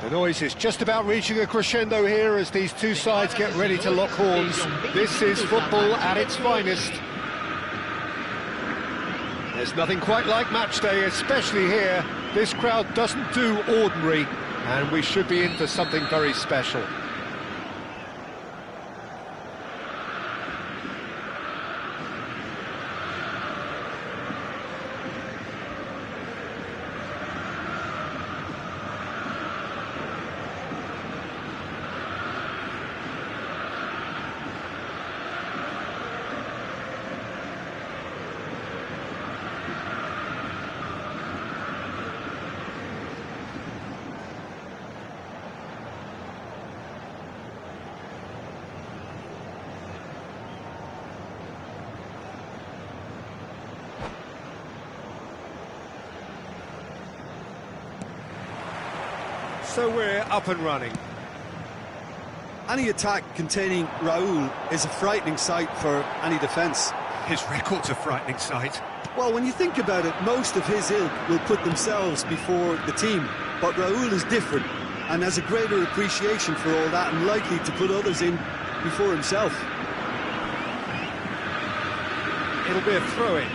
The noise is just about reaching a crescendo here as these two sides get ready to lock horns. This is football at its finest. There's nothing quite like match day, especially here. This crowd doesn't do ordinary, and we should be in for something very special. So we're up and running. Any attack containing Raul is a frightening sight for any defence. His record's a frightening sight. Well, when you think about it, most of his ilk will put themselves before the team. But Raul is different and has a greater appreciation for all that and likely to put others in before himself. It'll be a throw-in.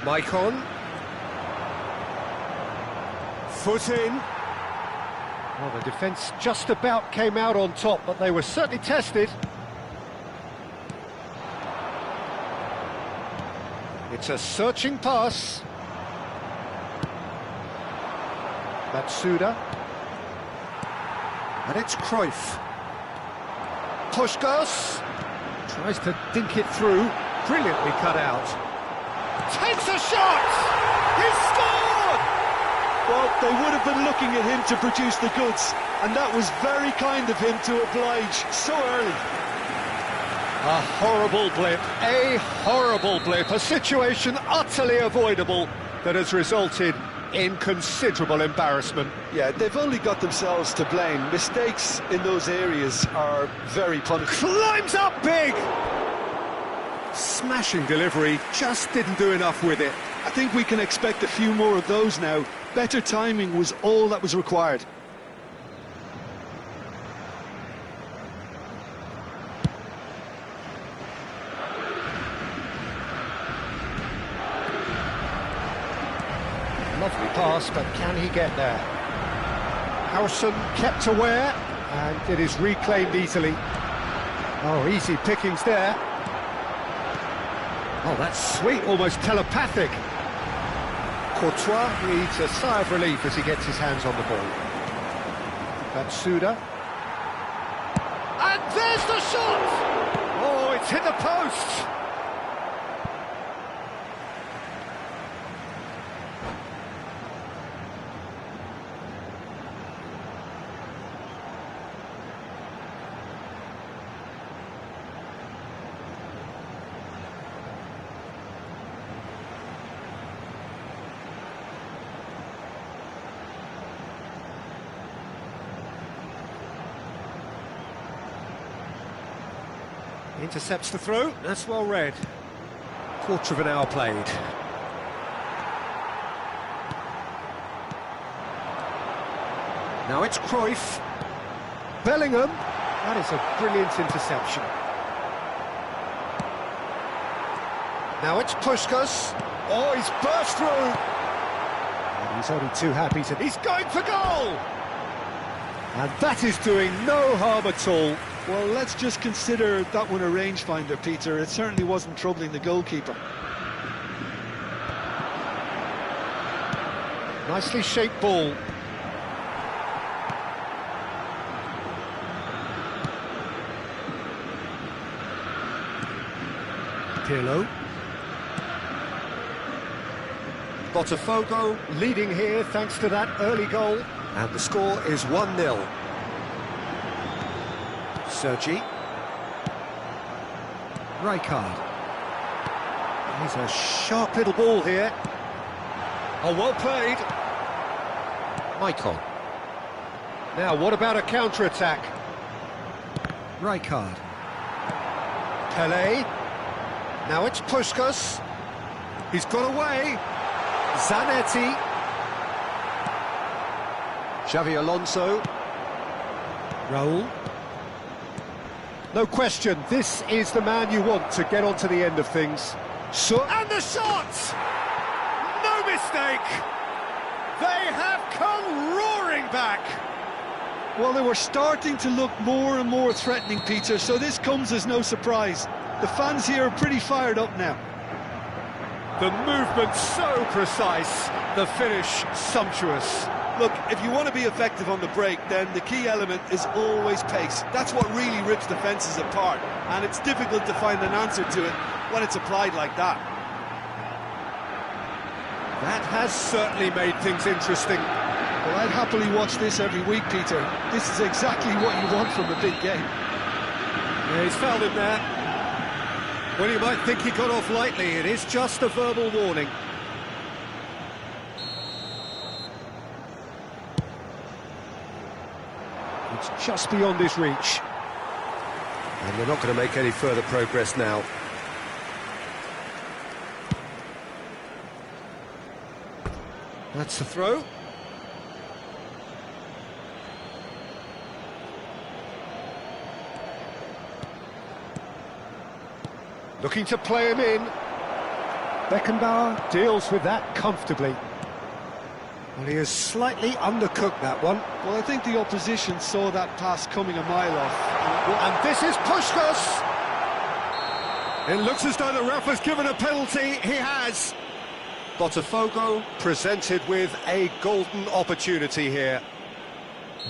Maicon. Foot in. Well, the defence just about came out on top, but they were certainly tested. It's a searching pass. Matsuda. And it's Cruyff. Puskás tries to dink it through. Brilliantly cut out. Takes a shot! He scored! Well, they would have been looking at him to produce the goods, and that was very kind of him to oblige so early. A horrible blip, a situation utterly avoidable that has resulted in considerable embarrassment. Yeah, they've only got themselves to blame. Mistakes in those areas are very punishable. Climbs up big! Smashing delivery, just didn't do enough with it. I think we can expect a few more of those now. Better timing was all that was required. Lovely pass, but can he get there? Howson kept aware, and it is reclaimed easily. Oh, easy pickings there. Oh, that's sweet, almost telepathic. Courtois breathes a sigh of relief as he gets his hands on the ball. Matsuda. And there's the shot! Oh, it's hit the post! Intercepts the throw, that's well read. Quarter of an hour played. Now it's Cruyff. Bellingham. That is a brilliant interception. Now it's Puskas. Oh, he's burst through. And he's only too happy to... He's going for goal! And that is doing no harm at all. Well, let's just consider that one a rangefinder, Peter. It certainly wasn't troubling the goalkeeper. Nicely shaped ball. Pirlo. Botafogo leading here thanks to that early goal. And the score is 1-0. Sergi. Rijkaard. He's a sharp little ball here. Oh, well played. Michael. Now, what about a counter-attack? Rijkaard. Pelé. Now it's Puskas. He's got away. Zanetti. Xavi Alonso. Raul. No question, this is the man you want to get onto the end of things. And the shot! No mistake! They have come roaring back! Well, they were starting to look more and more threatening, Peter, so this comes as no surprise. The fans here are pretty fired up now. The movement so precise, the finish sumptuous. Look, if you want to be effective on the break, then the key element is always pace. That's what really rips defences apart, and it's difficult to find an answer to it when it's applied like that. That has certainly made things interesting. Well, I'd happily watch this every week, Peter. This is exactly what you want from a big game. Yeah, he's fouled him there. Well, you might think he got off lightly. It is just a verbal warning. It's just beyond his reach. And they're not going to make any further progress now. That's the throw. Looking to play him in. Beckenbauer deals with that comfortably. Well, he has slightly undercooked that one. Well, I think the opposition saw that pass coming a mile off. And this is Puskas. It looks as though the ref has given a penalty. He has. Botafogo presented with a golden opportunity here.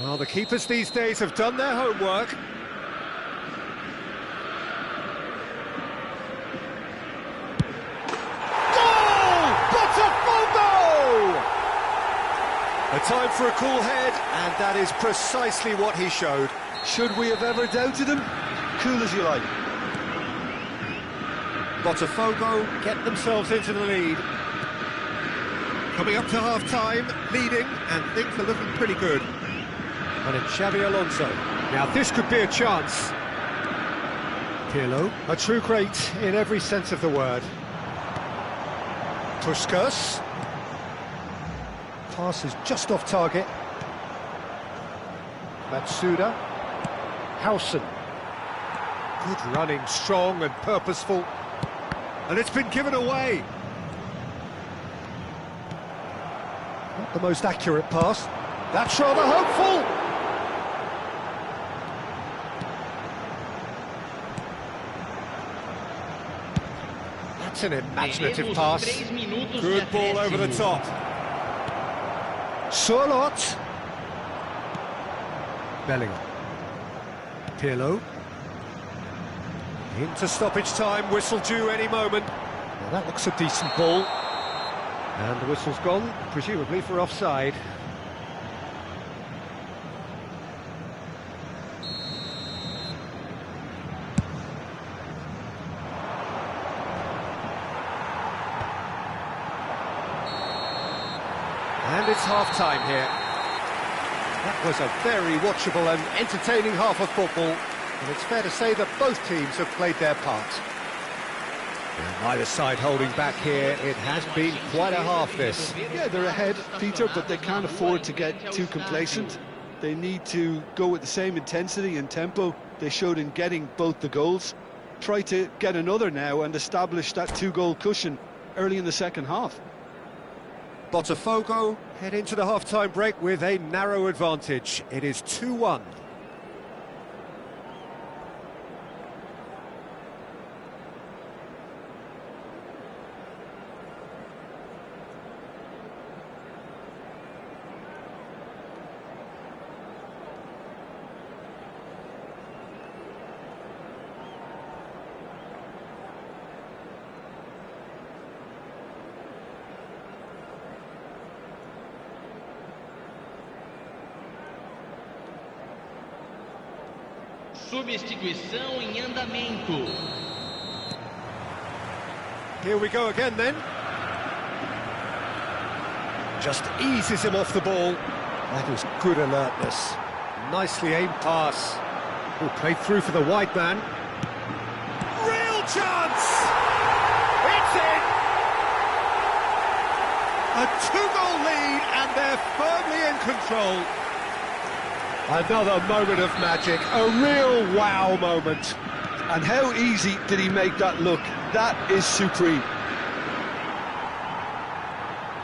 Well, the keepers these days have done their homework. Goal! Botafogo! A time for a cool head, and that is precisely what he showed. Should we have ever doubted him? Cool as you like. Botafogo get themselves into the lead. Coming up to half-time, leading, and things are looking pretty good. And it's Xavi Alonso. Now this could be a chance. Pirlo, a true great in every sense of the word. Puskas. Pass is just off target. Matsuda. Howson. Good running, strong and purposeful. And it's been given away. Not the most accurate pass. That's rather hopeful. That's an imaginative pass. Good ball over the top. Surlot. Bellingham. Pirlo. Into stoppage time, whistle due any moment. Well, that looks a decent ball. And the whistle's gone, presumably for offside. And it's half-time here. That was a very watchable and entertaining half of football. And it's fair to say that both teams have played their part. And neither side holding back here. It has been quite a half, this. Yeah, they're ahead, Peter, but they can't afford to get too complacent. They need to go with the same intensity and tempo they showed in getting both the goals. Try to get another now and establish that two-goal cushion early in the second half. Botafogo head into the half-time break with a narrow advantage. It is 2-1. Substituição em andamento. Here we go again then. Just eases him off the ball. That was good alertness. Nicely aimed pass. Oh, played through for the wide man. Real chance! It's in! A two-goal lead and they're firmly in control. Another moment of magic, a real wow moment. And how easy did he make that look? That is supreme.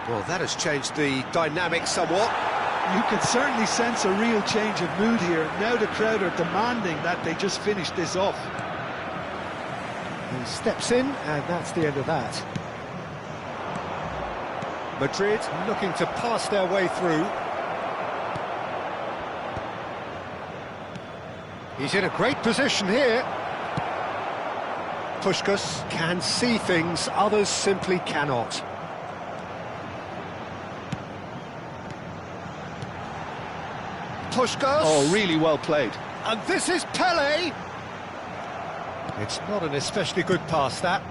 Well, that has changed the dynamic somewhat. You can certainly sense a real change of mood here. Now the crowd are demanding that they just finish this off. He steps in, and that's the end of that. Madrid looking to pass their way through. He's in a great position here. Puskás can see things others simply cannot. Puskás. Oh, really well played. And this is Pelé. It's not an especially good pass, that.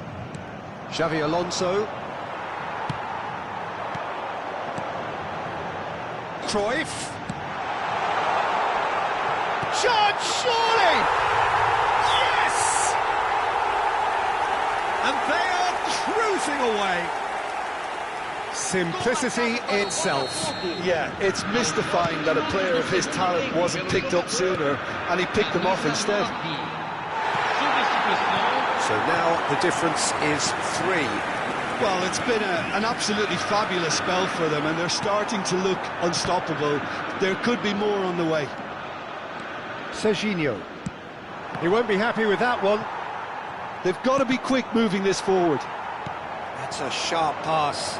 Xavi Alonso. Cruyff. Chance, surely! Yes! And they are cruising away. Simplicity itself. Yeah, it's mystifying that a player of his talent wasn't picked up sooner, and he picked them off instead. So now the difference is 3. Well, it's been an absolutely fabulous spell for them, and they're starting to look unstoppable. There could be more on the way. Serginho. He won't be happy with that one. They've got to be quick moving this forward. That's a sharp pass.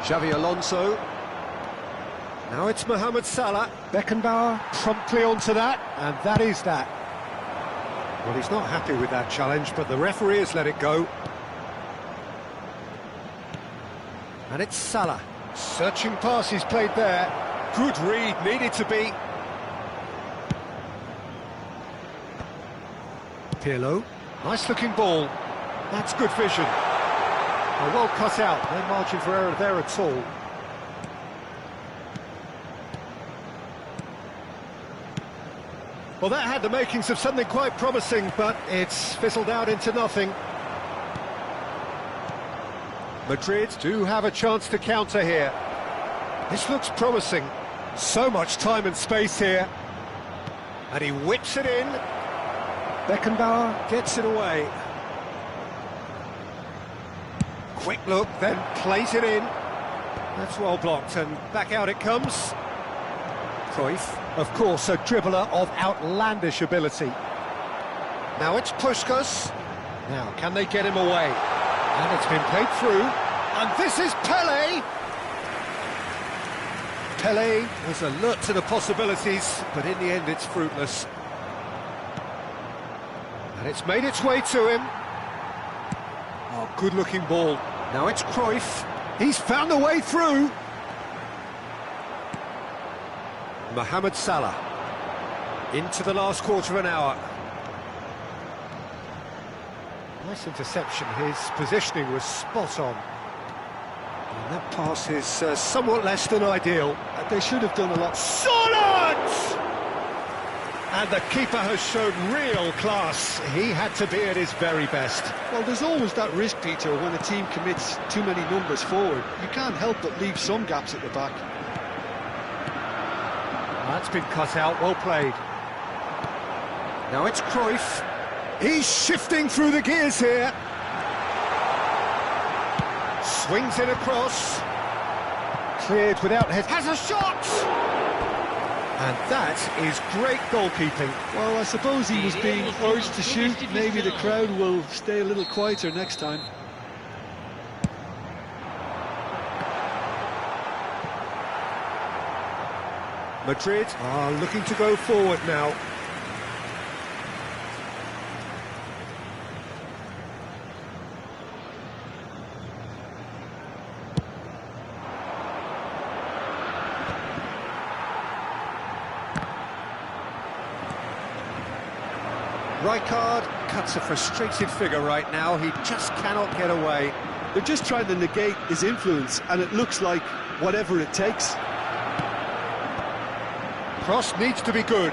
Xavi Alonso. Now it's Mohamed Salah. Beckenbauer promptly onto that, and that is that. Well, he's not happy with that challenge, but the referee has let it go. And it's Salah. Searching pass he's played there. Good read, needed to be. Pirlo, nice looking ball. That's good vision. Well cut out, no margin for error there at all. Well, that had the makings of something quite promising, but it's fizzled out into nothing. Madrid do have a chance to counter here. This looks promising. So much time and space here. And he whips it in. Beckenbauer gets it away. Quick look, then plays it in. That's well blocked, and back out it comes. Cruyff, of course, a dribbler of outlandish ability. Now it's Puskás. Now, can they get him away? And it's been played through. And this is Pelé. Pelé was alert to the possibilities, but in the end it's fruitless. And it's made its way to him. Oh, good-looking ball. Now it's Cruyff. He's found a way through. Mohamed Salah. Into the last quarter of an hour. Nice interception. His positioning was spot on. And that pass is somewhat less than ideal. They should have done a lot. Solid! And the keeper has shown real class. He had to be at his very best. Well, there's always that risk, Peter, when a team commits too many numbers forward. You can't help but leave some gaps at the back. That's been cut out, well played. Now it's Cruyff. He's shifting through the gears here. Swings it across. Cleared without head. Has a shot! And that is great goalkeeping. Well, I suppose he was being urged to shoot. Maybe the crowd will stay a little quieter next time. Madrid are looking to go forward now. Rijkaard cuts a frustrated figure right now. He just cannot get away. They're just trying to negate his influence, and it looks like whatever it takes. Cross needs to be good.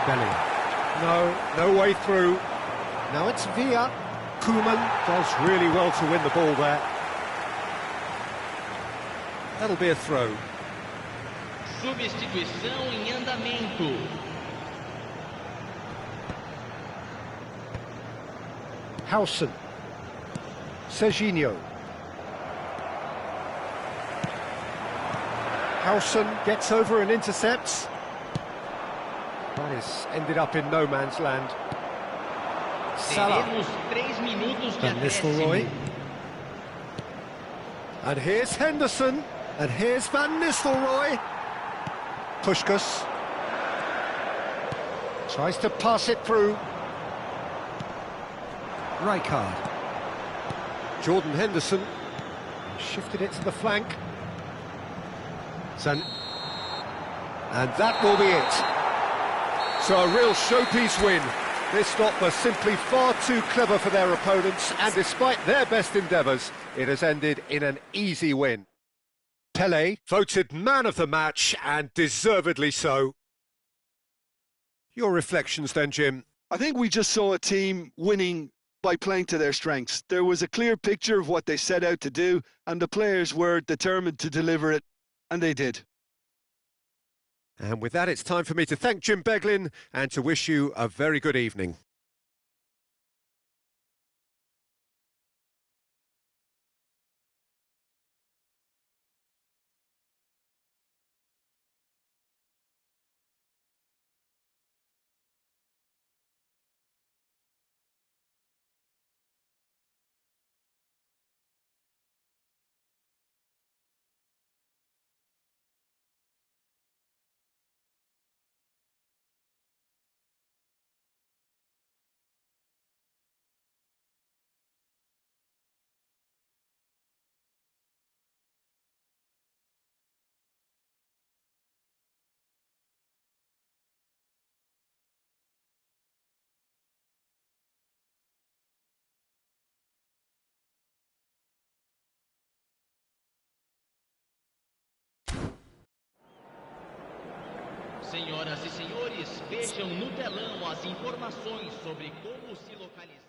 Belly. No way through. Now it's Villa. Koeman does really well to win the ball there. That'll be a throw. Substituição em andamento. Howson. Serginho. Howson gets over and intercepts. That has ended up in no man's land. Salah. Teremos 3 minutos de Van Nistelrooy. And here's Henderson. And here's Van Nistelrooy. Puskás tries to pass it through. Rijkaard. Jordan Henderson shifted it to the flank. And that will be it. So a real showpiece win. This lot was simply far too clever for their opponents, and despite their best endeavours, it has ended in an easy win. Pelé voted man of the match, and deservedly so. Your reflections then, Jim? I think we just saw a team winning by playing to their strengths. There was a clear picture of what they set out to do, and the players were determined to deliver it, and they did. And with that, it's time for me to thank Jim Beglin and to wish you a very good evening. Senhoras e senhores, vejam no telão as informações sobre como se localizar.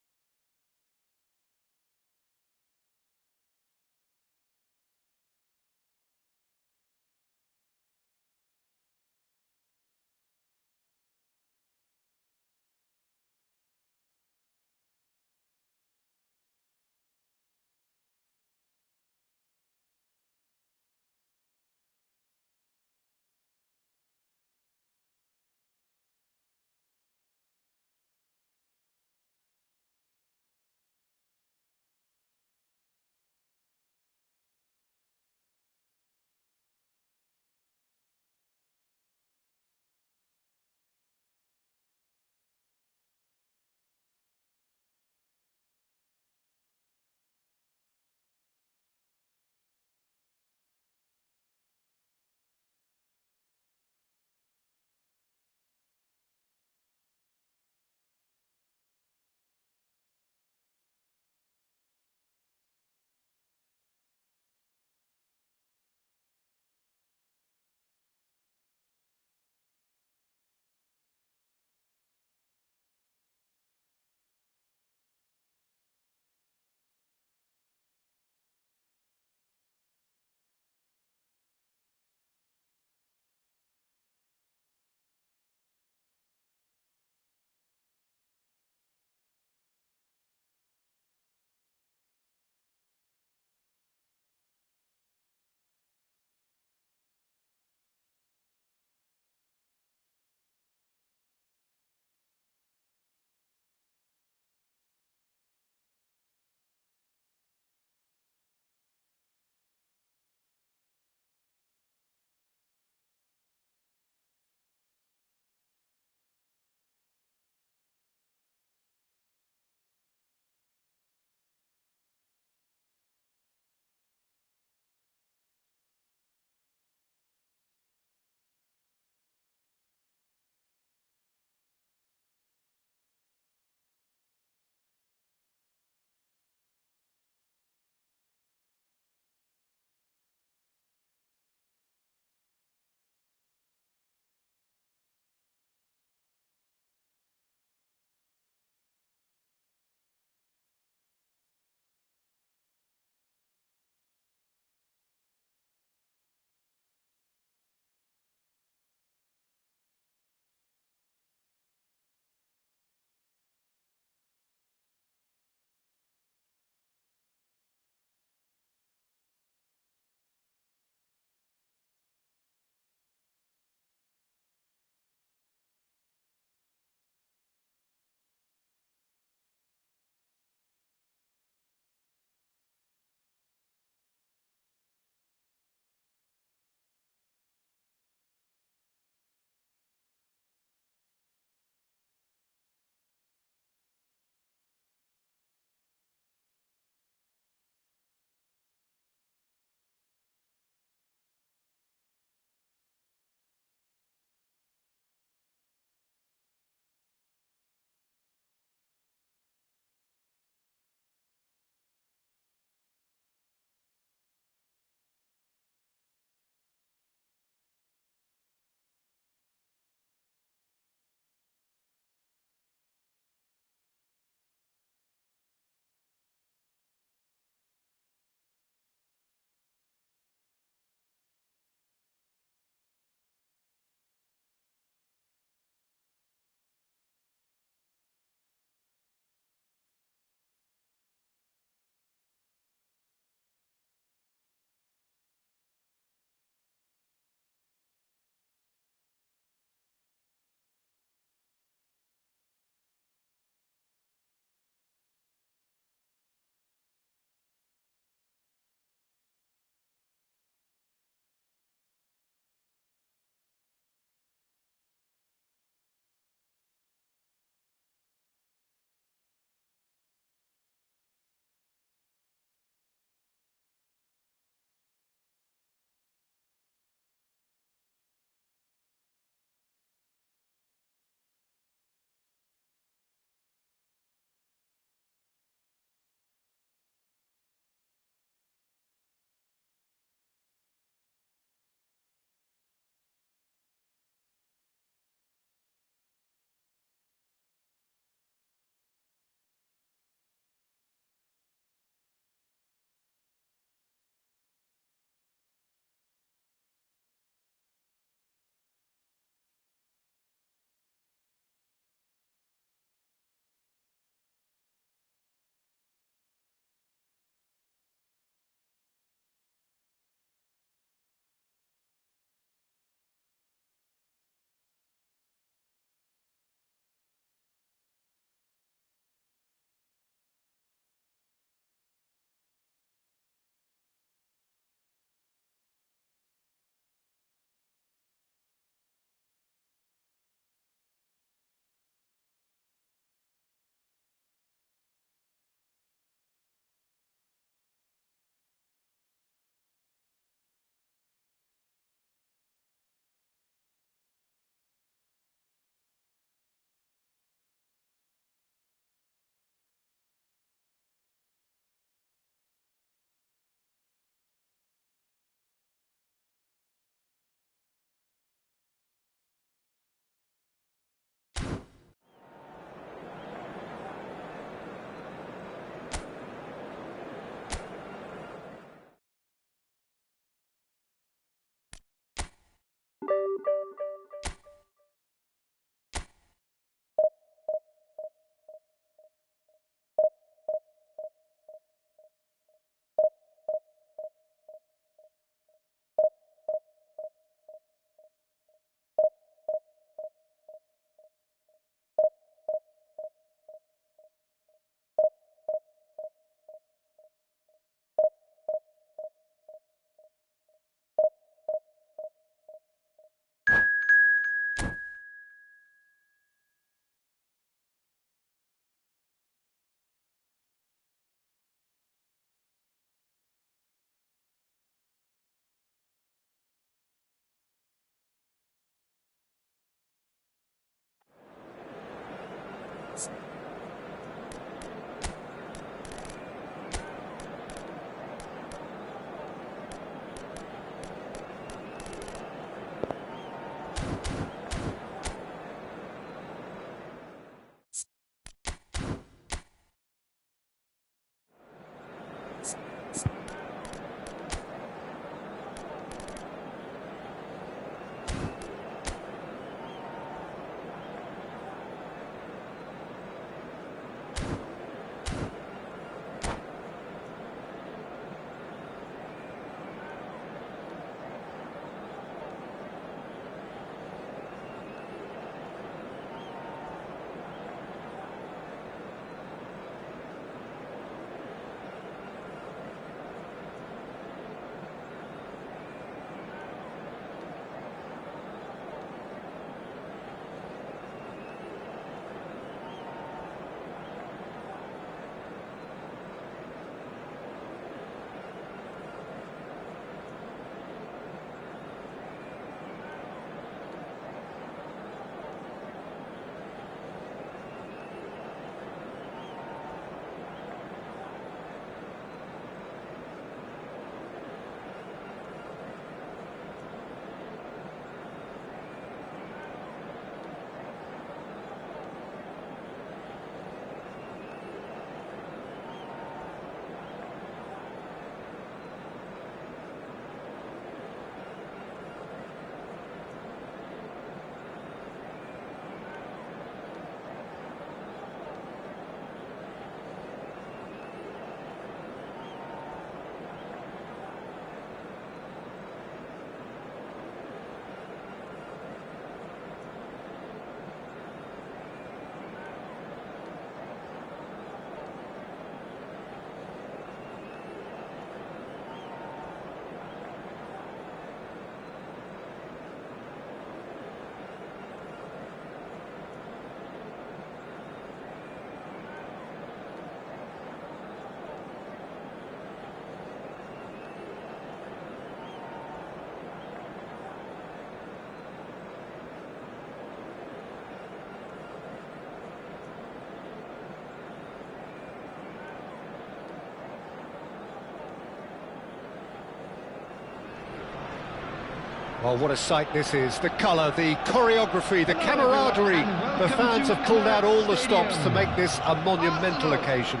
Well, what a sight this is. The colour, the choreography, the camaraderie. The fans have pulled out all the stops to make this a monumental occasion.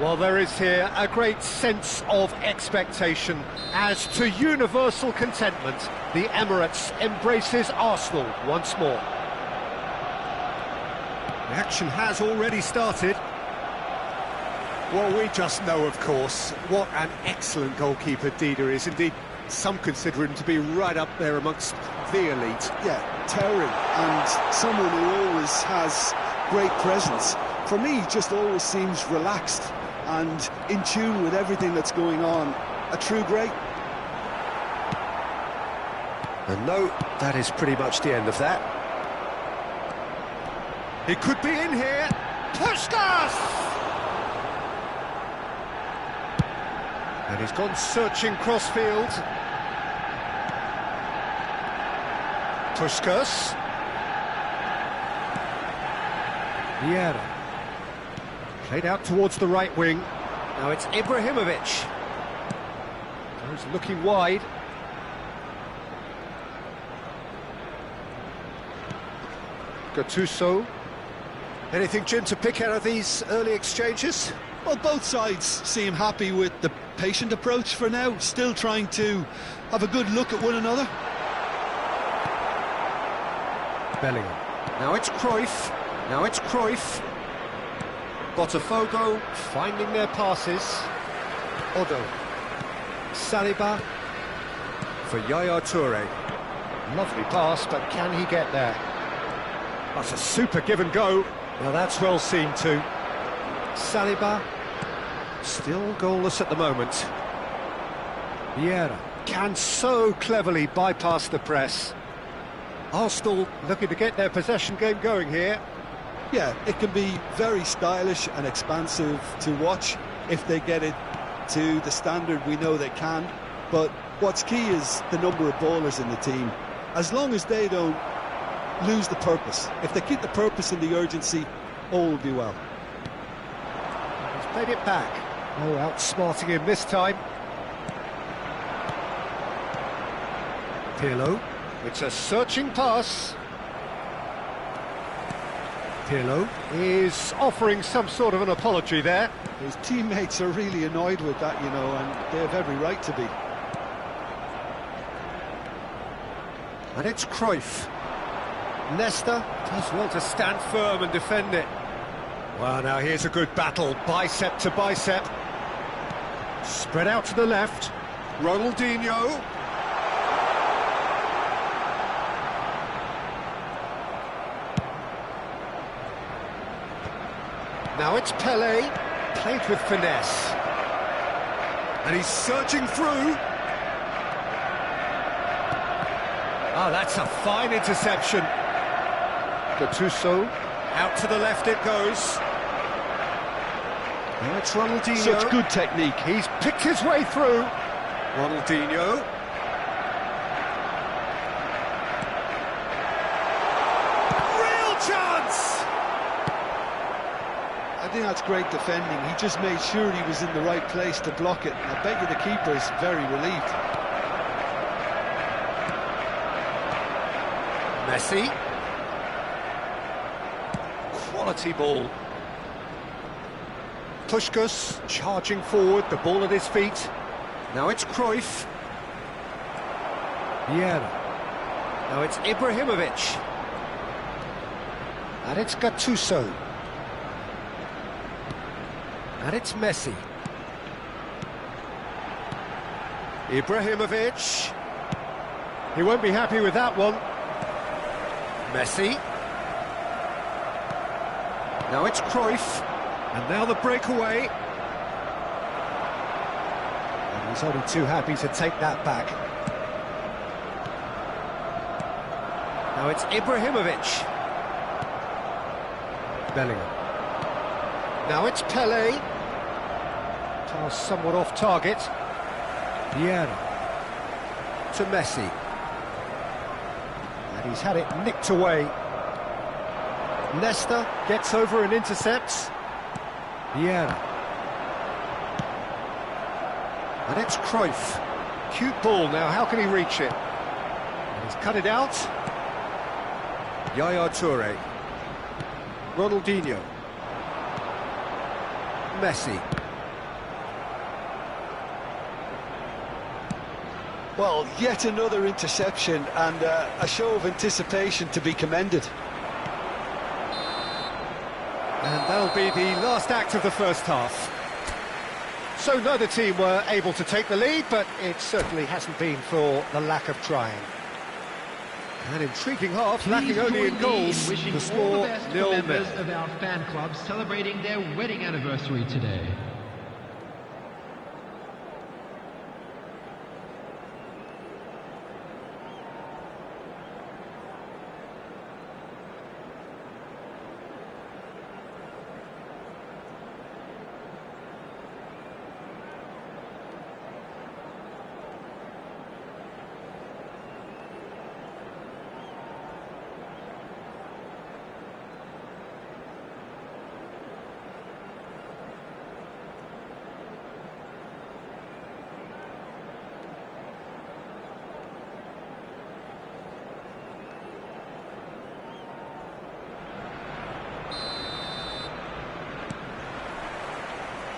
Well, there is here a great sense of expectation. As to universal contentment, the Emirates embraces Arsenal once more. The action has already started. Well, we just know, of course, what an excellent goalkeeper Dida is. Indeed, some consider him to be right up there amongst the elite. Yeah, towering, and someone who always has great presence. For me, he just always seems relaxed and in tune with everything that's going on. A true great. And no, that is pretty much the end of that. He could be in here. Puskas! And he's gone searching crossfield. Puskas. Vieira. Played out towards the right wing. Now it's Ibrahimovic. He's looking wide. Gattuso. Anything, Jim, to pick out of these early exchanges? Well, both sides seem happy with the patient approach for now, still trying to have a good look at one another. Bellingham. Now it's Cruyff. Now it's Cruyff. Botafogo finding their passes. Odo. Saliba for Yaya Toure. Lovely pass, but can he get there? That's a super give and go. Now that's well seen too. Saliba. Still goalless at the moment. Vieira can so cleverly bypass the press. Arsenal looking to get their possession game going here. Yeah, it can be very stylish and expansive to watch if they get it to the standard we know they can. But what's key is the number of ballers in the team. As long as they don't lose the purpose, if they keep the purpose and the urgency, all will be well. He's played it back. Oh, outsmarting him this time. Pirlo. It's a searching pass. Pirlo is offering some sort of an apology there. His teammates are really annoyed with that, you know, and they have every right to be. And it's Cruyff. Nesta does well to stand firm and defend it. Well, now here's a good battle, bicep to bicep. Spread out to the left. Ronaldinho. Now it's Pelé, played with finesse. And he's searching through. Oh, that's a fine interception. Gattuso, out to the left it goes. Now it's Ronaldinho. Such good technique. He's picked his way through. Ronaldinho. Real chance! I think that's great defending. He just made sure he was in the right place to block it. I bet you the keeper is very relieved. Messi. Quality ball. Puskas charging forward, the ball at his feet. Now it's Cruyff. Vieira. Now it's Ibrahimovic. And it's Gattuso. And it's Messi. Ibrahimovic. He won't be happy with that one. Messi. Now it's Cruyff. And now the breakaway. And he's only too happy to take that back. Now it's Ibrahimovic. Bellingham. Now it's Pelé. Pass somewhat off target. Vieira. To Messi. And he's had it nicked away. Nesta gets over and intercepts. Vieira. And it's Cruyff. Cute ball now, how can he reach it? He's cut it out. Yaya Toure. Ronaldinho. Messi. Well, yet another interception and a show of anticipation to be commended. And that'll be the last act of the first half. So neither team were able to take the lead, but it certainly hasn't been for the lack of trying. An intriguing half, lacking only in goals. The score 0-0. Members of our fan club celebrating their wedding anniversary today.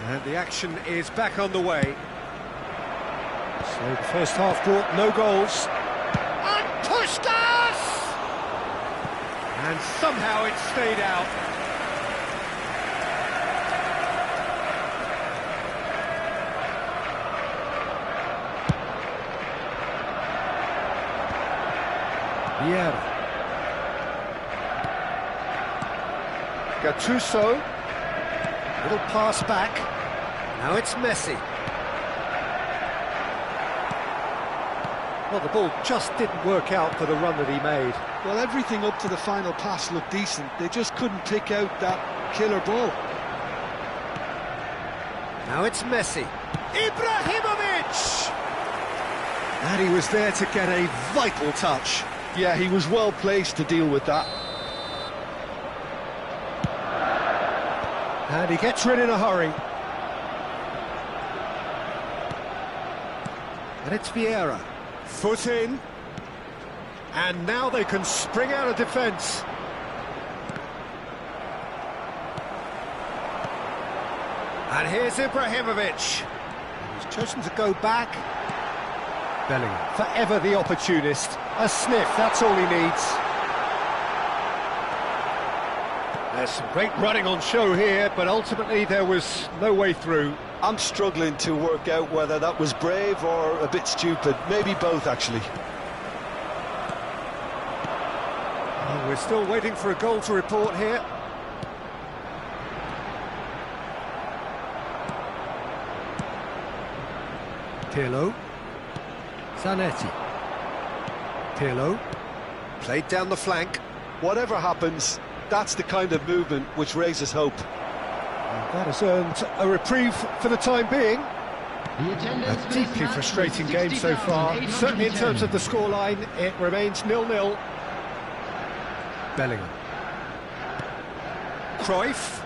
And the action is back on the way. So the first half brought no goals. And Puskás! And somehow it stayed out. Vieira. Gattuso. Little pass back. Now it's Messi. Well, the ball just didn't work out for the run that he made. Well, everything up to the final pass looked decent. They just couldn't pick out that killer ball. Now it's Messi. Ibrahimovic! And he was there to get a vital touch. Yeah, he was well placed to deal with that. And he gets rid in a hurry. And it's Vieira. Foot in. And now they can spring out of defence. And here's Ibrahimovic. He's chosen to go back. Bellingham, forever the opportunist. A sniff, that's all he needs. There's some great running on show here, but ultimately there was no way through. I'm struggling to work out whether that was brave or a bit stupid. Maybe both, actually. Well, we're still waiting for a goal to report here. Pirlo. Zanetti. Pirlo. Played down the flank. Whatever happens, that's the kind of movement which raises hope. And that has earned a reprieve for the time being. A deeply frustrating game so far. Certainly in terms of the scoreline, it remains 0-0. Bellingham. Cruyff.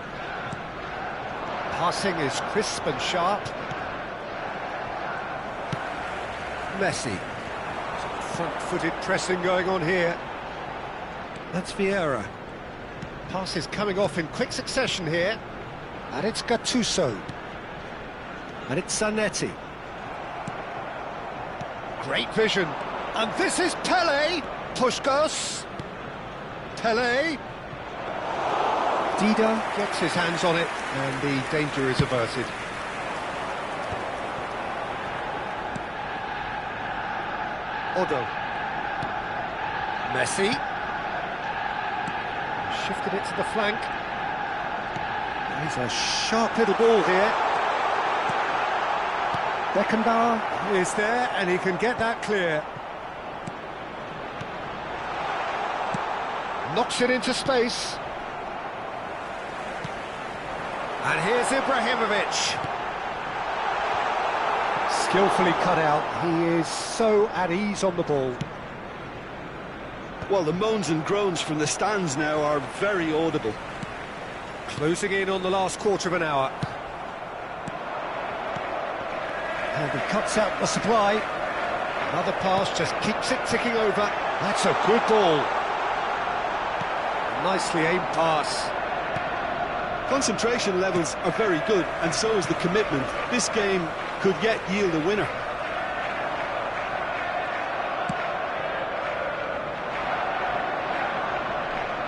Passing is crisp and sharp. Messi. Some front-footed pressing going on here. That's Vieira. Pass is coming off in quick succession here. And it's Gattuso. And it's Zanetti. Great vision. And this is Pelé. Puskás. Pelé. Dida gets his hands on it, and the danger is averted. Odo. Messi. Shifted it to the flank. He's a sharp little ball here. Beckenbauer is there, and he can get that clear. Knocks it into space. And here's Ibrahimovic. Skillfully cut out. He is so at ease on the ball. Well, the moans and groans from the stands now are very audible. Closing in on the last quarter of an hour. And he cuts out the supply. Another pass just keeps it ticking over. That's a good ball. Nicely aimed pass. Concentration levels are very good, and so is the commitment. This game could yet yield a winner.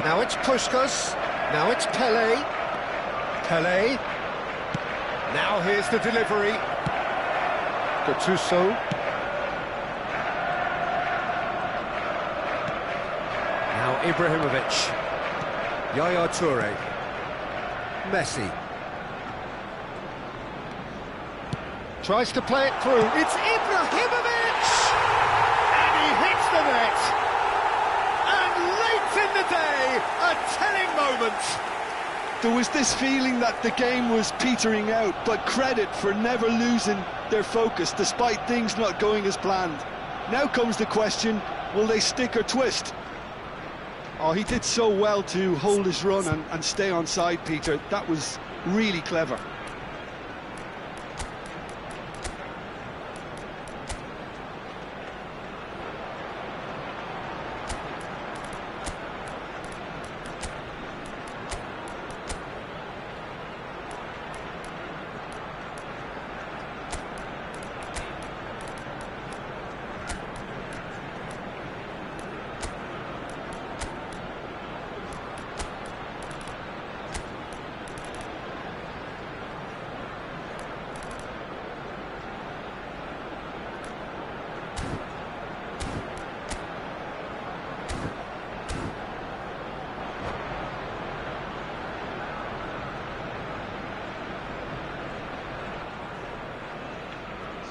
Now it's Puskás. Now it's Pelé. Pelé. Now here's the delivery. Gattuso. Now Ibrahimovic. Yaya Touré. Messi. Tries to play it through. It's Ibrahimovic! And he hits the net. And late in the day, a telling moment. There was this feeling that the game was petering out, but credit for never losing their focus despite things not going as planned. Now comes the question, will they stick or twist? Oh, he did so well to hold his run and stay on side, Peter. That was really clever.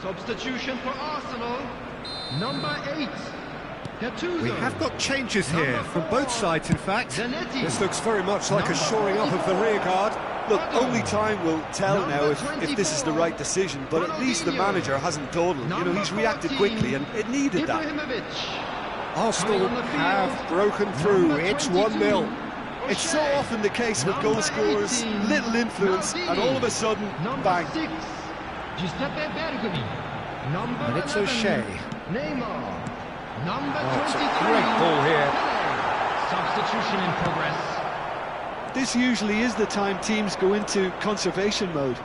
Substitution for Arsenal. Number 8. Gattuso. We have got changes here Number from 4. both sides, in fact. Zanetti. This looks very much like a Number shoring up of the rear guard. Look, only time will tell Number now if this is the 24. right decision, but at least the manager hasn't dawdled. You know, he's reacted 14. quickly, and it needed that. Ibrahimovic. Arsenal Coming on the field. have broken through. Number It's 22. 1-0. It's so often the case with Number goal scorers, 18. little influence, and all of a sudden, Number bang. 6. Giuseppe Bergomi. Number And it's 11. O'Shea. Neymar. Number Oh, it's a 23. great ball here. Pelé. Substitution in progress. This usually is the time teams go into conservation mode.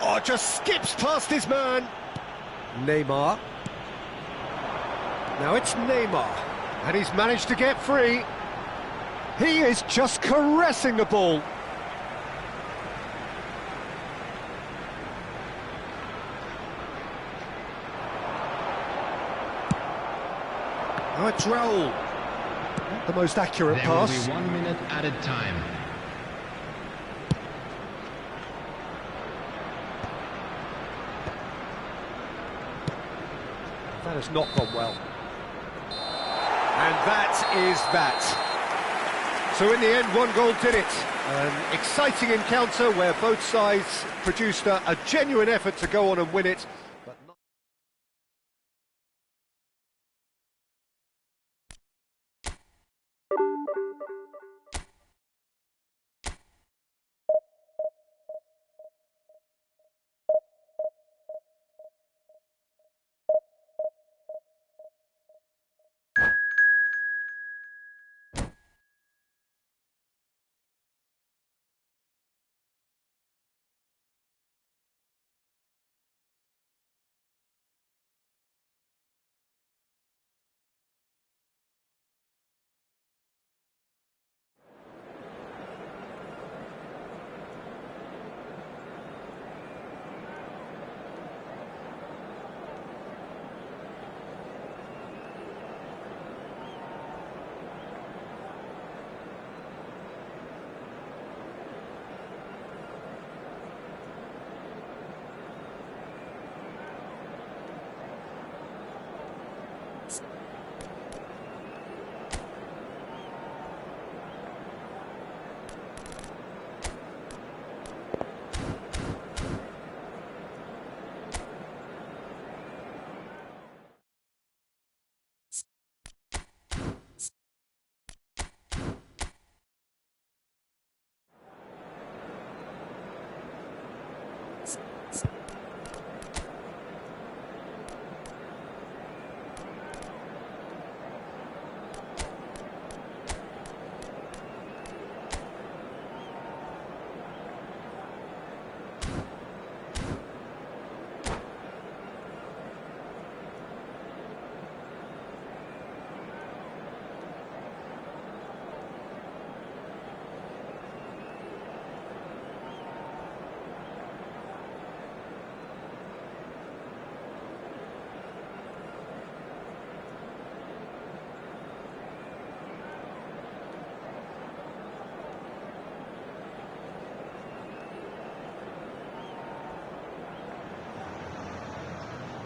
Oh, just skips past his man. Neymar. Now it's Neymar. And he's managed to get free. He is just caressing the ball. Now it's Raul. The most accurate There will pass. be 1 minute added time. That has not gone well. And that is that. So in the end, 1 goal did it. An exciting encounter where both sides produced a genuine effort to go on and win it.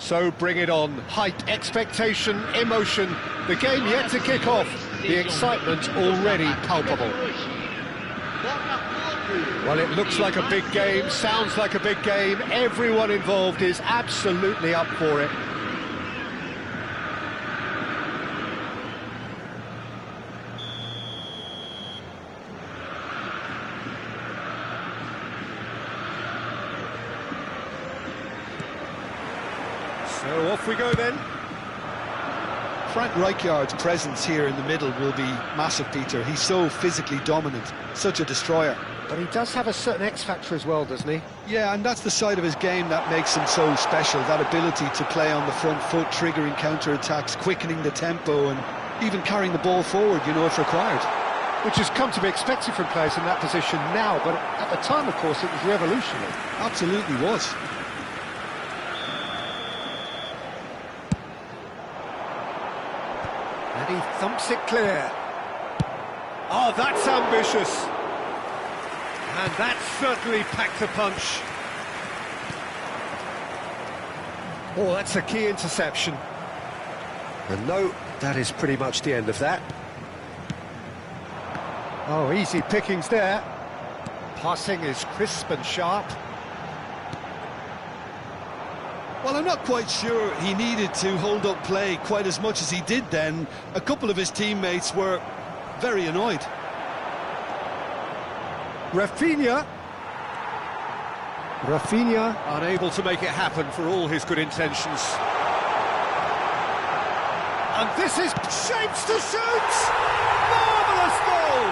So bring it on. Hype, expectation, emotion. The game yet to kick off. The excitement already palpable. Well, it looks like a big game, sounds like a big game. Everyone involved is absolutely up for it. So off we go then. Frank Rijkaard's presence here in the middle will be massive, Peter. He's so physically dominant, such a destroyer. But he does have a certain X-factor as well, doesn't he? Yeah, and that's the side of his game that makes him so special, that ability to play on the front foot, triggering counter-attacks, quickening the tempo, and even carrying the ball forward, you know, if required. Which has come to be expected from players in that position now, but at the time, of course, it was revolutionary. Absolutely was. And he thumps it clear. Oh, that's ambitious. And that certainly packed a punch. Oh, that's a key interception. And no, that is pretty much the end of that. Oh, easy pickings there. Passing is crisp and sharp. Well, I'm not quite sure he needed to hold up play quite as much as he did then. A couple of his teammates were very annoyed. Rafinha unable to make it happen for all his good intentions. And this is shapes to shoot! Marvellous goal!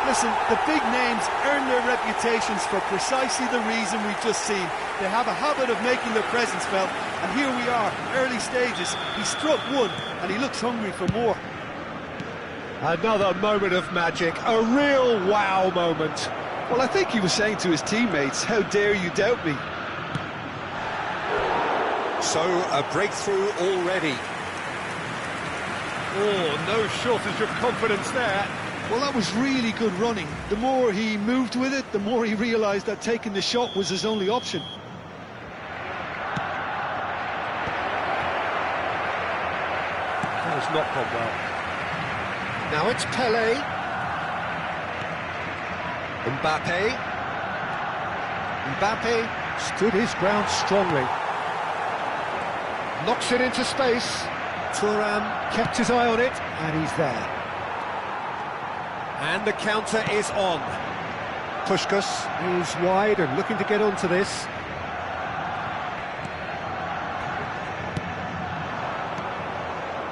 Listen, the big names earn their reputations for precisely the reason we've just seen. They have a habit of making their presence felt, and here we are, early stages. He struck one, and he looks hungry for more. Another moment of magic, a real wow moment. Well, I think he was saying to his teammates, how dare you doubt me? So, a breakthrough already. Oh, no shortage of confidence there. Well, that was really good running. The more he moved with it, the more he realised that taking the shot was his only option. That has not gone well. Now it's Pelé. Mbappe stood his ground strongly. Knocks it into space. Thuram kept his eye on it, and he's there. And the counter is on. Puskás is wide and looking to get onto this.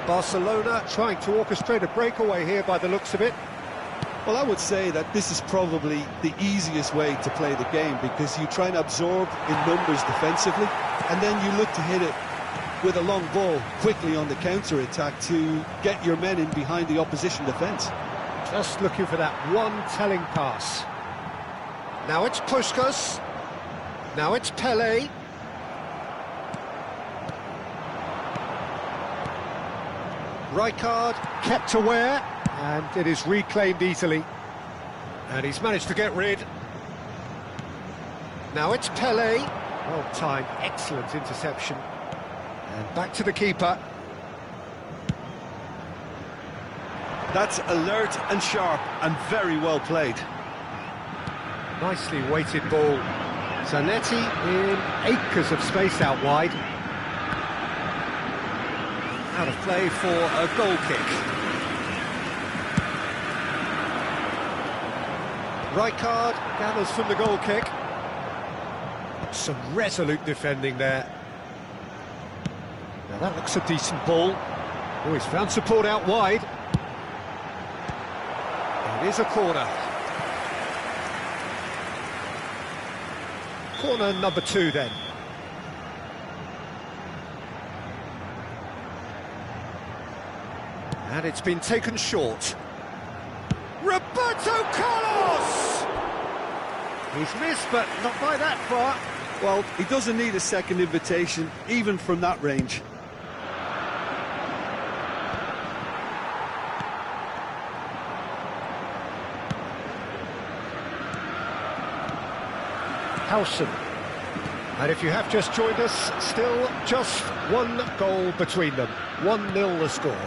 Barcelona trying to orchestrate a breakaway here by the looks of it. Well, I would say that this is probably the easiest way to play the game, because you try and absorb in numbers defensively, and then you look to hit it with a long ball quickly on the counter-attack to get your men in behind the opposition defence. Just looking for that one telling pass. Now it's Puskás. Now it's Pelé. Rijkaard kept aware, and it is reclaimed easily. And he's managed to get rid. Now it's Pelé. Well timed, excellent interception. And back to the keeper. That's alert and sharp and very well played. Nicely weighted ball. Zanetti in acres of space out wide. Out of play for a goal kick. Rijkaard gathers from the goal kick. Some resolute defending there. Now that looks a decent ball. Oh, he's found support out wide. It is a corner. Corner number 2 then. And it's been taken short. Roberto Carlos! He's missed, but not by that far. Well, he doesn't need a second invitation, even from that range. Howson. And if you have just joined us, still just one goal between them. 1-0 the score. And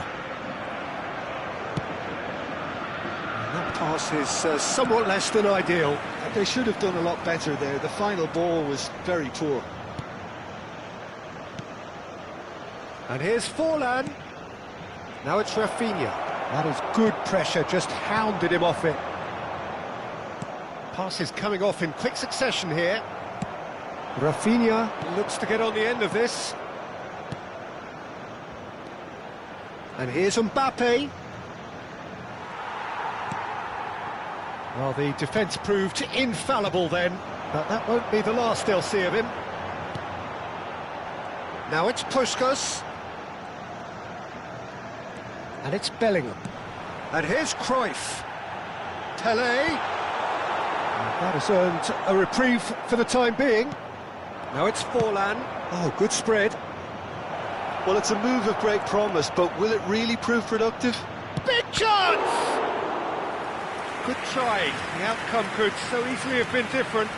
that pass is somewhat less than ideal. They should have done a lot better there. The final ball was very poor. And here's Forlan. Now it's Rafinha. That is good pressure, just hounded him off it. Pass is coming off in quick succession here. Rafinha looks to get on the end of this. And here's Mbappe. Well, the defence proved infallible then, but that won't be the last they'll see of him. Now it's Puskas. And it's Bellingham. And here's Cruyff. Tele. And that has earned a reprieve for the time being. Now it's Forlan. Oh, good spread. Well, it's a move of great promise, but will it really prove productive? Big chance! Good try. The outcome could so easily have been different.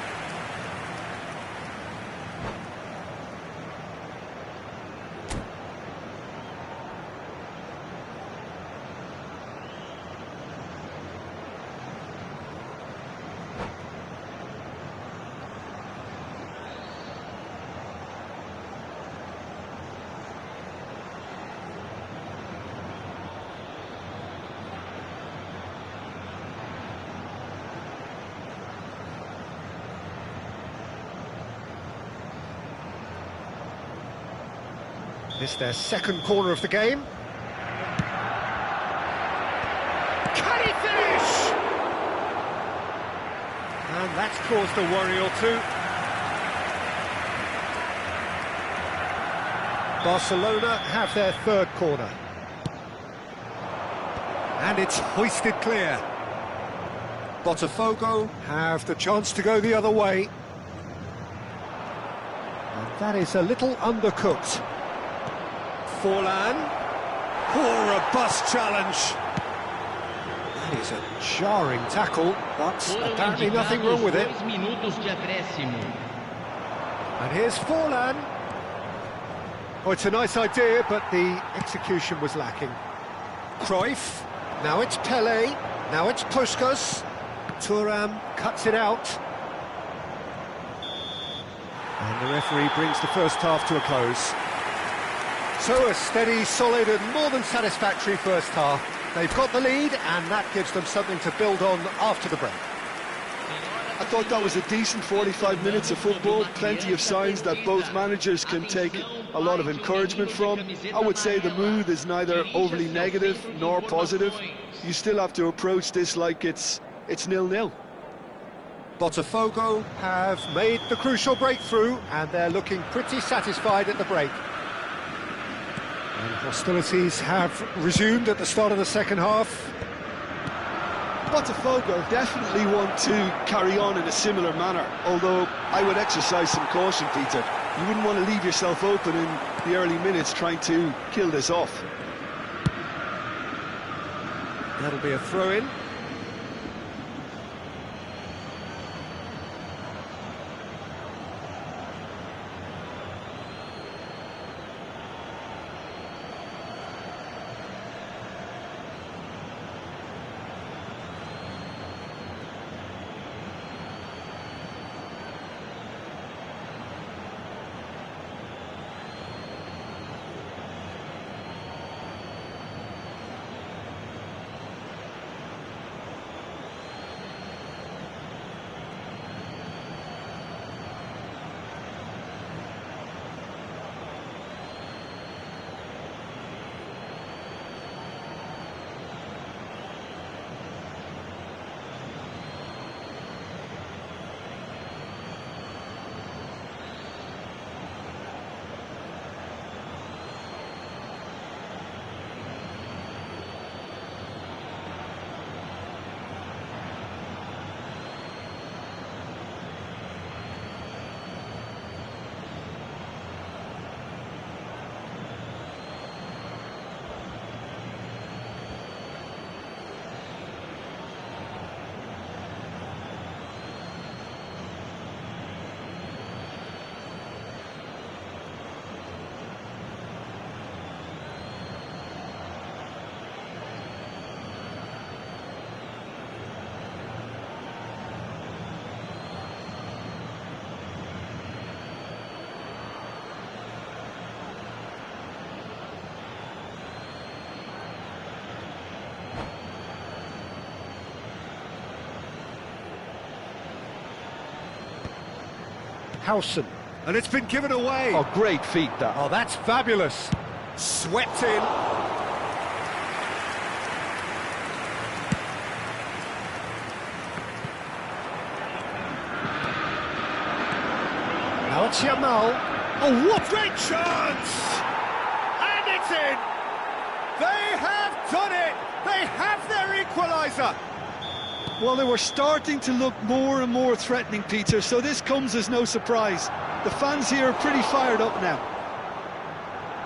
This their second corner of the game. Can he finish? And that's caused a worry or two. Barcelona have their third corner. And it's hoisted clear. Botafogo have the chance to go the other way. And that is a little undercooked. Forlan. Poor robust challenge. That is a jarring tackle, but apparently nothing wrong with it. And here's Forlan. Oh, it's a nice idea, but the execution was lacking. Cruyff. Now it's Pele. Now it's Puskas. Thuram cuts it out. And the referee brings the first half to a close. So a steady, solid and more than satisfactory first half. They've got the lead and that gives them something to build on after the break. I thought that was a decent 45 minutes of football, plenty of signs that both managers can take a lot of encouragement from. I would say the mood is neither overly negative nor positive. You still have to approach this like it's 0-0. Botafogo have made the crucial breakthrough and they're looking pretty satisfied at the break. And hostilities have resumed at the start of the second half. Botafogo definitely want to carry on in a similar manner, although I would exercise some caution, Peter. You wouldn't want to leave yourself open in the early minutes trying to kill this off. That'll be a throw-in. Howson. And it's been given away. Oh, great feat, that. Oh, that's fabulous. Swept in. Now it's Yamal. Oh, what great chance! And it's in! They have done it! They have their equaliser! Well, they were starting to look more and more threatening, Peter, so this comes as no surprise. The fans here are pretty fired up now.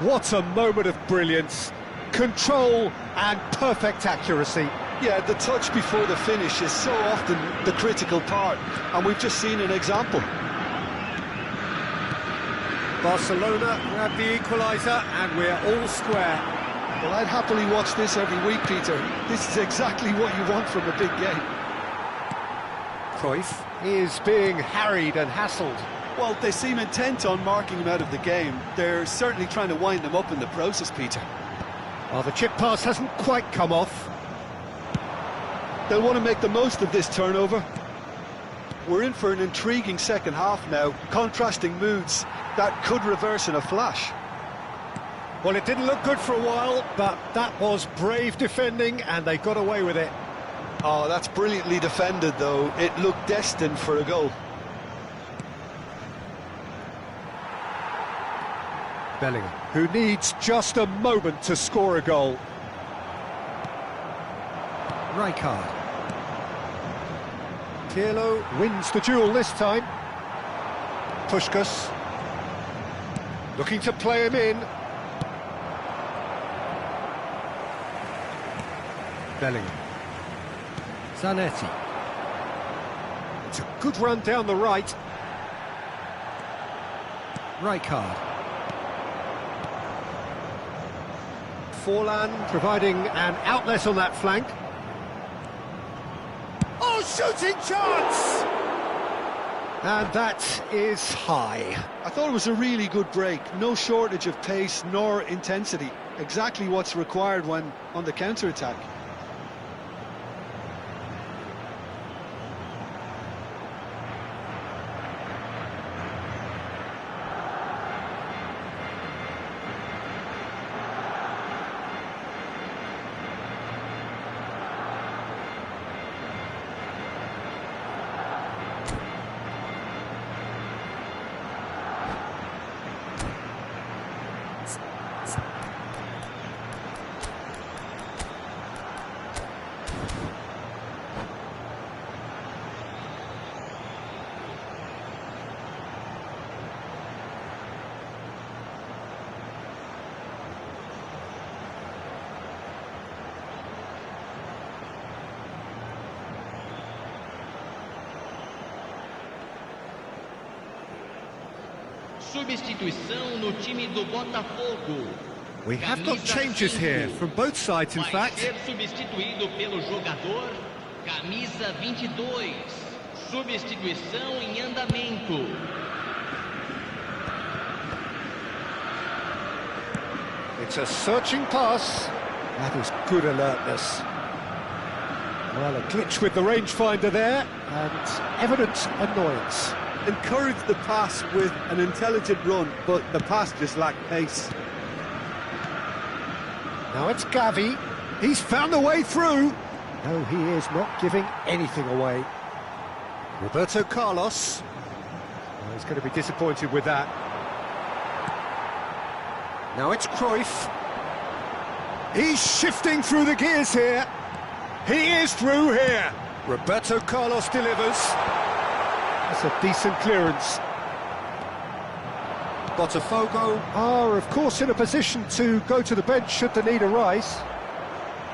What a moment of brilliance. Control and perfect accuracy. Yeah, the touch before the finish is so often the critical part, and we've just seen an example. Barcelona grab the equaliser and we're all square. Well, I'd happily watch this every week, Peter. This is exactly what you want from a big game. Cruyff is being harried and hassled. Well, they seem intent on marking him out of the game. They're certainly trying to wind him up in the process, Peter. Oh, the chip pass hasn't quite come off. They'll want to make the most of this turnover. We're in for an intriguing second half now, contrasting moods that could reverse in a flash. Well, it didn't look good for a while, but that was brave defending and they got away with it. Oh, that's brilliantly defended, though. It looked destined for a goal. Bellingham, who needs just a moment to score a goal. Rijkaard. Pirlo wins the duel this time. Puskás. Looking to play him in. Bellingham. Zanetti. It's a good run down the right. Rijkaard. Forlan providing an outlet on that flank. Oh, shooting chance! And that is high. I thought it was a really good break. No shortage of pace nor intensity. Exactly what's required when on the counter-attack. Substituição no time do Botafogo. We have got changes here from both sides, in fact. Vai ser substituído pelo jogador camisa 22. Substituição em andamento. It's a searching pass. That is good alertness. Well, a glitch with the rangefinder there, and evident annoyance. Encouraged the pass with an intelligent run, but the pass just lacked pace. Now it's Gavi. He's found a way through. No, he is not giving anything away. Roberto Carlos. Well, he's going to be disappointed with that. Now it's Cruyff. He's shifting through the gears here. He is through here. Roberto Carlos delivers. That's a decent clearance. Botafogo are, of course, in a position to go to the bench should the need arise.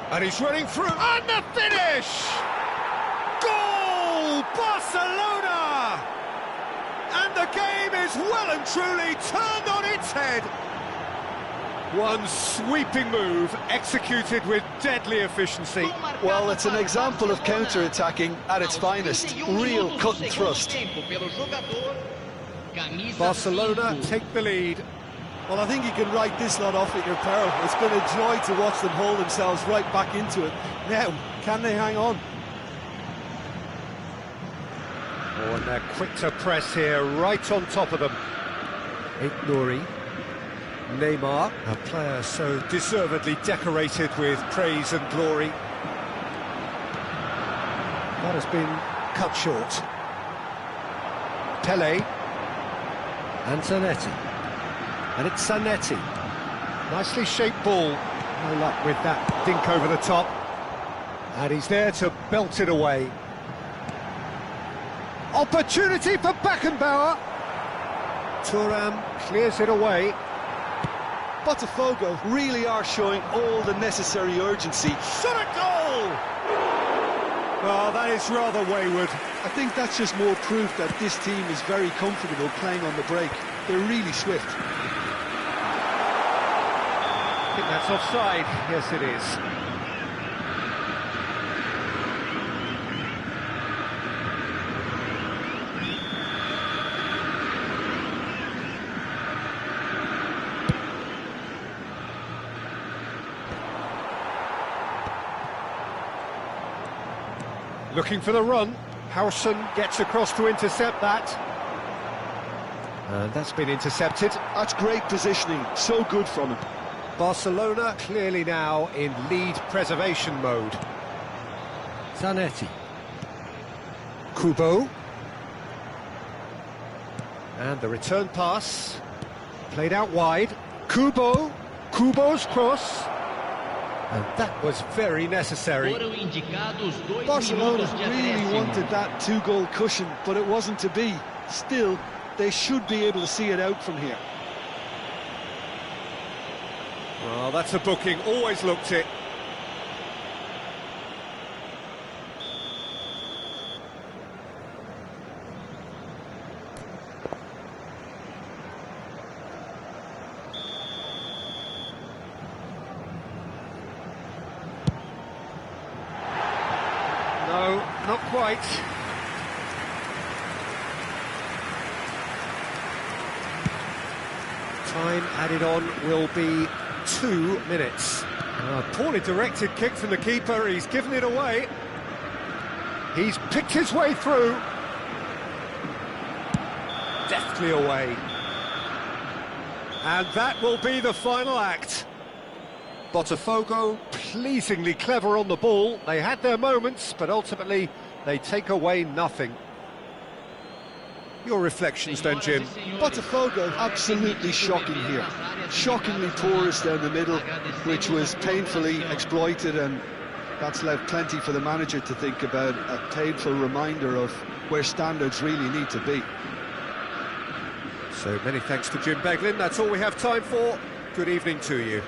And he's running through. And the finish! Goal! Barcelona! And the game is well and truly turned on its head. One sweeping move, executed with deadly efficiency. Well, it's an example of counter-attacking at its finest. Real cut and thrust. Barcelona take the lead. Well, I think you can write this lot off at your peril. It's been a joy to watch them haul themselves right back into it. Now, can they hang on? Oh, and they're quick to press here, right on top of them. Nouri. Neymar, a player so deservedly decorated with praise and glory. That has been cut short. Pele. And Zanetti. And it's Zanetti. Nicely shaped ball. No luck with that dink over the top. And he's there to belt it away. Opportunity for Beckenbauer. Thuram clears it away. Botafogo really are showing all the necessary urgency. Shot a goal! Oh, that is rather wayward. I think that's just more proof that this team is very comfortable playing on the break. They're really swift. I think that's offside. Yes, it is. Looking for the run. Howson gets across to intercept that. And that's been intercepted. That's great positioning, so good from him. Barcelona clearly now in lead preservation mode. Zanetti. Kubo. And the return pass. Played out wide. Kubo. Kubo's cross. And that was very necessary. Barcelona really wanted that two-goal cushion, but it wasn't to be. Still, they should be able to see it out from here. Well, that's a booking, always looked it. No, not quite. Time added on will be 2 minutes. A poorly directed kick from the keeper, he's given it away. He's picked his way through. Deftly away. And that will be the final act. Botafogo pleasingly clever on the ball. They had their moments, but ultimately they take away nothing. Your reflections then, Jim? Botafogo absolutely shocking here. Shockingly porous down the middle, which was painfully exploited, and that's left plenty for the manager to think about. A painful reminder of where standards really need to be. So many thanks to Jim Beglin. That's all we have time for. Good evening to you.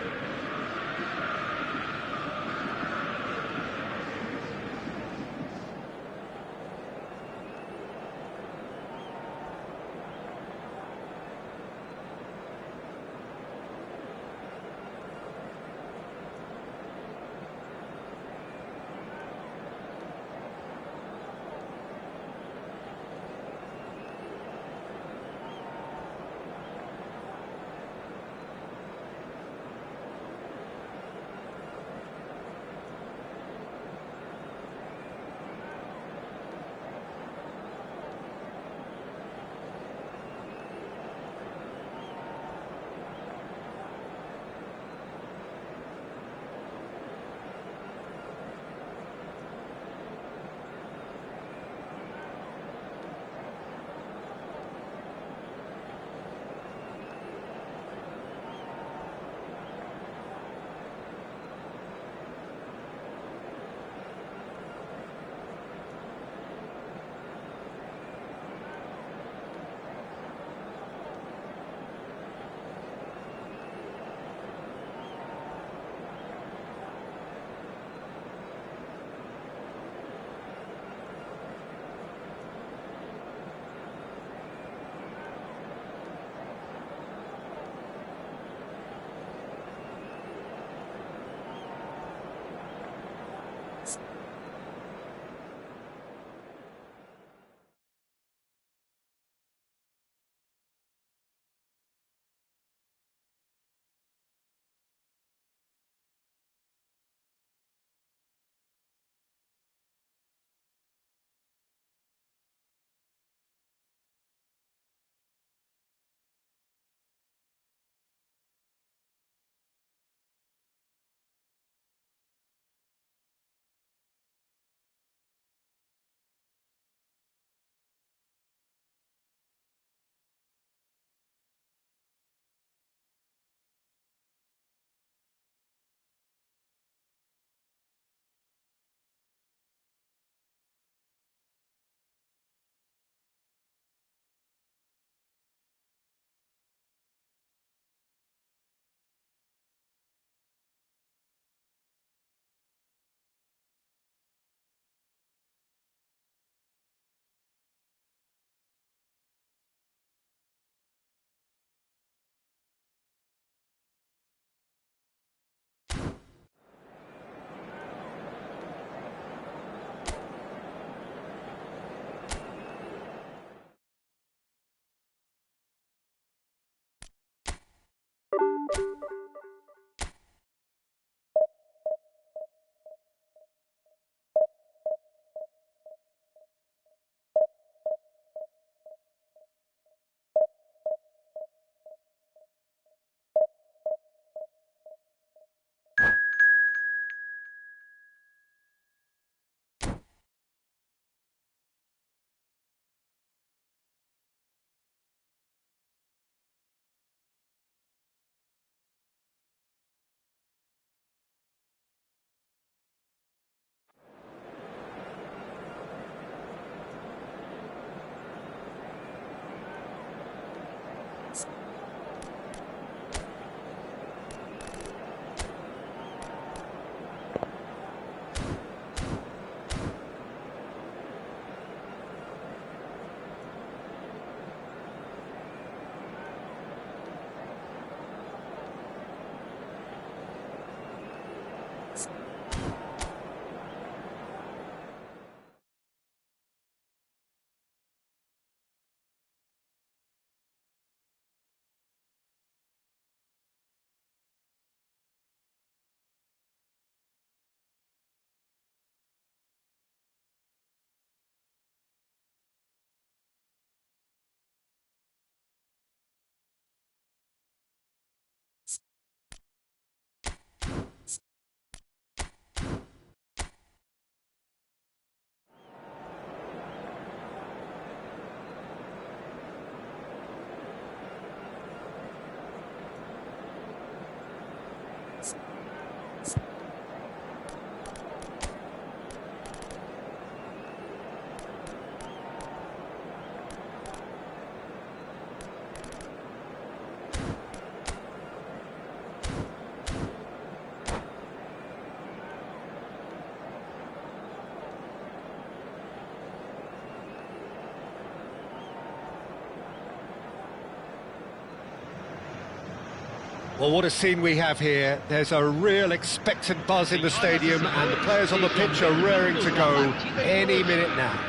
Well, what a scene we have here. There's a real expectant buzz in the stadium, and the players on the pitch are raring to go any minute now.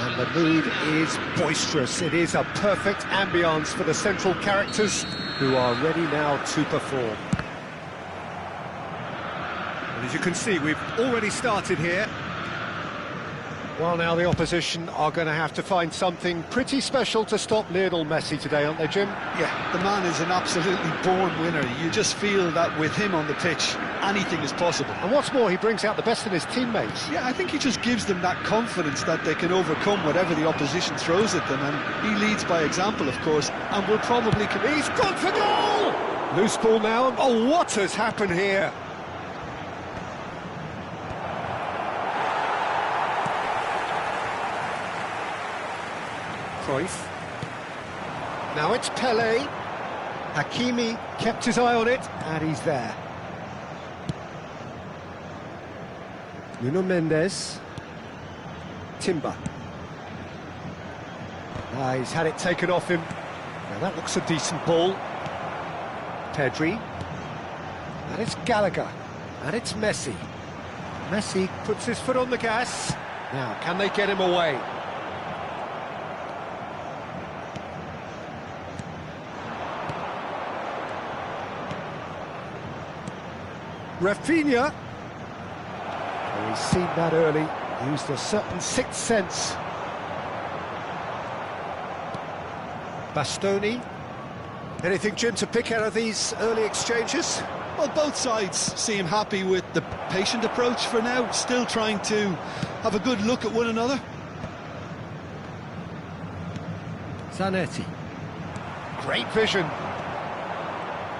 And the mood is boisterous. It is a perfect ambience for the central characters, who are ready now to perform. And as you can see, we've already started here. Well, now the opposition are going to have to find something pretty special to stop Lionel Messi today, aren't they, Jim? Yeah, the man is an absolutely born winner. You just feel that with him on the pitch, anything is possible. And what's more, he brings out the best in his teammates. Yeah, I think he just gives them that confidence that they can overcome whatever the opposition throws at them, and he leads by example, of course, and will probably... He's gone for goal! Loose ball now. Oh, what has happened here? Cruyff. Now it's Pele. Hakimi kept his eye on it, and he's there. Nuno Mendes. Timber. He's had it taken off him. Now that looks a decent ball. Pedri. And it's Gallagher. And it's Messi. Messi puts his foot on the gas. Now, can they get him away? Rafinha. Oh, he's seen that early. Used a certain sixth sense. Bastoni. Anything, Jim, to pick out of these early exchanges? Well, both sides seem happy with the patient approach for now, still trying to have a good look at one another. Zanetti. Great vision.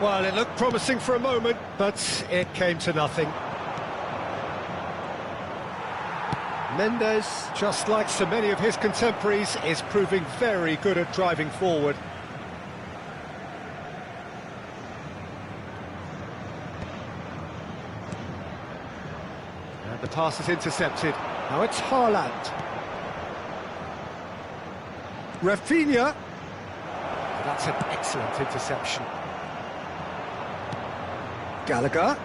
Well, it looked promising for a moment, but it came to nothing. Mendes, just like so many of his contemporaries, is proving very good at driving forward. And the pass is intercepted. Now it's Haaland. Rafinha. That's an excellent interception. Gallagher.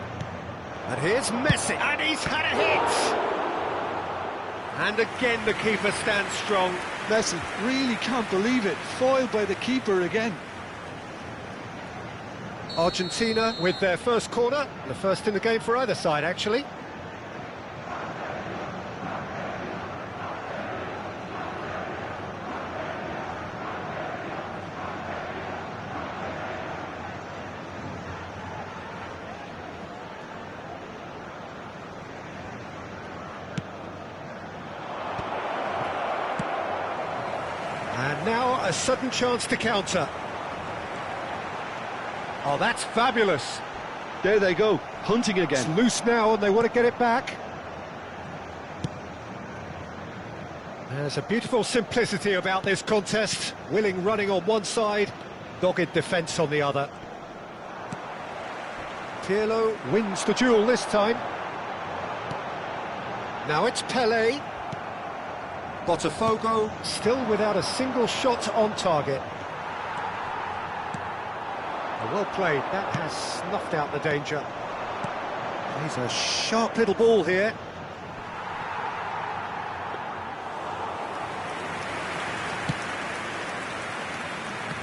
And here's Messi. And he's had a hit! And again the keeper stands strong. Messi really can't believe it. Foiled by the keeper again. Argentina with their first corner. The first in the game for either side, actually. And now a sudden chance to counter. Oh, that's fabulous. There they go, hunting again. It's loose now and they want to get it back. There's a beautiful simplicity about this contest. Willing running on one side, dogged defence on the other. Pirlo wins the duel this time. Now it's Pele. Botafogo still without a single shot on target. Well played, that has snuffed out the danger. There's a sharp little ball here.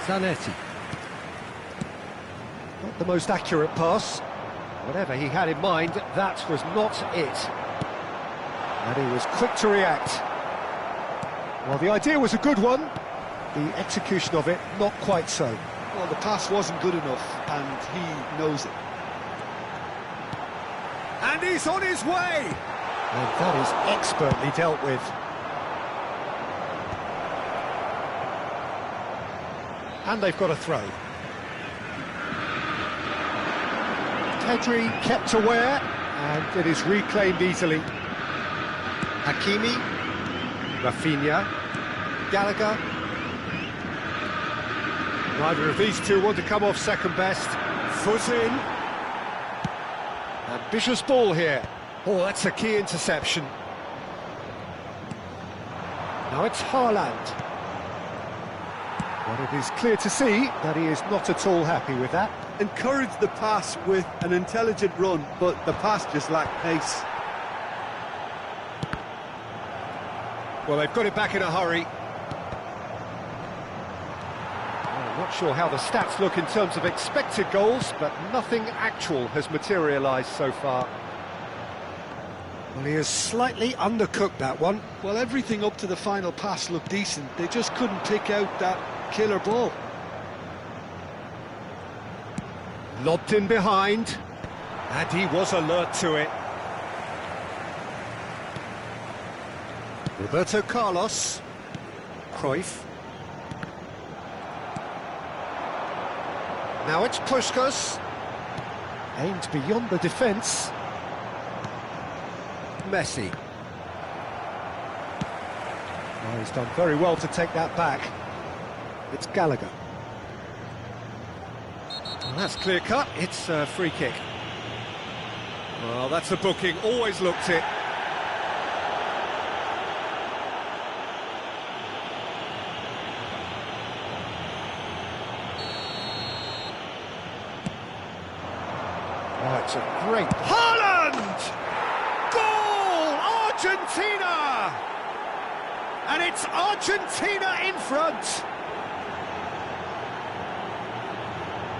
Zanetti. Not the most accurate pass. Whatever he had in mind, that was not it. And he was quick to react. Well, the idea was a good one. The execution of it, not quite so. Well, the pass wasn't good enough, and he knows it. And he's on his way! And that is expertly dealt with. And they've got a throw. Pedri kept aware, and it is reclaimed easily. Hakimi, Rafinha, Gallagher. Neither of these two want to come off second best. Foot in. Ambitious ball here. Oh, that's a key interception. Now it's Haaland. But it is clear to see that he is not at all happy with that. Encouraged the pass with an intelligent run, but the pass just lacked pace. Well, they've got it back in a hurry. I'm not sure how the stats look in terms of expected goals, but nothing actual has materialised so far. Well, he has slightly undercooked that one. Well, everything up to the final pass looked decent. They just couldn't pick out that killer ball. Lobbed in behind, and he was alert to it. Roberto Carlos. Cruyff. Now it's Puskas. Aimed beyond the defence. Messi. Oh, he's done very well to take that back. It's Gallagher. Well, that's clear cut. It's a free kick. Well, that's a booking. Always looked it. Oh, it's a great... Haaland! Goal! Argentina! And it's Argentina in front.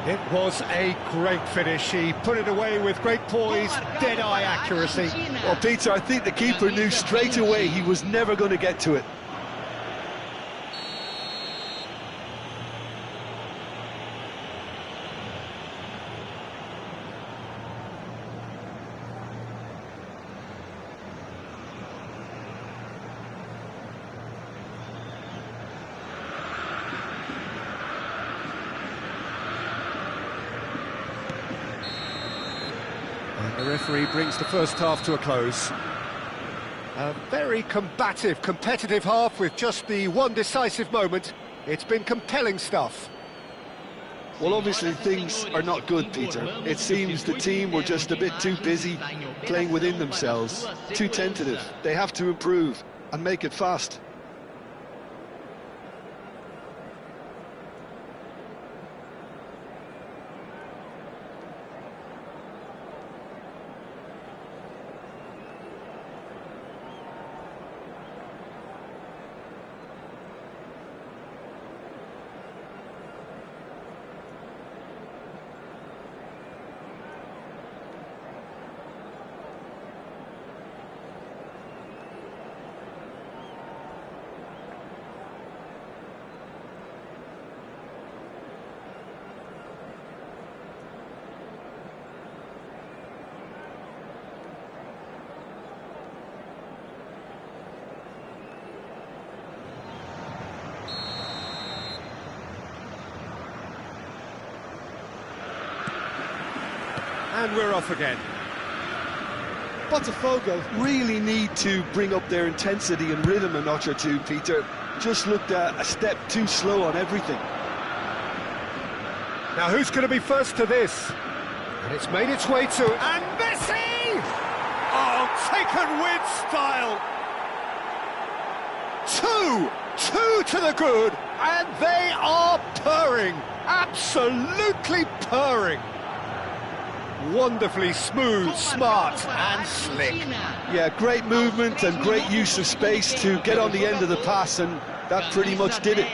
It was a great finish. He put it away with great poise, dead-eye accuracy. Well, Peter, I think the keeper knew straight away he was never going to get to it. And the referee brings the first half to a close. A very combative, competitive half with just the one decisive moment. It's been compelling stuff. Well, obviously things are not good, Peter. It seems the team were just a bit too busy playing within themselves, too tentative. They have to improve and make it fast. And we're off again. Botafogo really need to bring up their intensity and rhythm a notch or two, Peter. Just looked a step too slow on everything. Now who's going to be first to this? And it's made its way to... And Messi! Oh, taken with style! Two to the good, and they are purring. Absolutely purring. Wonderfully smooth, smart and slick. Yeah, great movement and great use of space to get on the end of the pass, and that pretty much did it.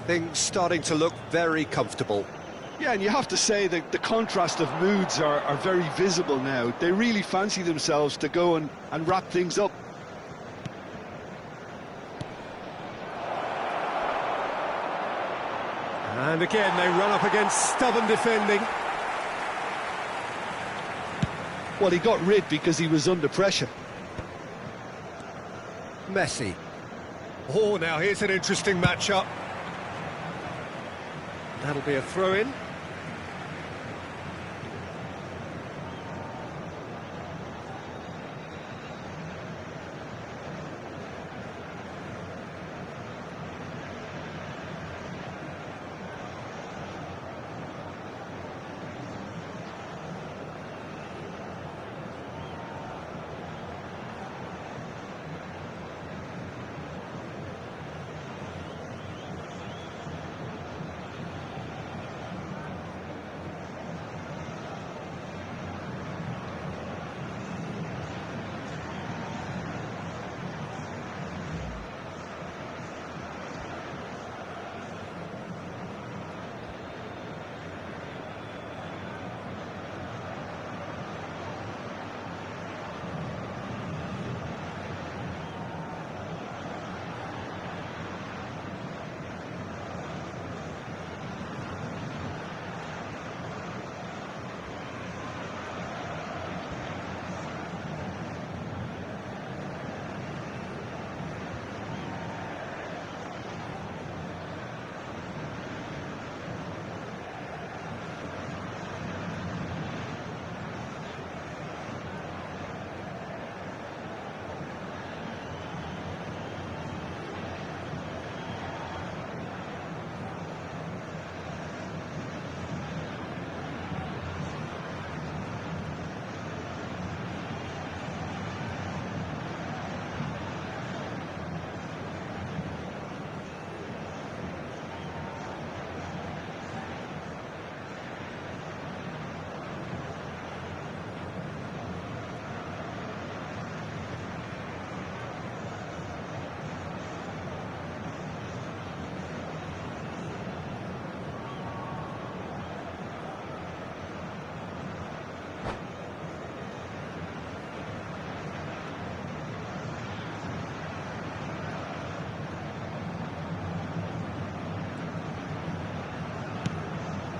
Things starting to look very comfortable. Yeah, and you have to say that the contrast of moods are very visible now. They really fancy themselves to go and wrap things up. And again, they run up against stubborn defending. Well, he got rid because he was under pressure. Messi. Oh, now here's an interesting matchup. That'll be a throw-in.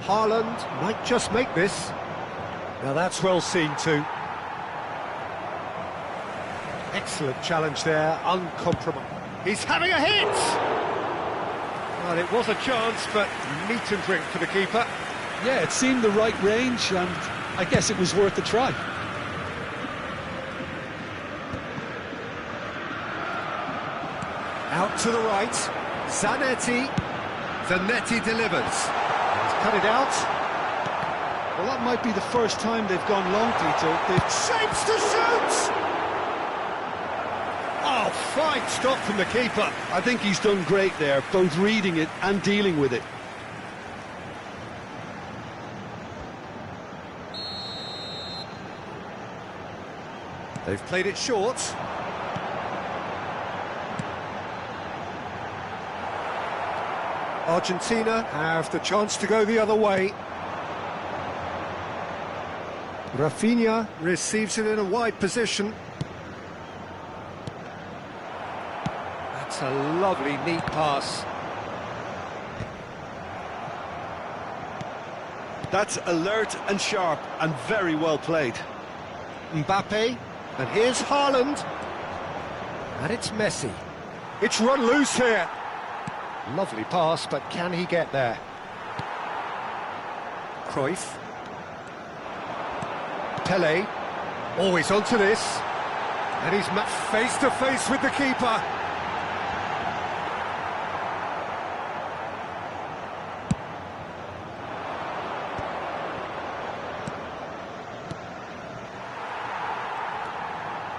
Haaland might just make this. Now that's well seen too. Excellent challenge there, uncompromised. He's having a hit! Well, it was a chance, but meat and drink for the keeper. Yeah, it seemed the right range, and I guess it was worth a try. Out to the right, Zanetti. Zanetti delivers. He's cut it out. Well, that might be the first time they've gone long, Peter. They've Shapes to shoot! Oh, fine stop from the keeper. I think he's done great there, both reading it and dealing with it. They've played it short. Argentina have the chance to go the other way. Rafinha receives it in a wide position. That's a lovely, neat pass. That's alert and sharp and very well played. Mbappe, and here's Haaland. And it's Messi. It's run loose here. Lovely pass, but can he get there? Cruyff. Pele. Always onto this. And he's face to face with the keeper.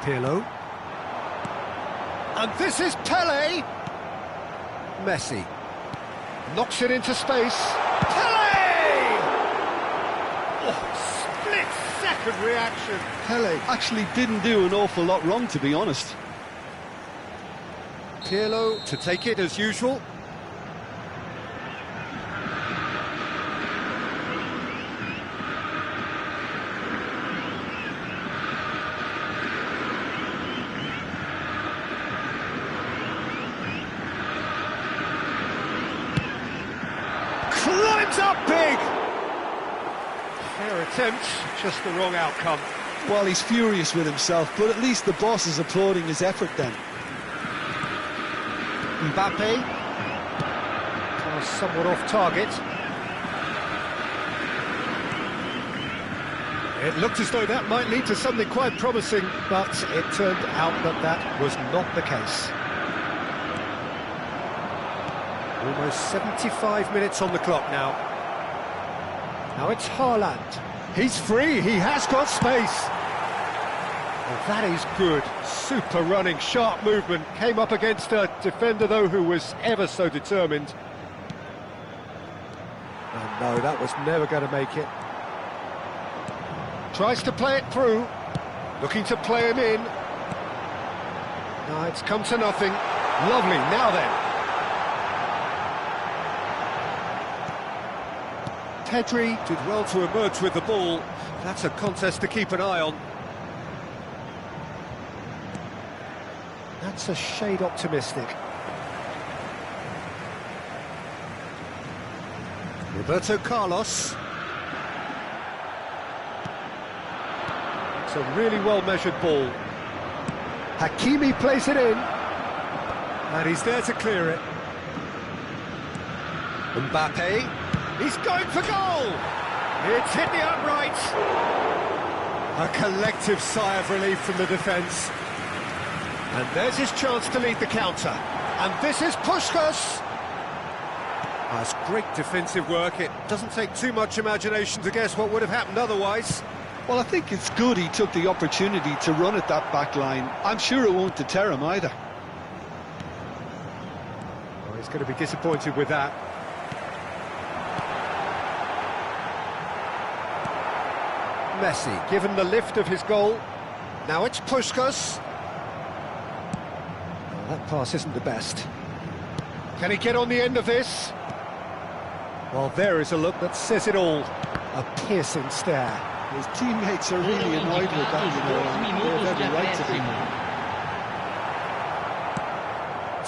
Pirlo. And this is Pele. Messi knocks it into space. Pele! Oh, split-second reaction. Pele actually didn't do an awful lot wrong, to be honest. Pirlo to take it as usual. Climbs up big! Fair attempt, just the wrong outcome. Well, he's furious with himself, but at least the boss is applauding his effort then. Mbappe. Pass somewhat off target. It looked as though that might lead to something quite promising, but it turned out that that was not the case. Almost 75 minutes on the clock now. Now it's Haaland. He's free, he has got space. Well, that is good. Super running, sharp movement. Came up against a defender, though, who was ever so determined. And no, that was never going to make it. Tries to play it through, looking to play him in. No, it's come to nothing. Lovely, now then. Pedri did well to emerge with the ball. That's a contest to keep an eye on. That's a shade optimistic. Roberto Carlos. It's a really well-measured ball. Hakimi plays it in. And he's there to clear it. Mbappe. He's going for goal! It's hit the upright. A collective sigh of relief from the defence. And there's his chance to lead the counter. And this is Puskás. That's great defensive work. It doesn't take too much imagination to guess what would have happened otherwise. Well, I think it's good he took the opportunity to run at that back line. I'm sure it won't deter him either. Well, he's going to be disappointed with that. Messi given the lift of his goal. Now it's Puskás. Oh, that pass isn't the best. Can he get on the end of this? Well, there is a look that says it all. A piercing stare. His teammates are really annoyed with that, you know, and they're very right to be.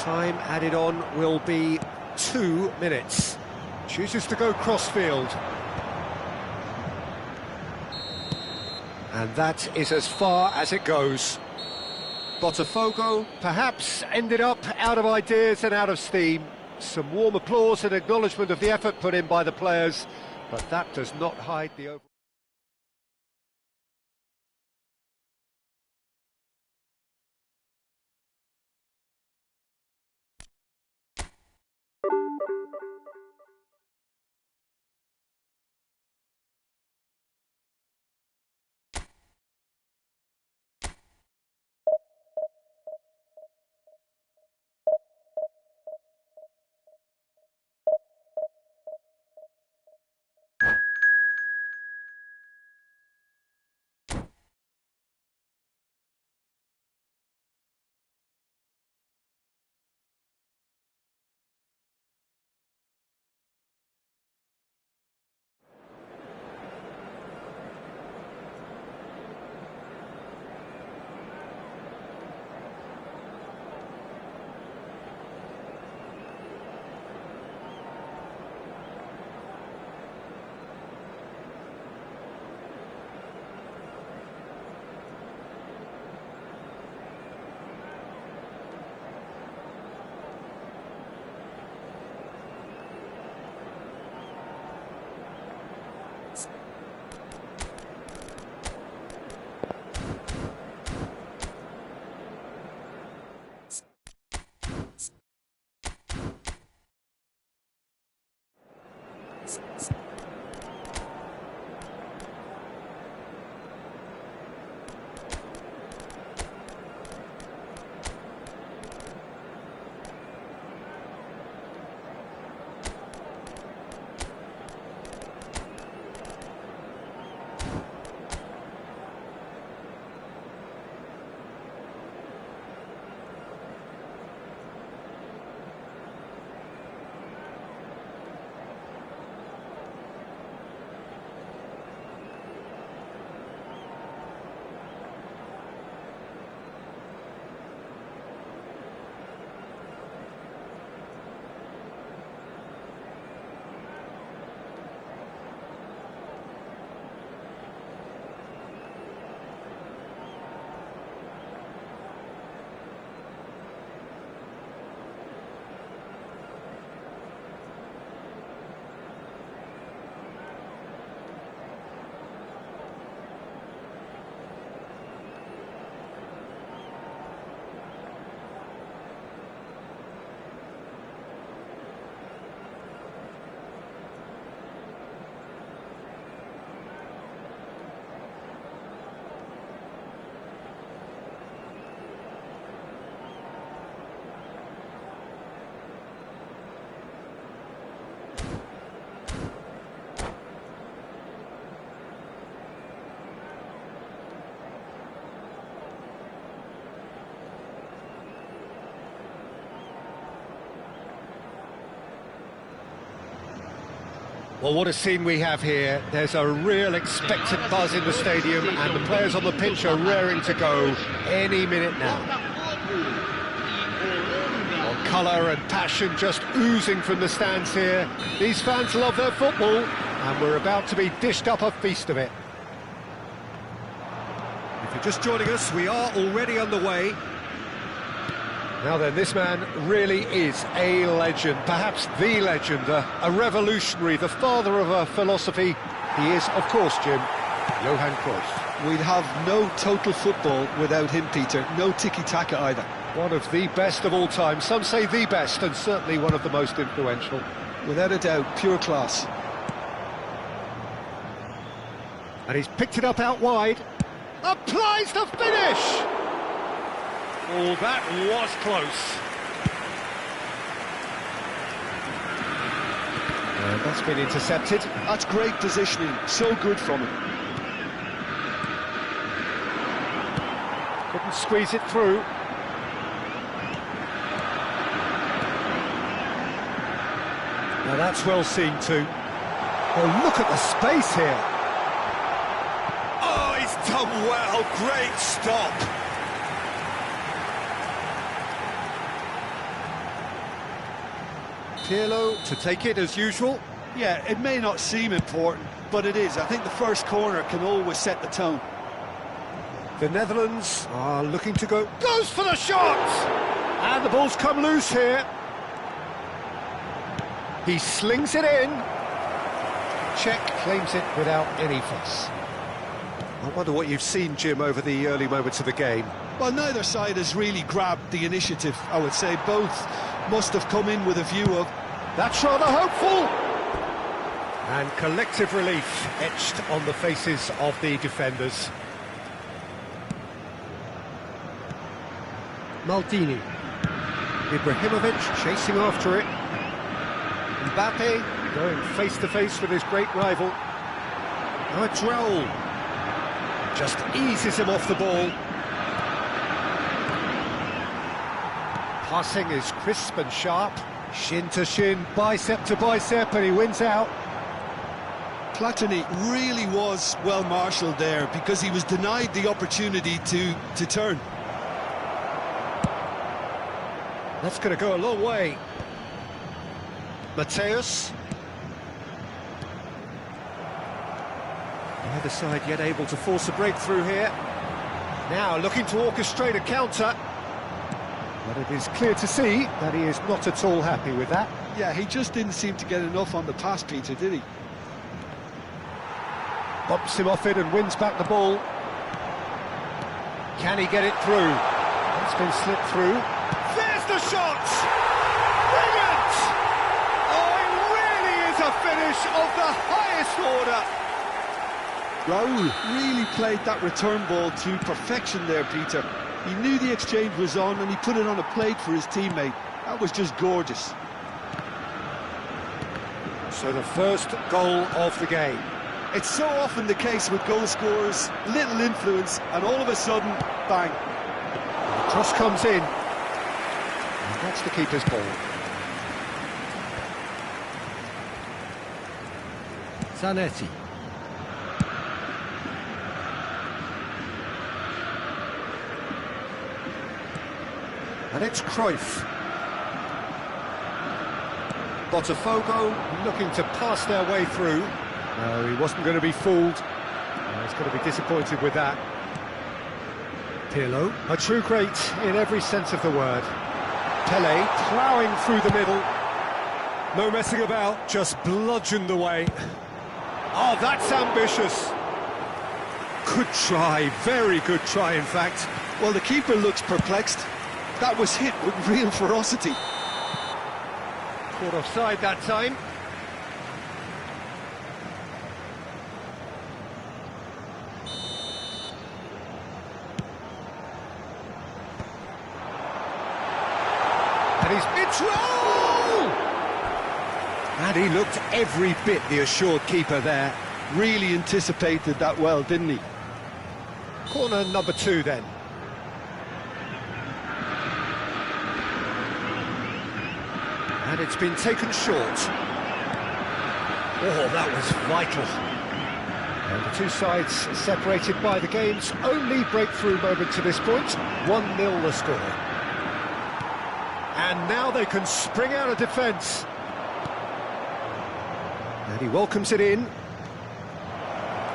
Time added on will be 2 minutes. Chooses to go crossfield. And that is as far as it goes. Botafogo perhaps ended up out of ideas and out of steam. Some warm applause and acknowledgement of the effort put in by the players, but that does not hide the overall. Well, what a scene we have here. There's a real expectant buzz in the stadium, and the players on the pitch are raring to go any minute now. Well, colour and passion just oozing from the stands here. These fans love their football, and we're about to be dished up a feast of it. If you're just joining us, we are already underway. Now then, this man really is a legend, perhaps the legend, a revolutionary, the father of a philosophy. He is, of course, Jim, Johan Cruyff. We'd have no total football without him, Peter. No tiki-taka either. One of the best of all time. Some say the best, and certainly one of the most influential. Without a doubt, pure class. And he's picked it up out wide. Applies the finish! Oh, that was close. And that's been intercepted. That's great positioning, so good from him. Couldn't squeeze it through. Now that's well seen too. Oh, look at the space here. Oh, he's done well. Great stop. Pirlo to take it as usual. Yeah, it may not seem important, but it is. I think the first corner can always set the tone. The Netherlands are looking to go. Goes for the shot! And the ball's come loose here. He slings it in. Czech claims it without any fuss. I wonder what you've seen, Jim, over the early moments of the game. Well, neither side has really grabbed the initiative, I would say. Both must have come in with a view of... That's rather hopeful! And collective relief etched on the faces of the defenders. Maldini. Ibrahimovic chasing after it. Mbappe going face-to-face with his great rival. Now it's Raul. Just eases him off the ball. Passing is crisp and sharp. Shin to shin, bicep to bicep, and he wins out. Platini really was well marshalled there because he was denied the opportunity to turn. That's going to go a long way. Mateus. Neither side yet able to force a breakthrough here. Now looking to orchestrate a counter. But it is clear to see that he is not at all happy with that. Yeah, he just didn't seem to get enough on the pass, Peter, did he? Bumps him off it and wins back the ball. Can he get it through? It's been slipped through. There's the shot! Brilliant! Oh, it really is a finish of the highest order. Raul really played that return ball to perfection there, Peter. He knew the exchange was on and he put it on a plate for his teammate. That was just gorgeous. So the first goal of the game. It's so often the case with goal scorers, little influence, and all of a sudden, bang. The cross comes in. And that's the keeper's ball. Zanetti. And it's Cruyff. Botafogo looking to pass their way through. No, he wasn't going to be fooled. He's going to be disappointed with that. Pirlo, a true great in every sense of the word. Pele ploughing through the middle. No messing about, just bludgeoned away. Oh, that's ambitious. Good try, very good try, in fact. Well, the keeper looks perplexed. That was hit with real ferocity. Caught offside that time. And it's Raul! And he looked every bit the assured keeper there. Really anticipated that well, didn't he? Corner number 2 then. And it's been taken short. Oh, that was vital. And the two sides separated by the game's only breakthrough moment to this point. 1-0 the score. And now they can spring out of defence. And he welcomes it in.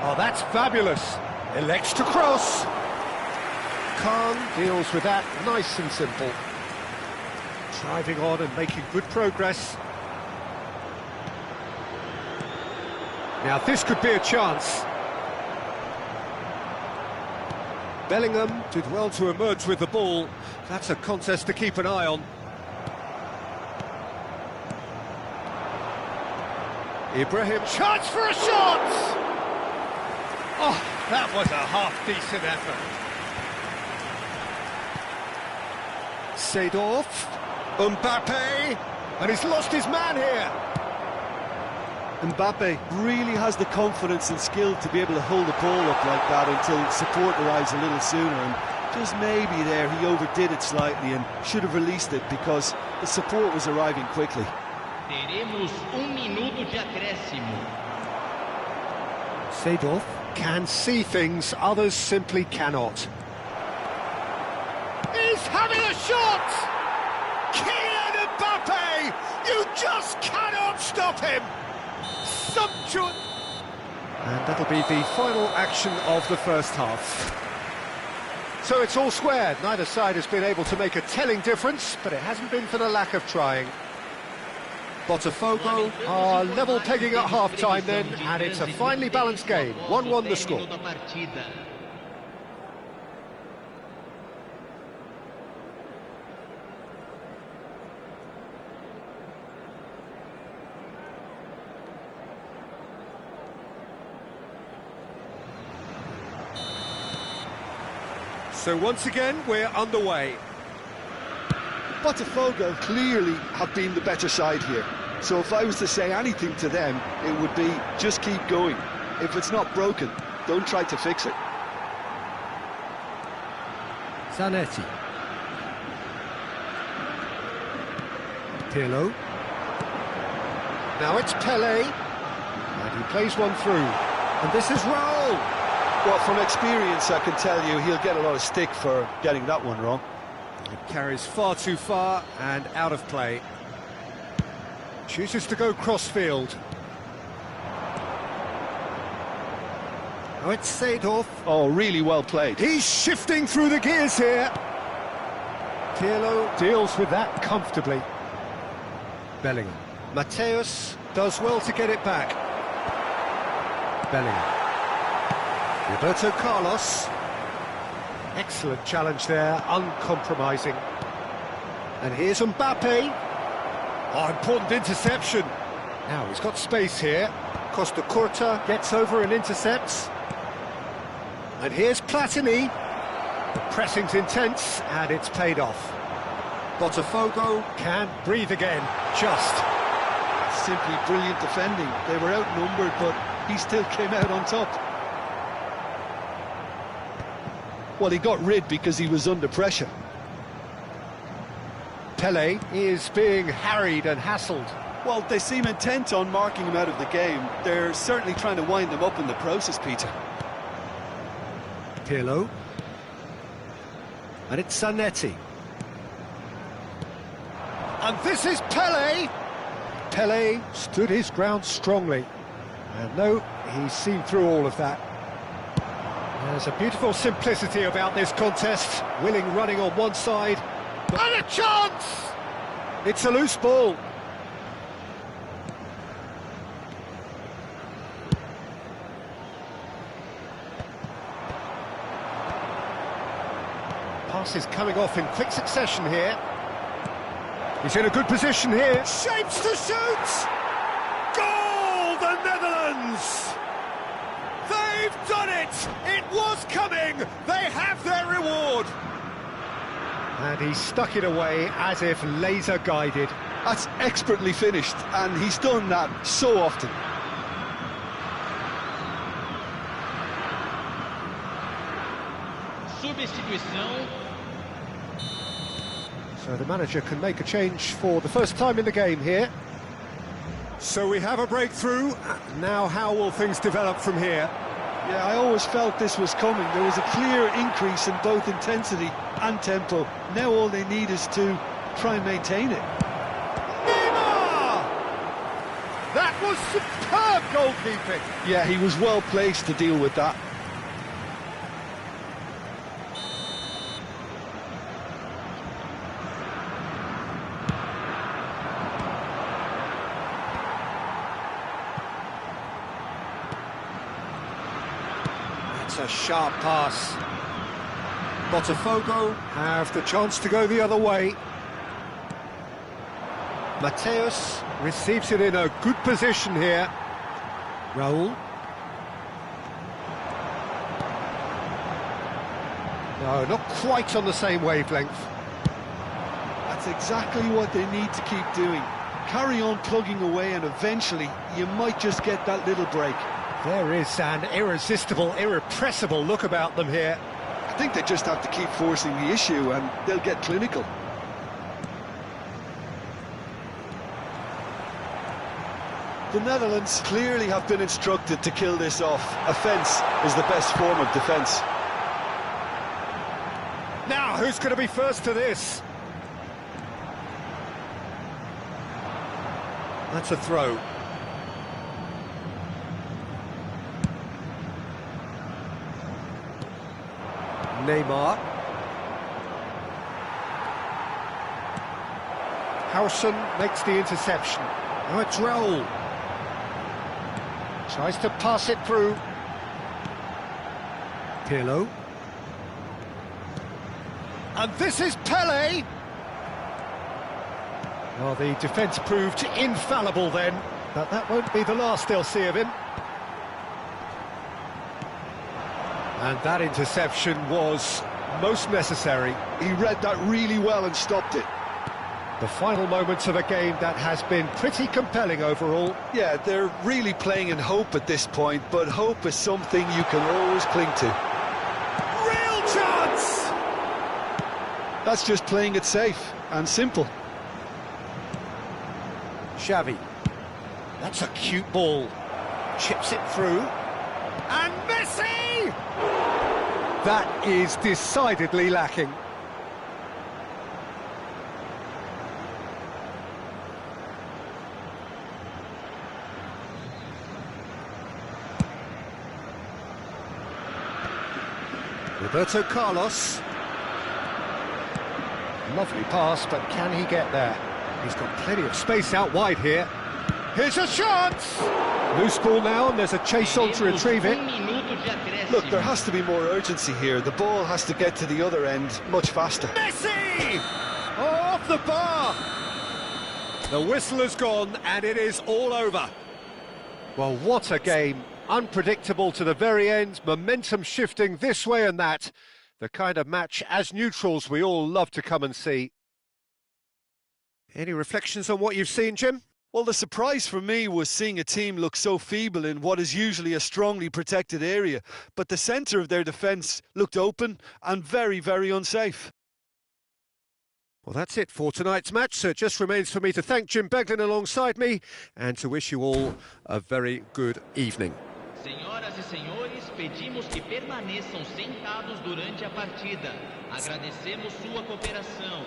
Oh, that's fabulous. Elects to cross. Khan deals with that nice and simple. Driving on and making good progress. Now this could be a chance. Bellingham did well to emerge with the ball. That's a contest to keep an eye on. Ibrahim, chance for a shot! Oh, that was a half-decent effort. Seedorf, Mbappe, and he's lost his man here. Mbappe really has the confidence and skill to be able to hold the ball up like that until support arrives a little sooner, and just maybe there he overdid it slightly and should have released it because the support was arriving quickly. Teremos minuto de acréscimo. Seedorf can see things others simply cannot. He's having a shot! Kylian Mbappe! You just cannot stop him! Sumptuous! And that'll be the final action of the first half. So it's all squared. Neither side has been able to make a telling difference, but it hasn't been for the lack of trying. Botafogo are level pegging at half-time then, and it's a finely balanced game. 1-1 the score. So once again, we're underway. Botafogo clearly have been the better side here. So if I was to say anything to them, it would be just keep going. If it's not broken, don't try to fix it. Zanetti. Pirlo. Now it's Pelé. And he plays one through. And this is Raul. Well, from experience, I can tell you he'll get a lot of stick for getting that one wrong. It carries far too far and out of play. Chooses to go crossfield. Now it's Seedorf. Oh, really well played. He's shifting through the gears here. Pirlo deals with that comfortably. Bellingham. Mateus does well to get it back. Bellingham. Roberto Carlos. Excellent challenge there, uncompromising. And here's Mbappe. Oh, important interception. Now he's got space here. Costa Curta gets over and intercepts. And here's Platini. The pressing's intense, and it's paid off. Botafogo can't breathe again, just. Simply brilliant defending. They were outnumbered, but he still came out on top. Well, he got rid because he was under pressure. Pelé is being harried and hassled. Well, they seem intent on marking him out of the game. They're certainly trying to wind him up in the process, Peter. Pirlo. And it's Zanetti. And this is Pelé! Pelé stood his ground strongly. And no, he's seen through all of that. There's a beautiful simplicity about this contest. Willing running on one side. And a chance! It's a loose ball. Pass is coming off in quick succession here. He's in a good position here. Shapes to shoot! Goal, the Netherlands! They've done it! It was coming! They have their reward! And he stuck it away as if laser-guided. That's expertly finished, and he's done that so often. Substituição. So the manager can make a change for the first time in the game here. So we have a breakthrough. Now how will things develop from here? Yeah, I always felt this was coming. There was a clear increase in both intensity and tempo. Now all they need is to try and maintain it. Neymar! That was superb goalkeeping. Yeah, he was well placed to deal with that. It's a sharp pass. Botafogo have the chance to go the other way. Mateus receives it in a good position here. Raul. No, not quite on the same wavelength. That's exactly what they need to keep doing. Carry on plugging away and eventually you might just get that little break. There is an irresistible, irrepressible look about them here. I think they just have to keep forcing the issue and they'll get clinical. The Netherlands clearly have been instructed to kill this off. Offence is the best form of defence. Now, who's going to be first to this? That's a throw. Neymar. Howson makes the interception. Now it's Raul. Tries to pass it through. Pirlo. And this is Pele. Well, the defence proved infallible then, but that won't be the last they'll see of him. And that interception was most necessary. He read that really well and stopped it. The final moments of a game that has been pretty compelling overall. Yeah, they're really playing in hope at this point, but hope is something you can always cling to. Real chance! That's just playing it safe and simple. Xavi. That's a cute ball. Chips it through. And Messi! That is decidedly lacking. Roberto Carlos. Lovely pass, but can he get there? He's got plenty of space out wide here. Here's a chance! Loose ball now, and there's a chase on to retrieve it. Look, there has to be more urgency here. The ball has to get to the other end much faster. Messi! Oh, off the bar! The whistle has gone, and it is all over. Well, what a game. Unpredictable to the very end, momentum shifting this way and that. The kind of match, as neutrals, we all love to come and see. Any reflections on what you've seen, Jim? Well, the surprise for me was seeing a team look so feeble in what is usually a strongly protected area, but the centre of their defence looked open and very, very unsafe. Well, that's it for tonight's match, so it just remains for me to thank Jim Beglin alongside me and to wish you all a very good evening. Senhoras e senhores, pedimos que permaneçam sentados durante a partida. Agradecemos sua cooperação.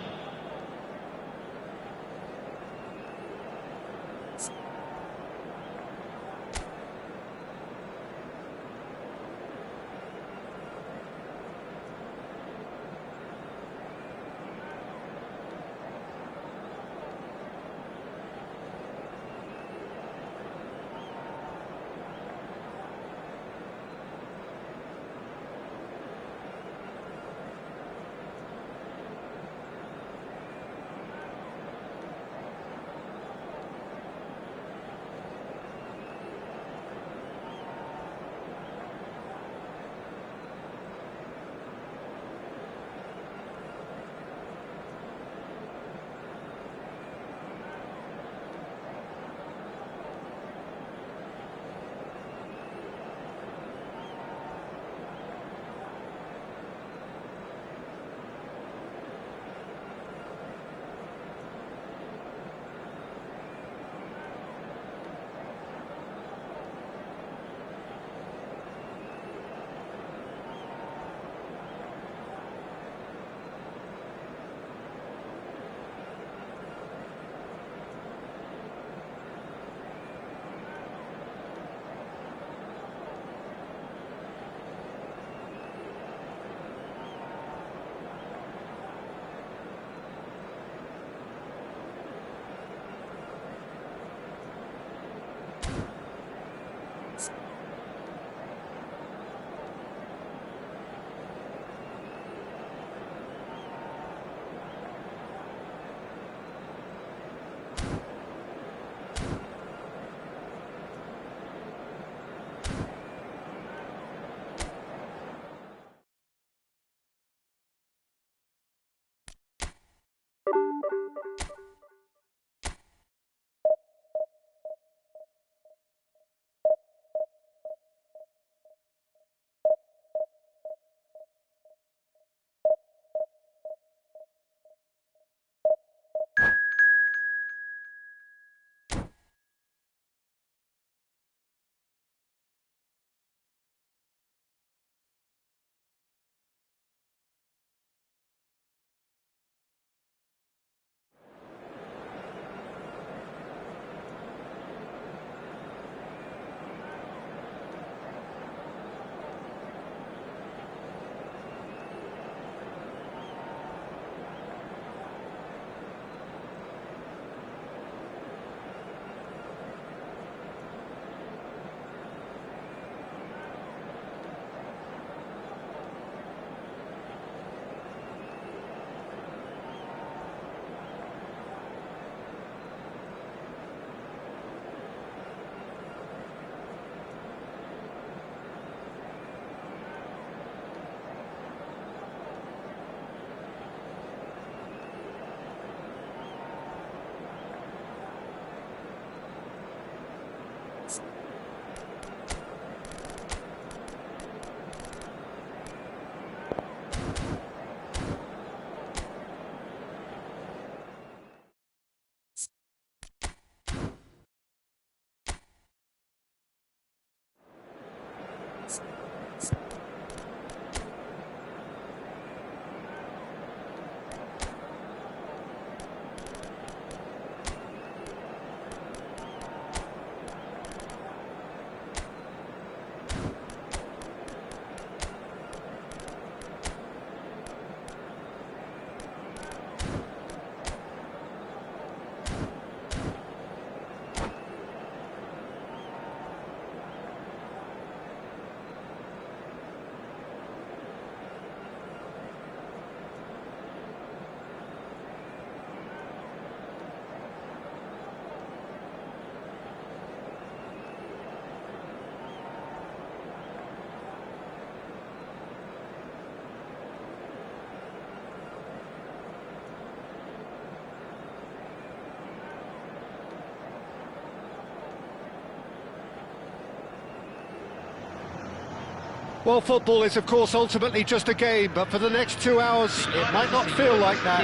Well, football is, of course, ultimately just a game, but for the next 2 hours, it might not feel like that.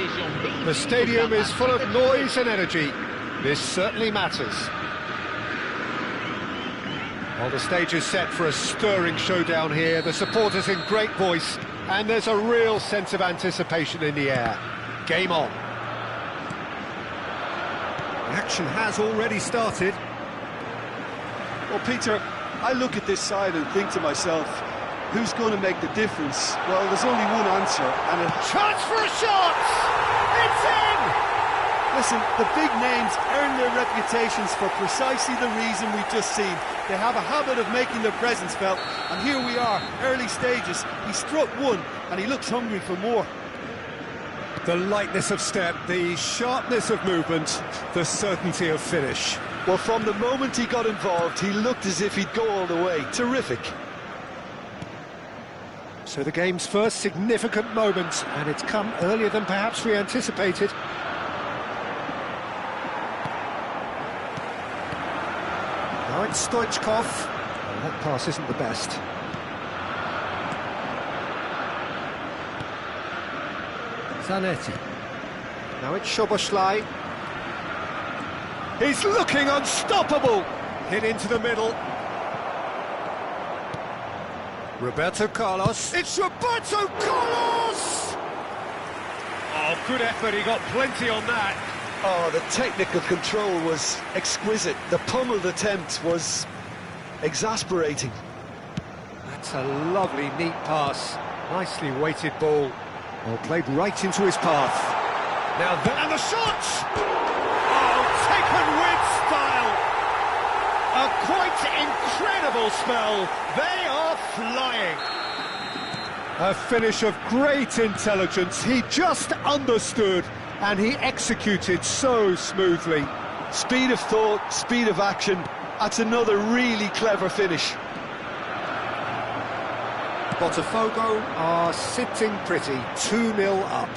The stadium is full of noise and energy. This certainly matters. Well, the stage is set for a stirring showdown here. The supporters in great voice, and there's a real sense of anticipation in the air. Game on. The action has already started. Well, Peter, I look at this side and think to myself, who's going to make the difference? Well, there's only one answer, and a chance for a shot! It's in! Listen, the big names earn their reputations for precisely the reason we've just seen. They have a habit of making their presence felt, and here we are, early stages. He struck one, and he looks hungry for more. The lightness of step, the sharpness of movement, the certainty of finish. Well, from the moment he got involved, he looked as if he'd go all the way. Terrific. So the game's first significant moment, and it's come earlier than perhaps we anticipated. Now it's Stoichkov. Well, that pass isn't the best. Zanetti. Now it's Szoboszlai. He's looking unstoppable! Hit into the middle. Roberto Carlos. It's Roberto Carlos! Oh, good effort, he got plenty on that. Oh, the technical control was exquisite. The pummeled attempt was exasperating. That's a lovely, neat pass. Nicely weighted ball. Well, played right into his path. Now that, and the shot! Oh, taken with style! A quite incredible spell. They are flying. A finish of great intelligence. He just understood, and he executed so smoothly. Speed of thought, speed of action. That's another really clever finish. Botafogo are sitting pretty, 2-0 up.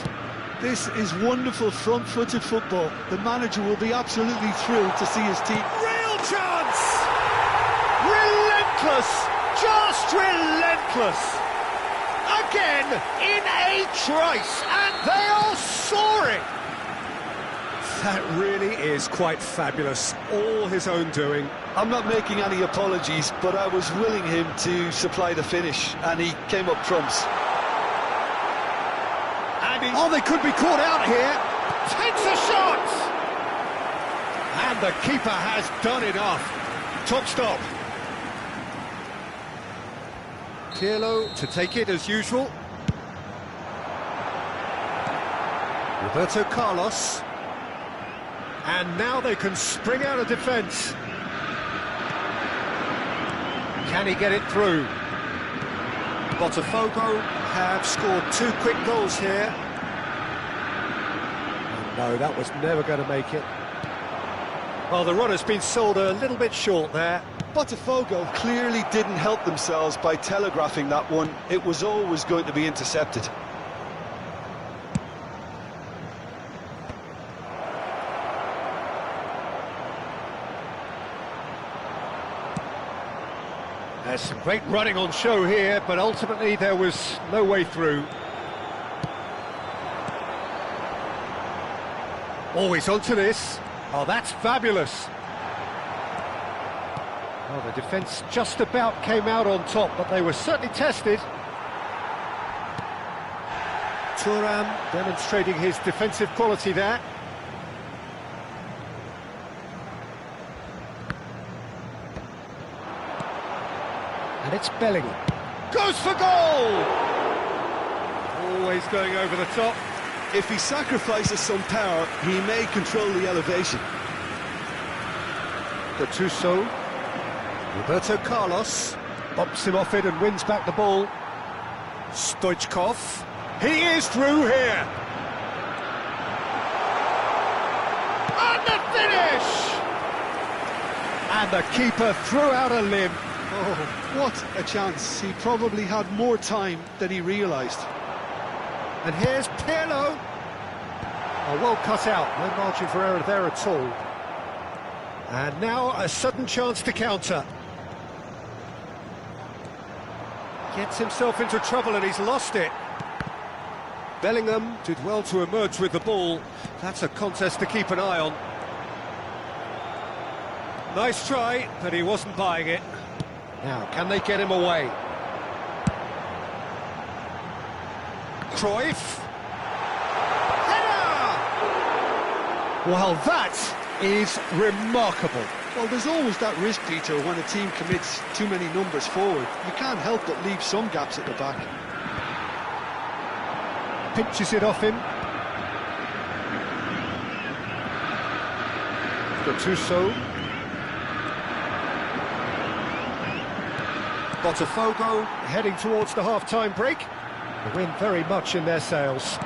This is wonderful front-footed football. The manager will be absolutely thrilled to see his team. Real chance! Relentless! Just relentless! Again, in a trice, and they are soaring! That really is quite fabulous, all his own doing. I'm not making any apologies, but I was willing him to supply the finish, and he came up trumps. Oh, they could be caught out here. Takes a shot! And the keeper has done enough. Top stop. Pirlo to take it as usual. Roberto Carlos. And now they can spring out of defence. Can he get it through? Botafogo have scored 2 quick goals here. No, that was never going to make it. Well, the run has been sold a little bit short there. Botafogo clearly didn't help themselves by telegraphing that one. It was always going to be intercepted. There's some great running on show here, but ultimately there was no way through. Always onto this. Oh, that's fabulous. Well, the defence just about came out on top, but they were certainly tested. Thuram demonstrating his defensive quality there. And it's Bellingham. Goes for goal! Always going over the top. If he sacrifices some power, he may control the elevation. Gattuso. Roberto Carlos bumps him off it and wins back the ball. Stoichkov. He is through here. And the finish! And the keeper threw out a limb. Oh, what a chance. He probably had more time than he realised. And here's Pirlo. Oh, well cut out, no margin for error there at all. And now a sudden chance to counter. Gets himself into trouble and he's lost it. Bellingham did well to emerge with the ball. That's a contest to keep an eye on. Nice try, but he wasn't buying it. Now, can they get him away? Cruyff. Header! Well, that is remarkable. Well, there's always that risk, Peter, when a team commits too many numbers forward. You can't help but leave some gaps at the back. Pinches it off him. Gattuso. Botafogo heading towards the half-time break. The wind very much in their sails.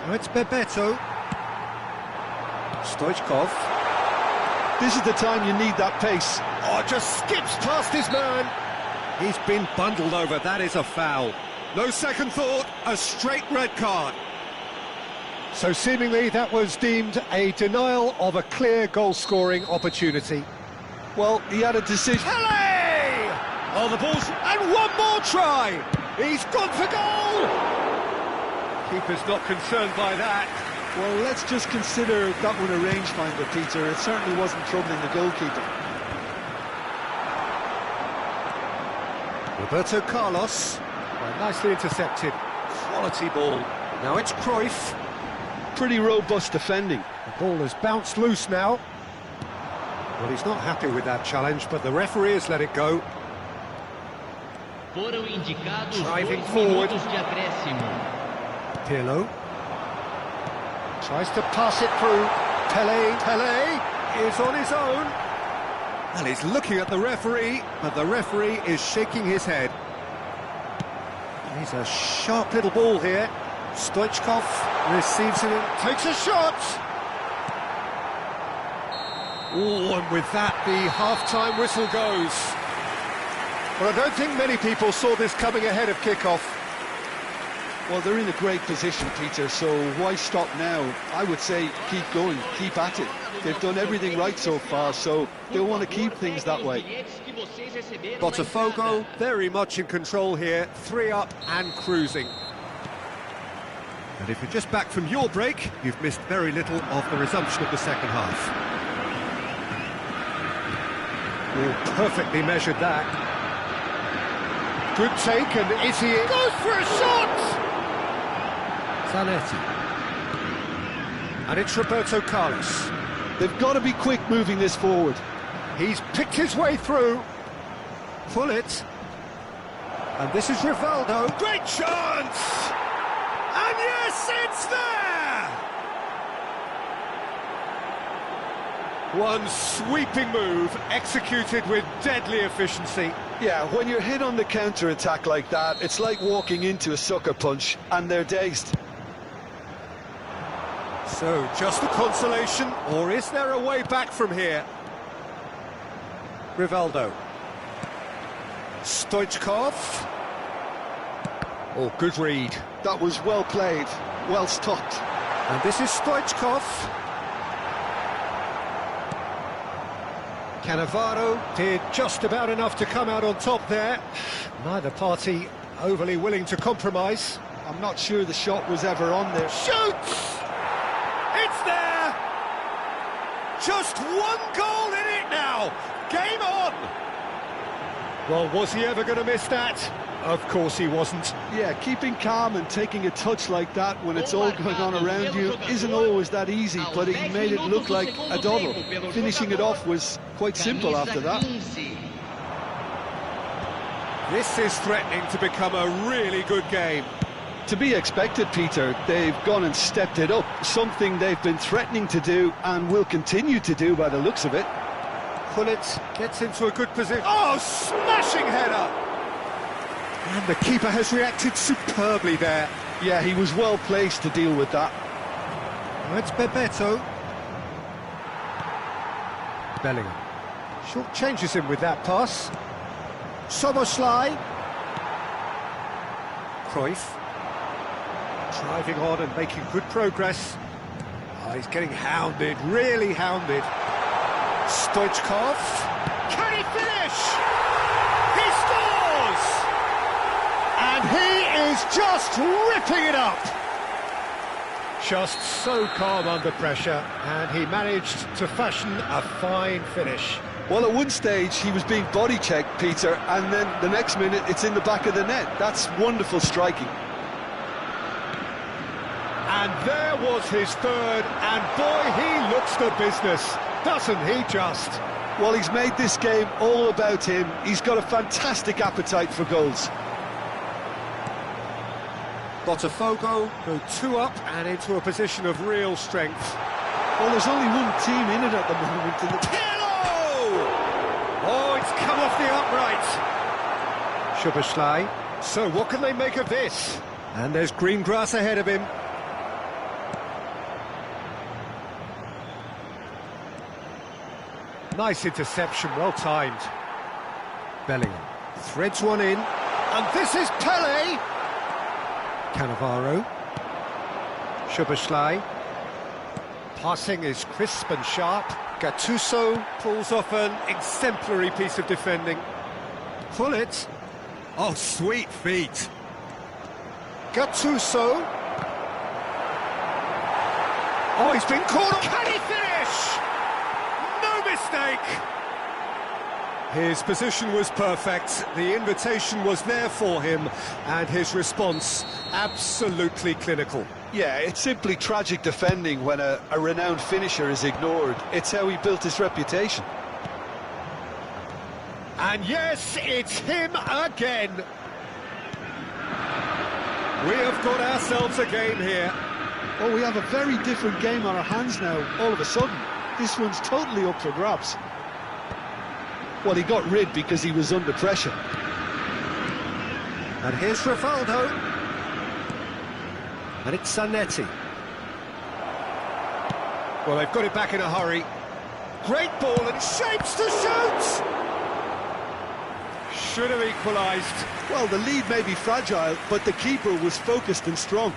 Now it's Bebeto. Stoichkov. This is the time you need that pace. Oh, just skips past his man. He's been bundled over. That is a foul. No second thought, a straight red card. So seemingly that was deemed a denial of a clear goal-scoring opportunity. Well, he had a decision. Pele! Oh, the ball's... And one more try! He's gone for goal! Keeper's not concerned by that. Well, let's just consider that one a rangefinder, Peter. It certainly wasn't troubling the goalkeeper. Roberto Carlos. Well, nicely intercepted. Quality ball. Now it's Cruyff. Pretty robust defending. The ball has bounced loose now. Well, he's not happy with that challenge, but the referee has let it go. Driving forward. Pirlo. Tries to pass it through. Pele is on his own. And he's looking at the referee, but the referee is shaking his head. He's a sharp little ball here. Stoichkov receives it, takes a shot. Oh, and with that, the half-time whistle goes. Well, I don't think many people saw this coming ahead of kick-off. Well, they're in a great position, Peter, so why stop now? I would say keep going, keep at it. They've done everything right so far, so they'll want to keep things that way. Botafogo very much in control here, 3 up and cruising. And if you're just back from your break, you've missed very little of the resumption of the second half. Oh, perfectly measured that. Good take, and is he... Goes for a shot! Zanetti. And it's Roberto Carlos. They've got to be quick moving this forward. He's picked his way through. Pull it. And this is Rivaldo. Great chance! And yes, it's there! One sweeping move, executed with deadly efficiency. Yeah, when you're hit on the counter-attack like that, it's like walking into a sucker punch, and they're dazed. So, just a consolation, or is there a way back from here? Rivaldo. Stoichkov. Oh, good read. That was well played, well stopped. And this is Stoichkov. Cannavaro did just about enough to come out on top there. Neither party overly willing to compromise. I'm not sure the shot was ever on there. Shoots! It's there! Just one goal in it now! Game on! Well, was he ever going to miss that? Of course he wasn't. Yeah, keeping calm and taking a touch like that when it's all going on around you isn't always that easy, but he made it look like a doddle. Finishing it off was quite simple after that. This is threatening to become a really good game. To be expected, Peter. They've gone and stepped it up, something they've been threatening to do and will continue to do by the looks of it. Pullet gets into a good position. Oh, smashing header! And the keeper has reacted superbly there. Yeah, he was well placed to deal with that. It's Bebeto. Bellingham. Short changes him with that pass. Soboslai. Cruyff. Driving on and making good progress. Oh, he's getting hounded, really hounded. Stoichkov. Can he finish? He scores! And he is just ripping it up. Just so calm under pressure, and he managed to fashion a fine finish. Well, at one stage he was being body checked, Peter, and then the next minute it's in the back of the net. That's wonderful striking. And there was his third, and boy, he looks the business, doesn't he just? Well, he's made this game all about him. He's got a fantastic appetite for goals. Botafogo go 2 up and into a position of real strength. Well, there's only one team in it at the moment. And Oh, it's come off the upright. Szoboszlai. So what can they make of this? And there's green grass ahead of him. Nice interception, well timed. Bellingham threads one in, and this is Pele. Cannavaro. Szoboszlai. Passing is crisp and sharp. Gattuso pulls off an exemplary piece of defending. Pull it. Oh, sweet feet. Gattuso. Oh, he's been caught on. Can he finish? No mistake. His position was perfect, the invitation was there for him, and his response absolutely clinical. yeah, it's simply tragic defending when a renowned finisher is ignored. It's how he built his reputation. And yes, it's him again. We have got ourselves a game here. Oh, we have a very different game on our hands now, all of a sudden. This one's totally up for grabs. Well, he got rid because he was under pressure. And here's Rivaldo. And it's Zanetti. Well, they've got it back in a hurry. Great ball and shapes to shoot! Should have equalised. Well, the lead may be fragile, but the keeper was focused and strong.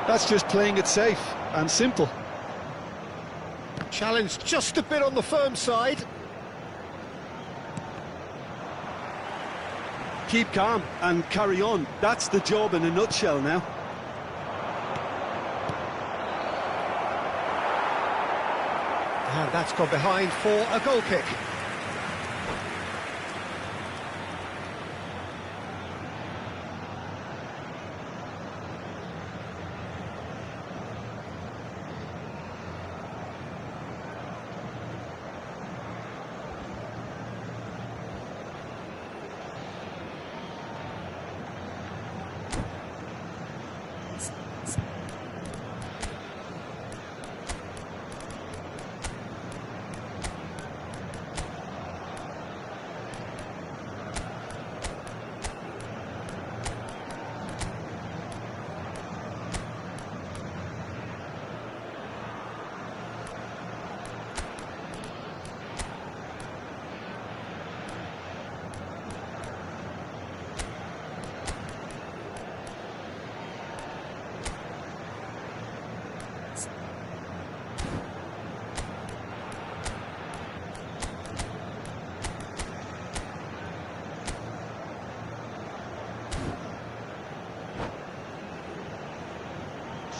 That's just playing it safe and simple. Challenge just a bit on the firm side. Keep calm and carry on. That's the job in a nutshell now. And that's gone behind for a goal kick.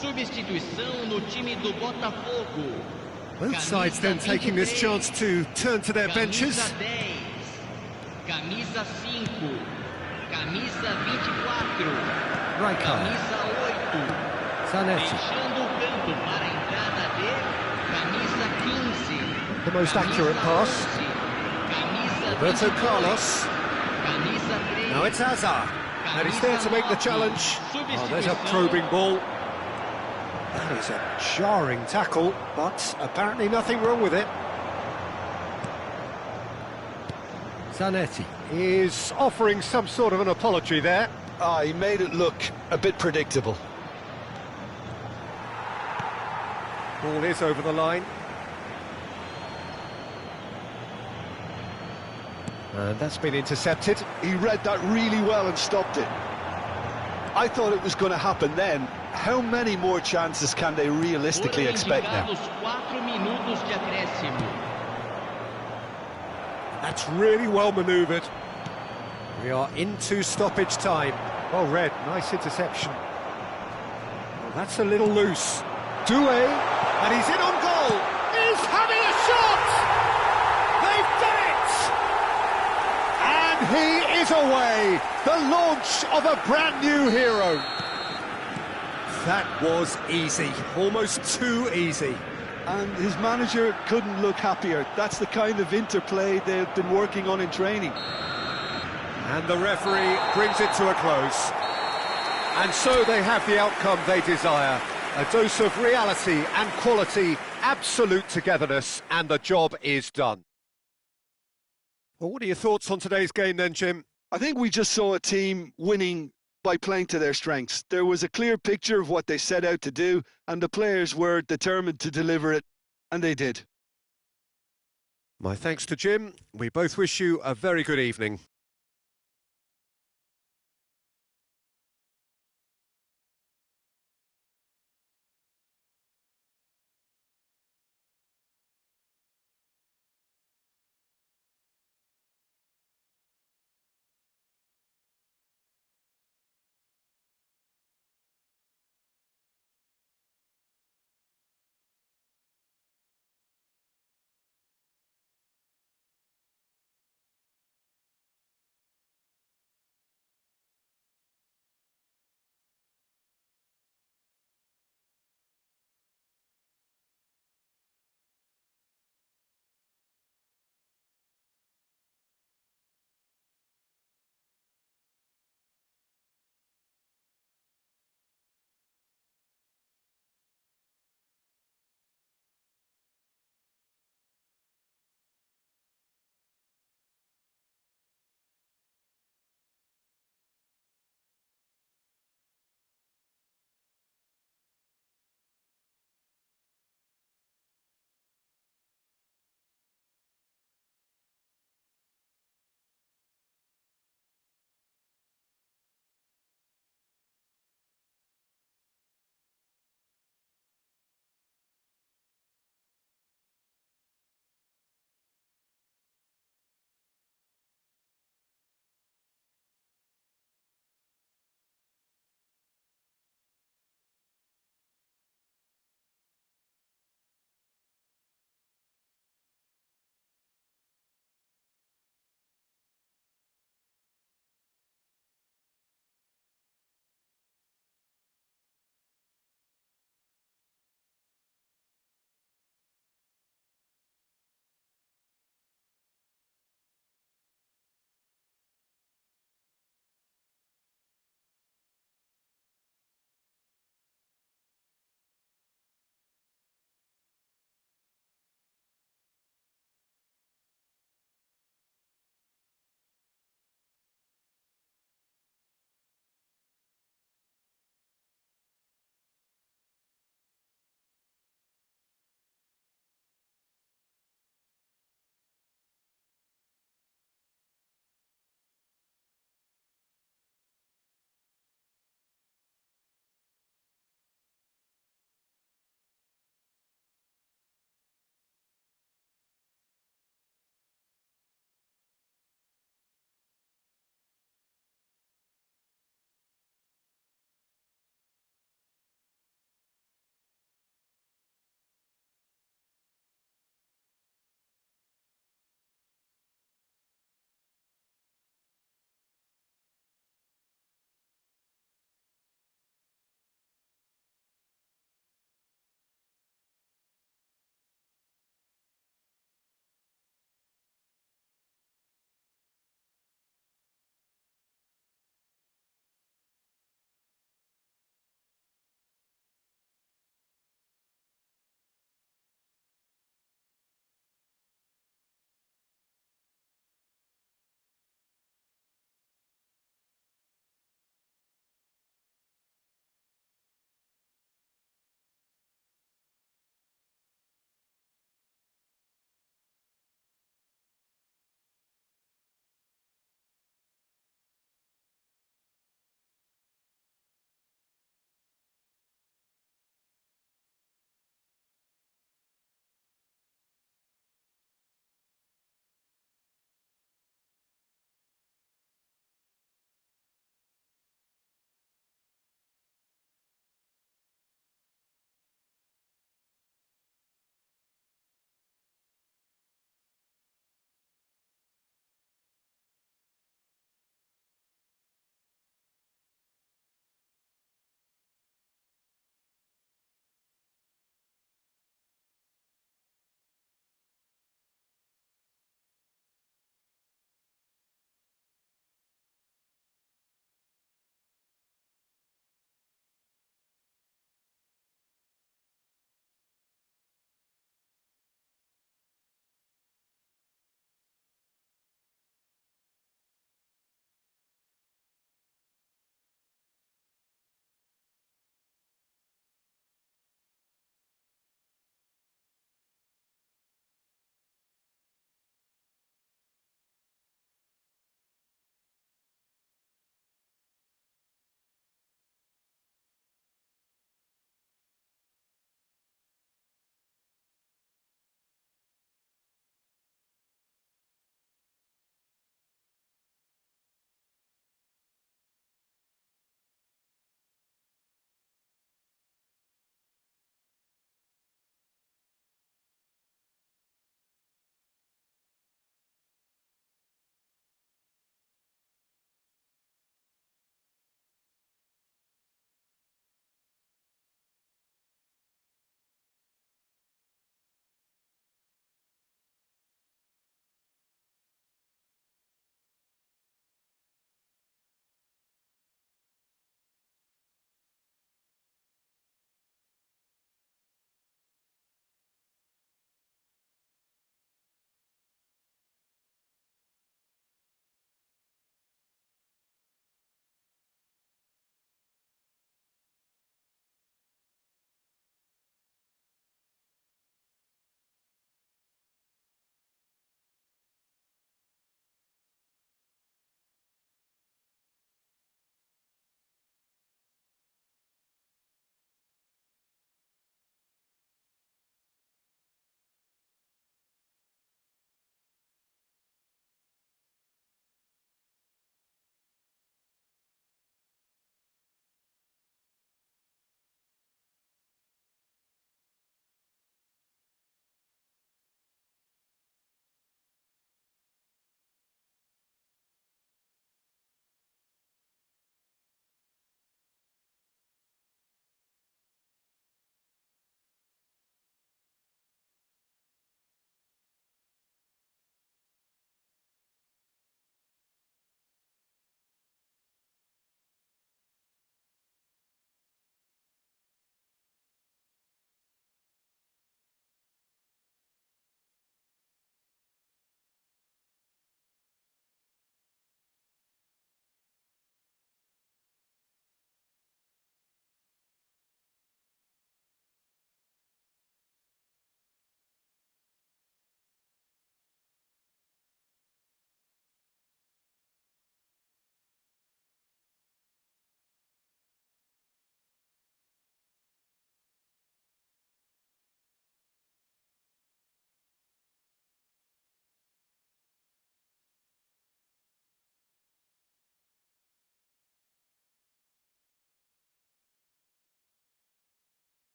Substituição no time do Botafogo. Both sides then taking this chance to turn to their benches. Camisa 5, camisa 24, Rijkaard. camisa 8. Zanetti. Deixando o campo para a entrada de camisa 15. The most accurate pass. Camisa Roberto 22, Carlos. Camisa 3. Now it's Hazard. And he's there to make the challenge. Oh, there's a probing ball. That is a jarring tackle, but apparently nothing wrong with it. Zanetti is offering some sort of an apology there. Ah, he made it look a bit predictable. Ball is over the line. And that's been intercepted. He read that really well and stopped it. I thought it was going to happen then, How many more chances can they realistically Foram expect now? indicados 4 minutos de acréscimo. That's really well manoeuvred. We are into stoppage time. Well read, nice interception. Well, that's a little loose. Doué, and he's in on goal. He's having a shot! They've done it! And he is away. The launch of a brand new hero. That was easy, almost too easy. And his manager couldn't look happier. That's the kind of interplay they've been working on in training. And the referee brings it to a close. And so they have the outcome they desire. A dose of reality and quality, absolute togetherness, and the job is done. Well, what are your thoughts on today's game then, Jim? I think we just saw a team winning by playing to their strengths. There was a clear picture of what they set out to do, and the players were determined to deliver it, and they did. My thanks to Jim. We both wish you a very good evening.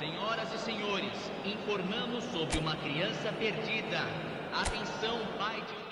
Senhoras e senhores, informamos sobre uma criança perdida. Atenção, pai de um...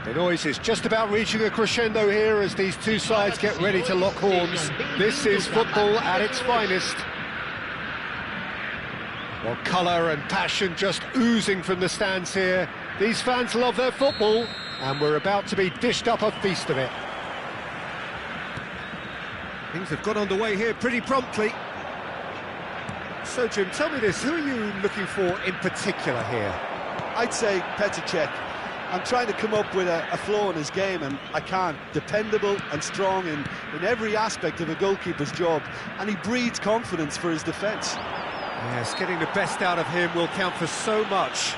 The noise is just about reaching a crescendo here as these two sides get ready to lock horns. This is football at its finest. Well, colour and passion just oozing from the stands here. These fans love their football, and we're about to be dished up a feast of it. Things have got underway here pretty promptly. So, Jim, tell me this, who are you looking for in particular here? I'd say Petr Cech. I'm trying to come up with a flaw in his game, and I can't. Dependable and strong in every aspect of a goalkeeper's job, and he breeds confidence for his defence. Yes, getting the best out of him will count for so much.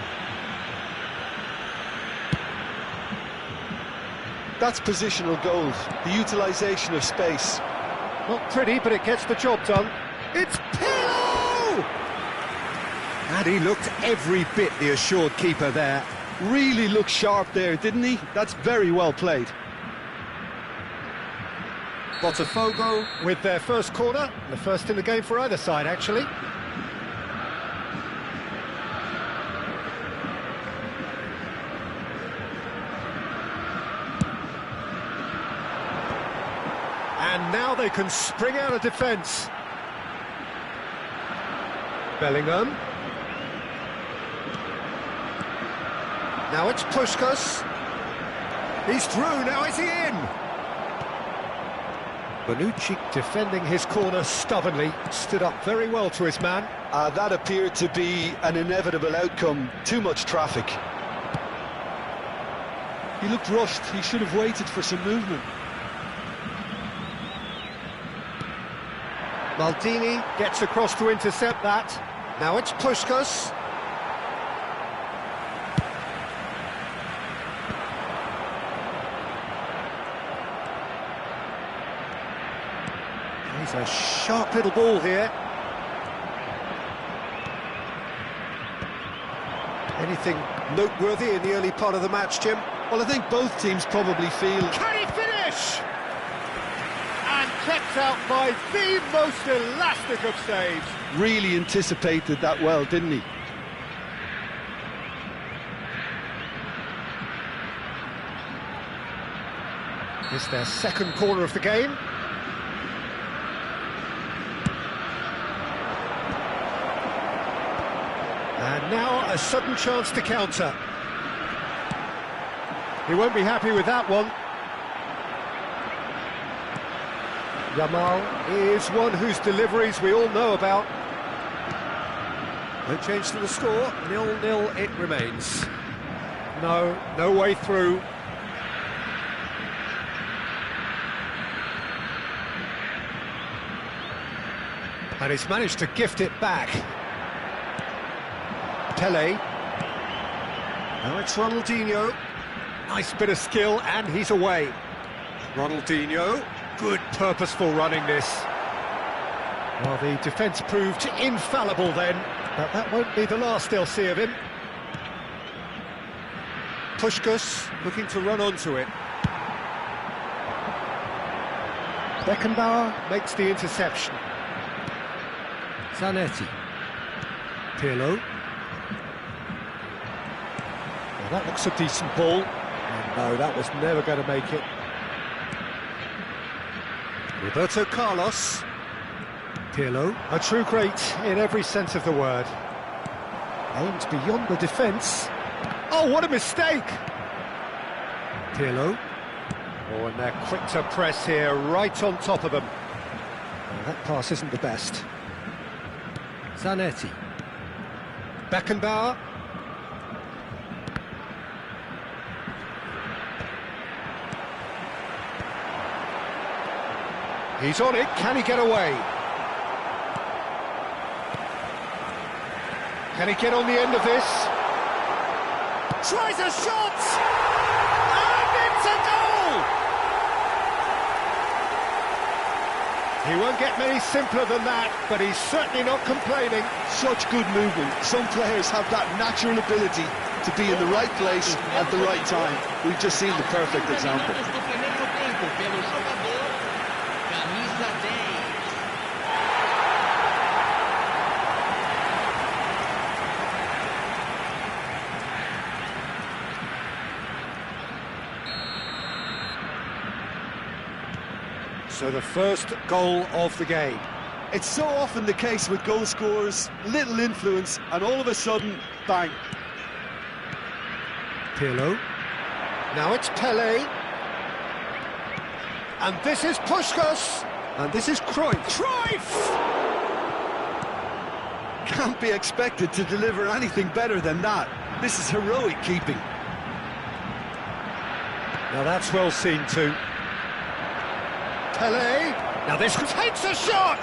That's positional goals, the utilisation of space. Not pretty, but it gets the job done. It's Pirlo! And he looked every bit the assured keeper there. Really looked sharp there, didn't he? That's very well played. Botafogo with their first corner, the first in the game for either side, actually. And now they can spring out of defence. Bellingham. Now it's Puskas. He's through, now is he in? Bonucci defending his corner stubbornly, stood up very well to his man. That appeared to be an inevitable outcome, too much traffic. He looked rushed, he should have waited for some movement. Maldini gets across to intercept that. Now it's Puskas. He's a sharp little ball here. Anything noteworthy in the early part of the match, Jim? Well, I think both teams probably feel... Can he finish? And kept out by the most elastic of saves. Really anticipated that well, didn't he? It's their second corner of the game. And now a sudden chance to counter. He won't be happy with that one. Yamal is one whose deliveries we all know about. No change to the score, 0-0 it remains. No way through. And he's managed to gift it back. Pele. Now it's Ronaldinho. Nice bit of skill, and he's away. Ronaldinho. Good purposeful running this. Well, the defence proved infallible then, but that won't be the last they'll see of him. Puskás looking to run onto it. Beckenbauer makes the interception. Zanetti. Pirlo. Well, that looks a decent ball. And no, that was never going to make it. Roberto Carlos. Pirlo. A true great in every sense of the word. Aimed beyond the defence. Oh, what a mistake! Pirlo. Oh, and they're quick to press here, right on top of them. Well, that pass isn't the best. Zanetti. Beckenbauer. He's on it, can he get away? Can he get on the end of this? Tries a shot! And it's a goal! He won't get many simpler than that, but he's certainly not complaining. Such good movement. Some players have that natural ability to be in the right place at the right time. We've just seen the perfect example. So the first goal of the game. It's so often the case with goal scorers, little influence, and all of a sudden, bang. Pirlo. Now it's Pele. And this is Puskás. And this is Cruyff. Cruyff! Can't be expected to deliver anything better than that. This is heroic keeping. Now that's well seen too. Pele. Now this takes a shot!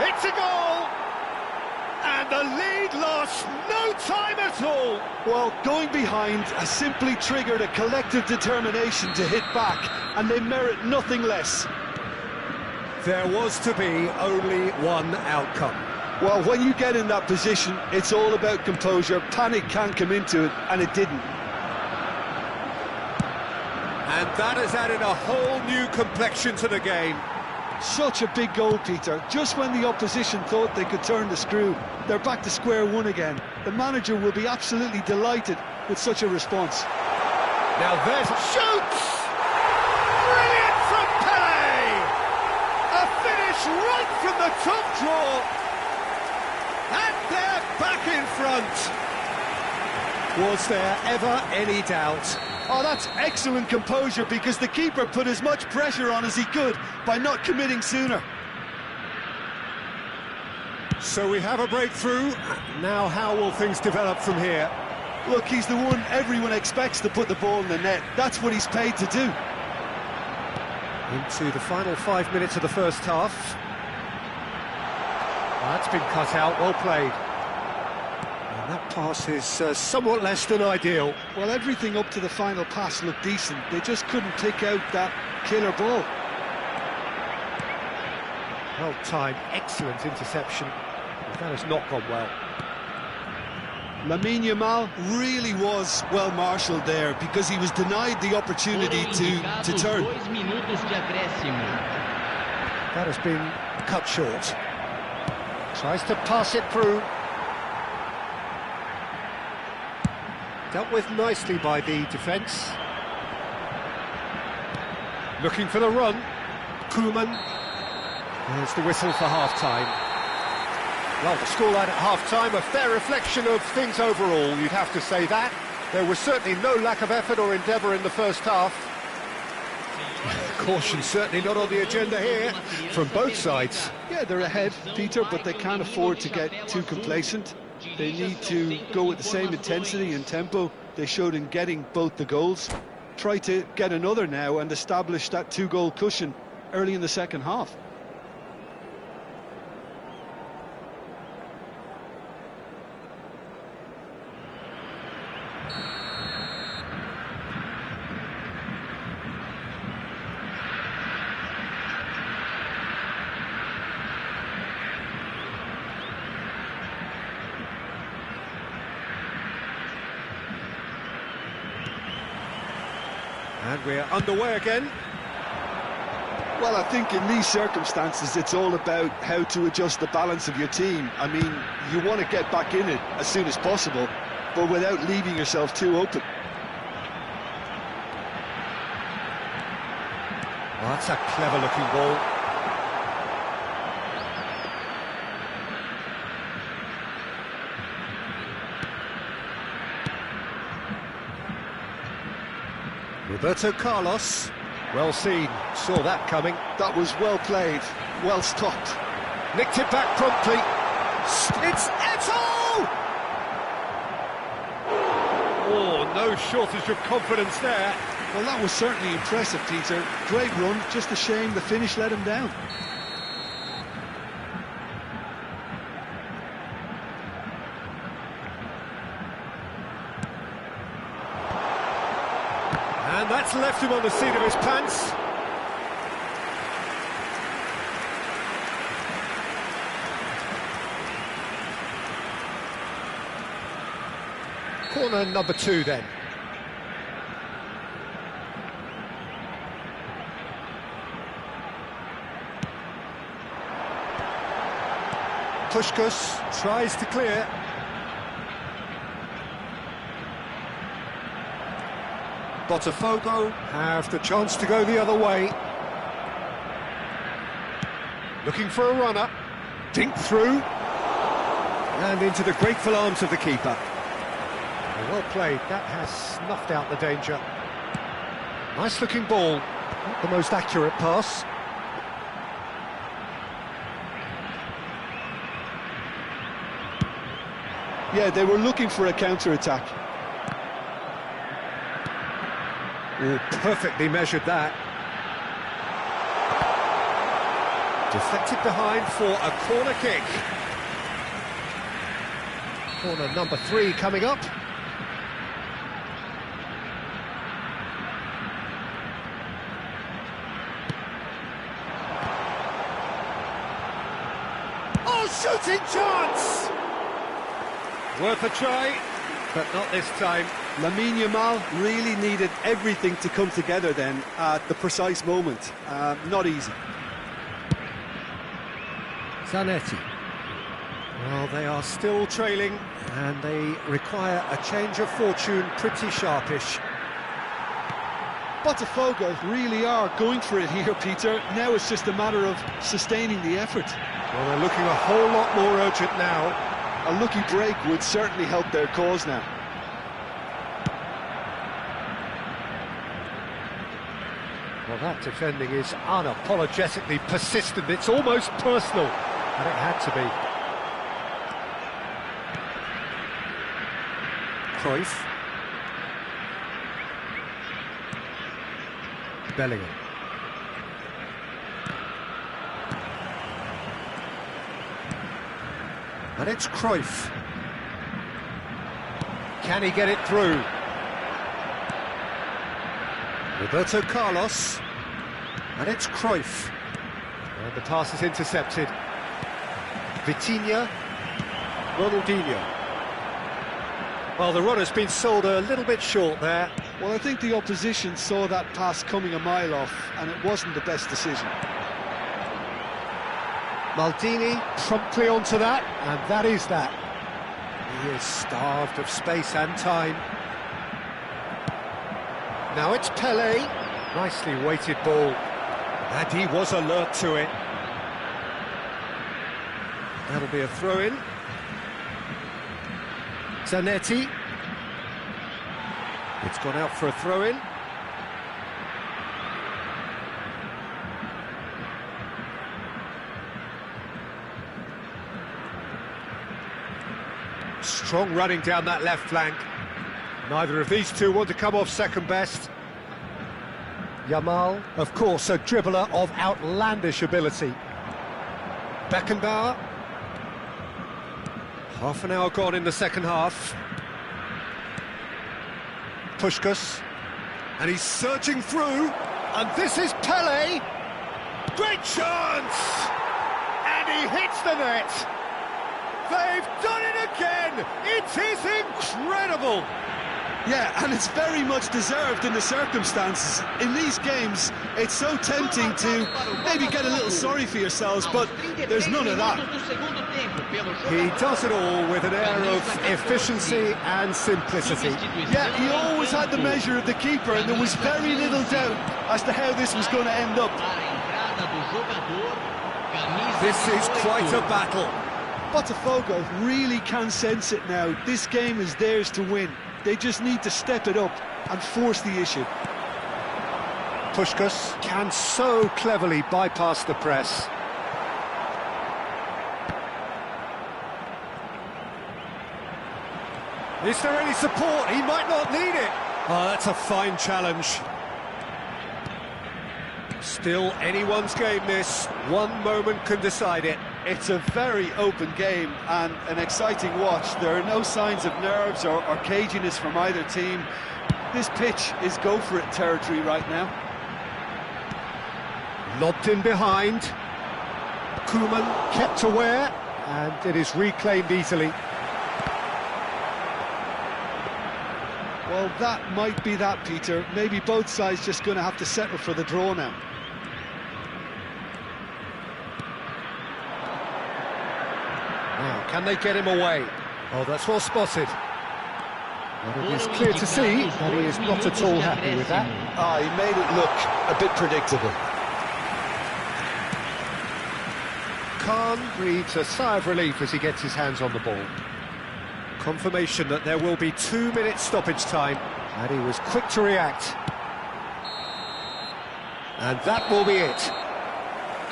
It's a goal! And the lead lost no time at all! Well, going behind has simply triggered a collective determination to hit back, and they merit nothing less. There was to be only one outcome. Well, when you get in that position, it's all about composure. Panic can't come into it, and it didn't. And that has added a whole new complexion to the game. Such a big goal, Peter. Just when the opposition thought they could turn the screw, they're back to square one again. The manager will be absolutely delighted with such a response. Now there's shoots! Brilliant from Pele! A finish right from the top draw. And they're back in front. Was there ever any doubt? Oh, that's excellent composure, because the keeper put as much pressure on as he could by not committing sooner. So we have a breakthrough. Now how will things develop from here? Look, he's the one everyone expects to put the ball in the net. That's what he's paid to do. Into the final 5 minutes of the first half. That's been cut out, well played. And that pass is somewhat less than ideal. Well, everything up to the final pass looked decent. They just couldn't pick out that killer ball. Well timed, excellent interception. That has not gone well. Lamine Yamal really was well marshalled there because he was denied the opportunity to turn. 2 minutos de acréscimo. That has been cut short. Tries to pass it through. Dealt with nicely by the defence. Looking for the run. Koeman. There's the whistle for half-time. Well, the scoreline at half-time, a fair reflection of things overall, you'd have to say that. There was certainly no lack of effort or endeavour in the first half. Caution certainly not on the agenda here, from both sides. Yeah, they're ahead, Peter, but they can't afford to get too complacent. They need to go with the same intensity and tempo they showed in getting both the goals. Try to get another now and establish that 2-goal cushion early in the second half. And we're underway again. Well, I think in these circumstances, it's all about how to adjust the balance of your team. I mean, you want to get back in it as soon as possible, but without leaving yourself too open. Well, that's a clever-looking ball. Roberto Carlos, well seen, saw that coming. That was well played, well stopped. Nicked it back promptly. It's Eto'o! Oh, no shortage of confidence there. Well, that was certainly impressive, Peter. Great run, just a shame the finish let him down. And that's left him on the seat of his pants. Corner number 2 then. Puskás tries to clear. Botafogo have the chance to go the other way. Looking for a runner. Dink through. And into the grateful arms of the keeper. Well played, that has snuffed out the danger. Nice looking ball. Not the most accurate pass. Yeah, they were looking for a counter-attack. Oh, perfectly measured that. Deflected behind for a corner kick. Corner number 3 coming up. Oh, shooting chance! Worth a try, but not this time. Lamine Yamal really needed everything to come together then at the precise moment. Not easy. Zanetti. Well, they are still trailing, and they require a change of fortune pretty sharpish. Botafogo really are going for it here, Peter. Now it's just a matter of sustaining the effort. Well, they're looking a whole lot more urgent now. A lucky break would certainly help their cause now. Well, that defending is unapologetically persistent. It's almost personal, and it had to be. Cruyff. Bellingham. And it's Cruyff. Can he get it through? Roberto Carlos. And it's Cruyff. And the pass is intercepted. Vitinha. Ronaldinho. Well, the runner's been sold a little bit short there. Well, I think the opposition saw that pass coming a mile off, and it wasn't the best decision. Maldini promptly onto that, and that is that. He is starved of space and time. Now it's Pele. Nicely weighted ball. And he was alert to it. That'll be a throw-in. Zanetti. It's gone out for a throw-in. Strong running down that left flank. Neither of these two want to come off second best. Yamal, of course, a dribbler of outlandish ability. Beckenbauer. Half an hour gone in the second half. Puskás. And he's surging through. And this is Pele. Great chance! And he hits the net. They've done it again! It is incredible! Yeah, and it's very much deserved in the circumstances. In these games, it's so tempting to maybe get a little sorry for yourselves, but there's none of that. He does it all with an air of efficiency and simplicity. Yeah, he always had the measure of the keeper, and there was very little doubt as to how this was going to end up. This is quite a battle. Botafogo really can sense it now. This game is theirs to win. They just need to step it up and force the issue. Puskás can so cleverly bypass the press. Is there any support? He might not need it. Oh, that's a fine challenge. Still anyone's game, this. One moment can decide it. It's a very open game and an exciting watch. There are no signs of nerves or caginess from either team. This pitch is go-for-it territory right now. Lobbed in behind. Koeman kept aware, and it is reclaimed easily. Well, that might be that, Peter. Maybe both sides just going to have to settle for the draw now. Now, can they get him away? Oh, that's well spotted. But it is clear to see that he is not at all happy with that. He made it look a bit predictable. Khan breathes a sigh of relief as he gets his hands on the ball. Confirmation that there will be 2 minutes stoppage time, and he was quick to react. And that will be it.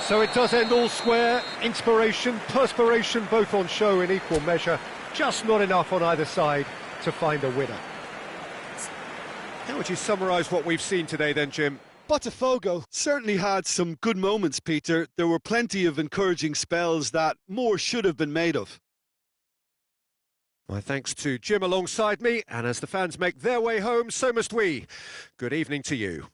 So it does end all square. Inspiration, perspiration, both on show in equal measure. Just not enough on either side to find a winner. How would you summarise what we've seen today then, Jim? Botafogo certainly had some good moments, Peter. There were plenty of encouraging spells that more should have been made of. My thanks to Jim alongside me, and as the fans make their way home, so must we. Good evening to you.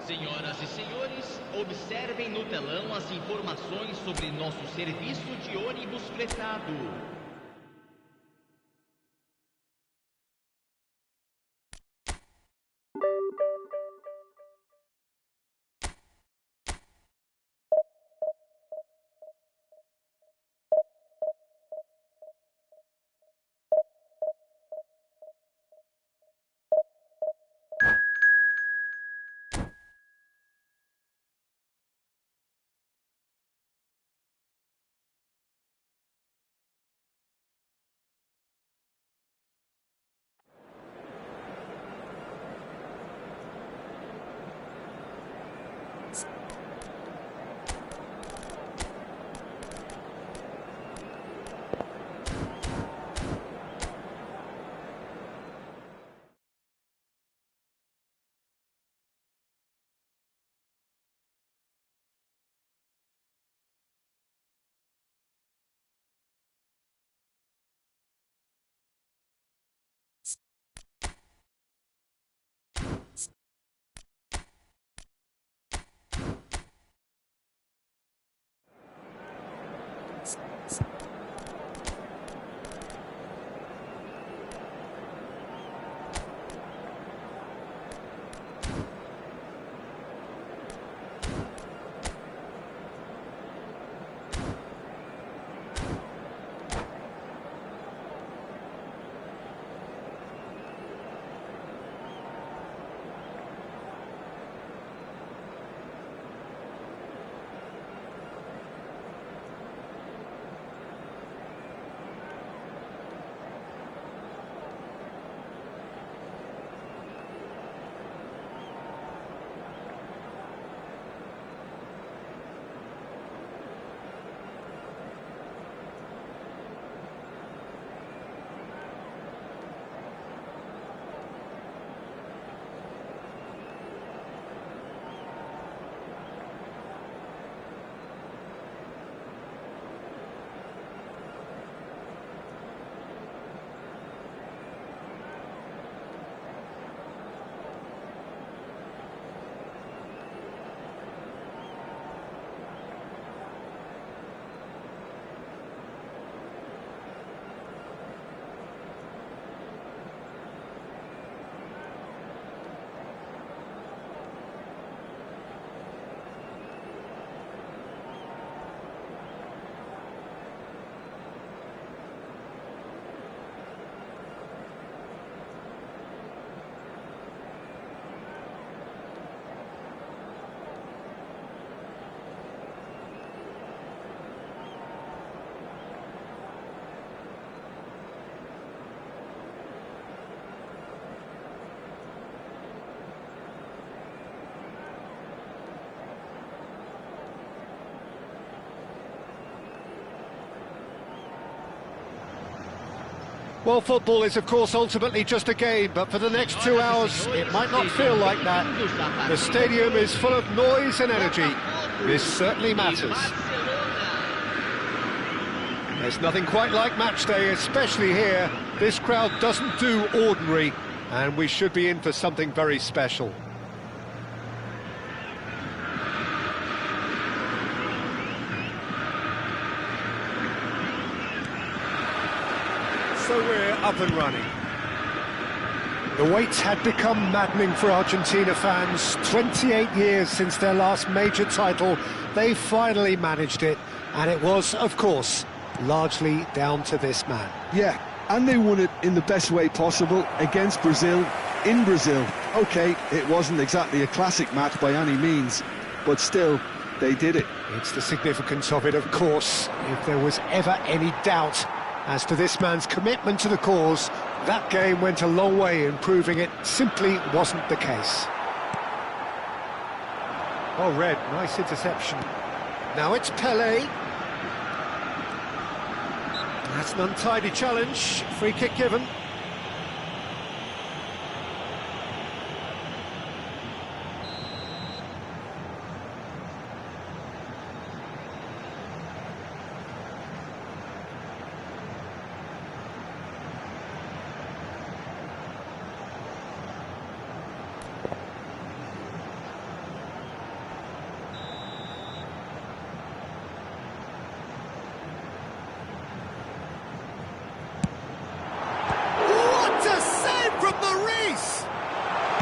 Senhoras e senhores, observem no telão as informações sobre nosso serviço de ônibus fretado. Well, football is, of course, ultimately just a game, but for the next 2 hours, it might not feel like that. The stadium is full of noise and energy. This certainly matters. There's nothing quite like match day, especially here. This crowd doesn't do ordinary, and we should be in for something very special. So we're up and running. The wait had become maddening for Argentina fans. 28 years since their last major title. They finally managed it, and it was, of course, largely down to this man. Yeah, and they won it in the best way possible against Brazil, in Brazil. OK, it wasn't exactly a classic match by any means, but still, they did it. It's the significance of it, of course. If there was ever any doubt as to this man's commitment to the cause, that game went a long way in proving it simply wasn't the case. Oh, Red, nice interception. Now it's Pelé. That's an untidy challenge. Free kick given.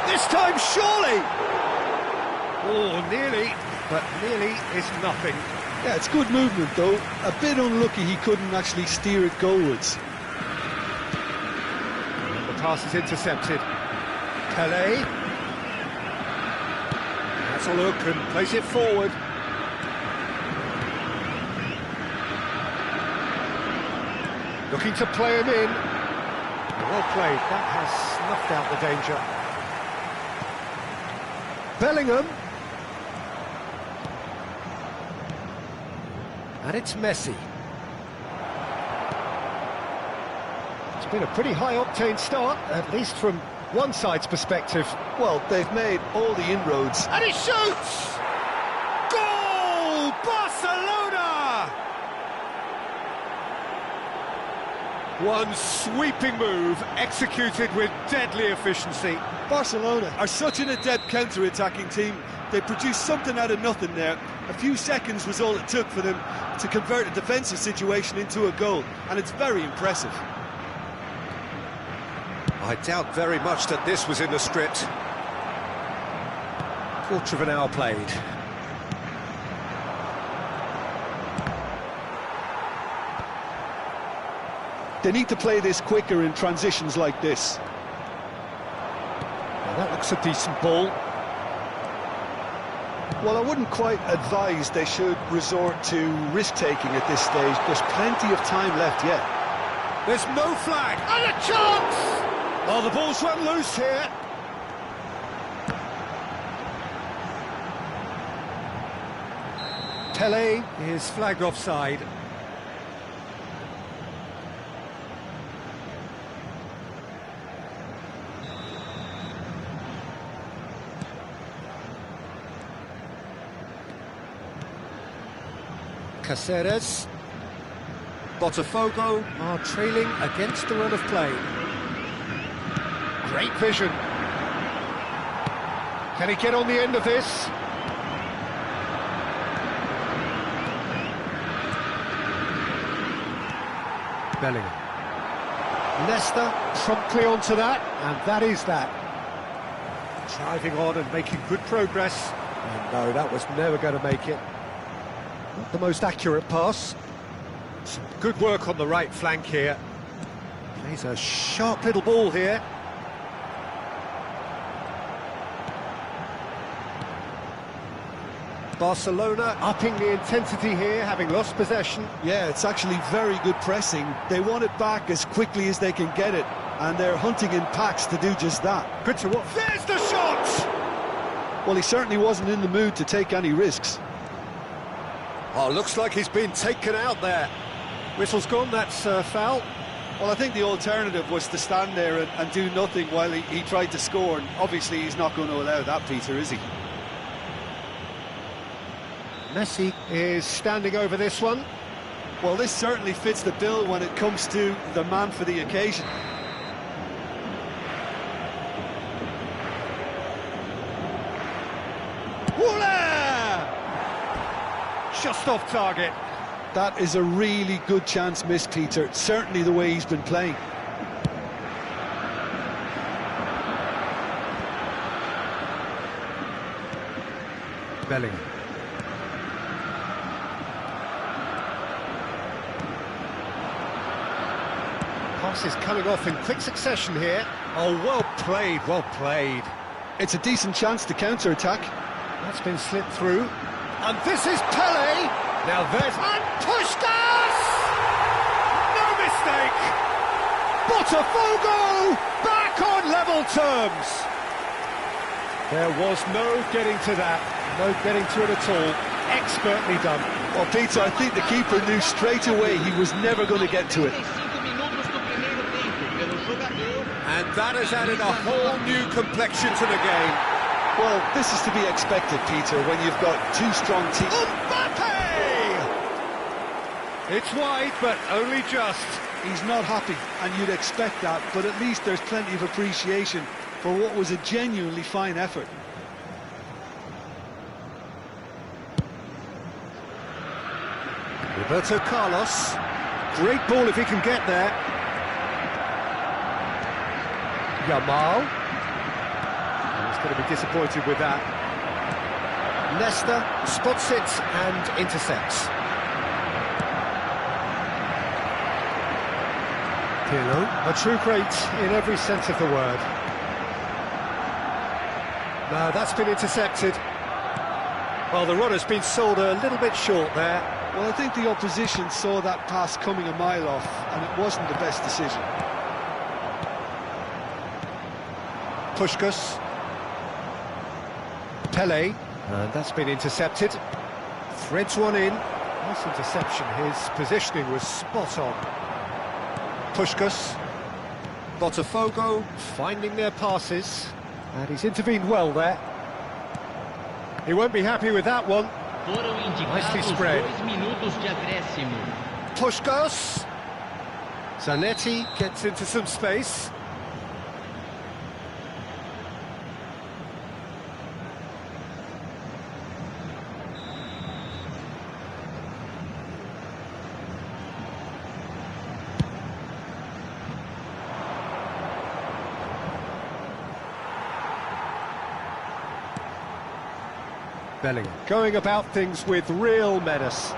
This time, surely! Oh, nearly, but nearly is nothing. Yeah, it's good movement, though. A bit unlucky he couldn't actually steer it goalwards. And the pass is intercepted. Pelé. That's a look and plays it forward. Looking to play him in. Well played, that has snuffed out the danger. Bellingham. And it's Messi. It's been a pretty high-octane start, at least from one side's perspective. Well, they've made all the inroads. And he shoots! Goal! Barcelona! One sweeping move, executed with deadly efficiency. Barcelona are such an adept counter-attacking team. They produced something out of nothing there. A few seconds was all it took for them to convert a defensive situation into a goal, and it's very impressive. I doubt very much that this was in the script. Quarter of an hour played. They need to play this quicker in transitions like this. Now that looks a decent ball. Well, I wouldn't quite advise they should resort to risk-taking at this stage. There's plenty of time left yet. There's no flag. And a chance! Oh, the ball's run loose here. Pele is flagged offside. Caceres. Botafogo are trailing against the run of play. Great vision. Can he get on the end of this? Bellingham. Leicester promptly onto that, and that is that. Driving on and making good progress. And no, that was never going to make it. Not the most accurate pass. Some good work on the right flank here. Plays a sharp little ball here. Barcelona upping the intensity here, having lost possession. Yeah, it's actually very good pressing. They want it back as quickly as they can get it, and they're hunting in packs to do just that. Good to watch. There's the shot! Well, he certainly wasn't in the mood to take any risks. Oh, looks like he's been taken out there. Whistle's gone, that's foul. Well, I think the alternative was to stand there and do nothing while he tried to score, and obviously he's not going to allow that, Peter, is he? Messi is standing over this one. Well, this certainly fits the bill when it comes to the man for the occasion. Voila! Just off target. That is a really good chance missed, Peter. Certainly the way he's been playing. Bellingham. Passes coming off in quick succession here. Oh, well played, well played. It's a decent chance to counter-attack. That's been slipped through. And this is Pele! Now there's... And Puskás! No mistake! Botafogo! Back on level terms! There was no getting to that. No getting to it at all. Expertly done. Well, Peter, I think the keeper knew straight away he was never going to get to it. And that has added a whole new complexion to the game. Well, this is to be expected, Peter, when you've got two strong teams. Mbappe! It's wide, but only just. He's not happy, and you'd expect that, but at least there's plenty of appreciation for what was a genuinely fine effort. Roberto Carlos. Great ball if he can get there. Yamal. He's going to be disappointed with that. Leicester spots it and intercepts. Pirlo, a true great in every sense of the word. No, that's been intercepted. Well, the runner's been sold a little bit short there. Well, I think the opposition saw that pass coming a mile off, and it wasn't the best decision. Puskás. Pele, and that's been intercepted. Threads one in. Nice interception, his positioning was spot on. Puskás. Botafogo finding their passes, and he's intervened well there. He won't be happy with that one. Nicely spread. Puskás. Zanetti gets into some space. Bellingham going about things with real menace.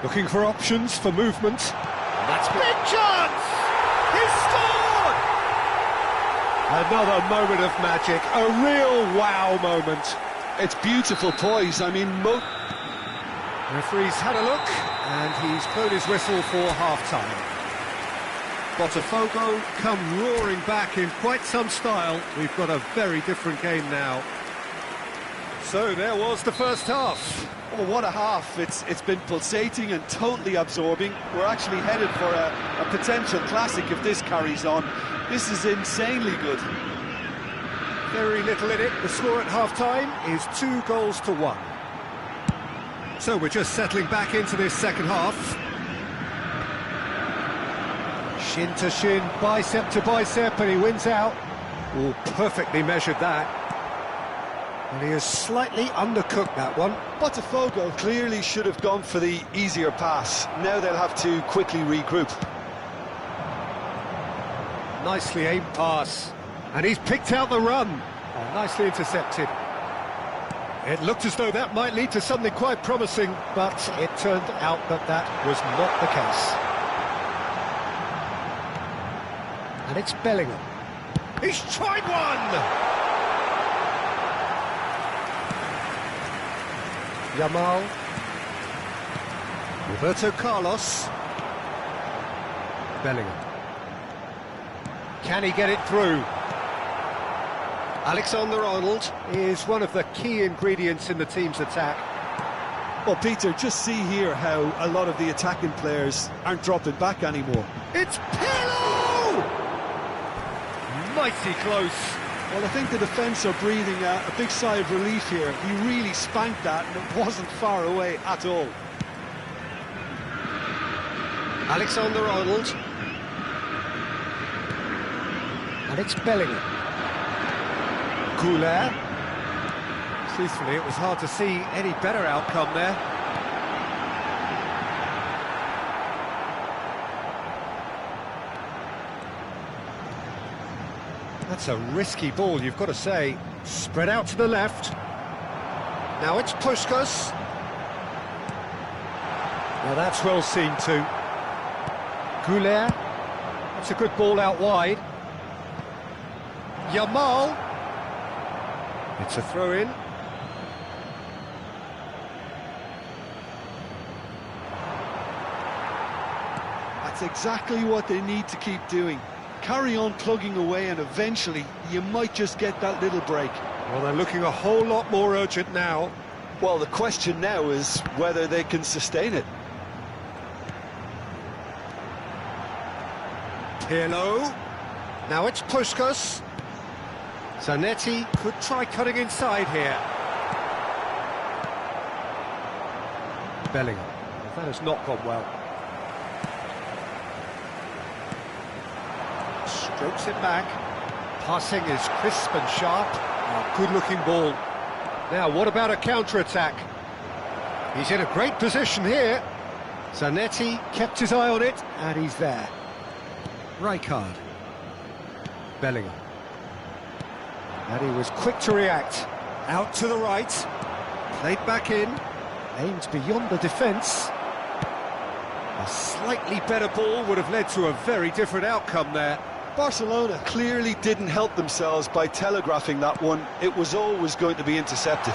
Looking for options for movement. And that's big chance! He's scored! Another moment of magic, a real wow moment. It's beautiful poise. I mean, Referee's had a look, and he's blown his whistle for half-time. Botafogo come roaring back in quite some style. We've got a very different game now. So there was the first half. oh, what a half. It's been pulsating and totally absorbing. We're actually headed for a potential classic if this carries on. This is insanely good. Very little in it. The score at half-time is 2-1. So we're just settling back into this second half. Shin to shin, bicep to bicep, and he wins out. Oh, perfectly measured that. And he has slightly undercooked that one. Botafogo clearly should have gone for the easier pass. Now they'll have to quickly regroup. Nicely aimed pass. And he's picked out the run. Oh, nicely intercepted. It looked as though that might lead to something quite promising, but it turned out that that was not the case. And it's Bellingham. He's tried one! Yamal. Roberto Carlos. Bellingham. Can he get it through? Alexander-Arnold is one of the key ingredients in the team's attack. Well, Peter, just see here how a lot of the attacking players aren't dropping back anymore. It's Pirlo! Mighty close. Well, I think the defence are breathing a big sigh of relief here. He really spanked that, and it wasn't far away at all. Alexander-Arnold. And it's Bellingham. Goulet. Truthfully, it was hard to see any better outcome there. That's a risky ball, you've got to say. Spread out to the left. Now it's Puskas. Now that's well seen too. Goulet. That's a good ball out wide. Yamal. It's a throw-in. That's exactly what they need to keep doing. Carry on plugging away, and eventually you might just get that little break. Well, they're looking a whole lot more urgent now. Well, the question now is whether they can sustain it. Pirlo. Now it's Puskas. Zanetti could try cutting inside here. Bellingham. That has not gone well. Strokes it back. Passing is crisp and sharp. Oh, good-looking ball. Now, what about a counter-attack? He's in a great position here. Zanetti kept his eye on it, and he's there. Rijkaard. Bellingham. And he was quick to react. Out to the right. Played back in. Aimed beyond the defence. A slightly better ball would have led to a very different outcome there. Barcelona clearly didn't help themselves by telegraphing that one. It was always going to be intercepted.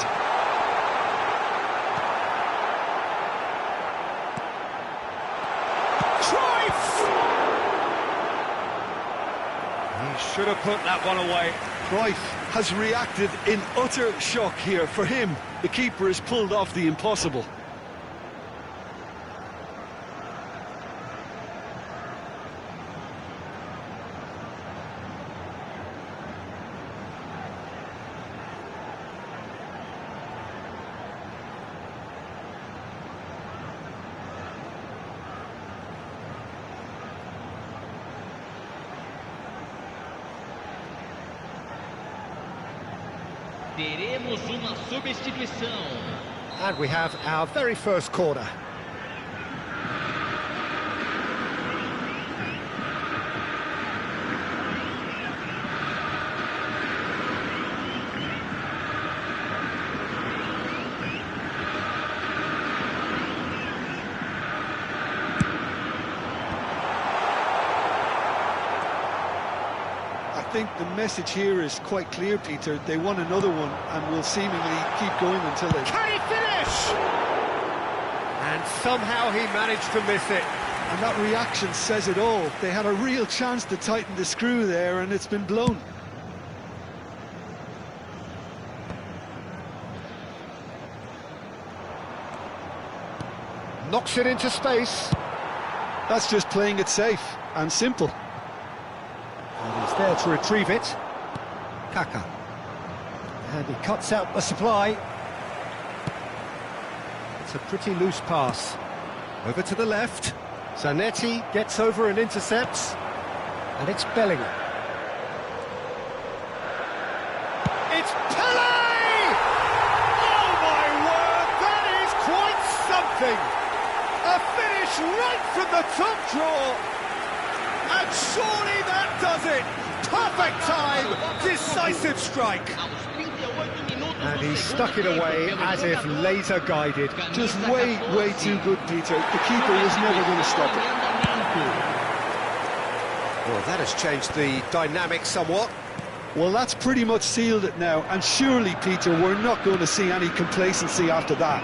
He should have put that one away. Cruyff has reacted in utter shock here. For him, the keeper has pulled off the impossible. Teremos uma substituição. And we have our very first corner. think the message here is quite clear, Peter. They won another one and will seemingly keep going until they... Can he finish? And somehow he managed to miss it. And that reaction says it all. They had a real chance to tighten the screw there, and it's been blown. Knocks it into space. That's just playing it safe and simple. And he's there to retrieve it. Kaka. And he cuts out the supply. It's a pretty loose pass. Over to the left. Zanetti gets over and intercepts. And it's Bellingham. It's Pele! Oh my word, that is quite something! A finish right from the top draw! And surely that does it! Perfect time! Decisive strike! And he stuck it away as if laser guided. Just way too good, Peter. The keeper was never going to stop it. Well, that has changed the dynamic somewhat. Well, that's pretty much sealed it now. And surely, Peter, we're not going to see any complacency after that.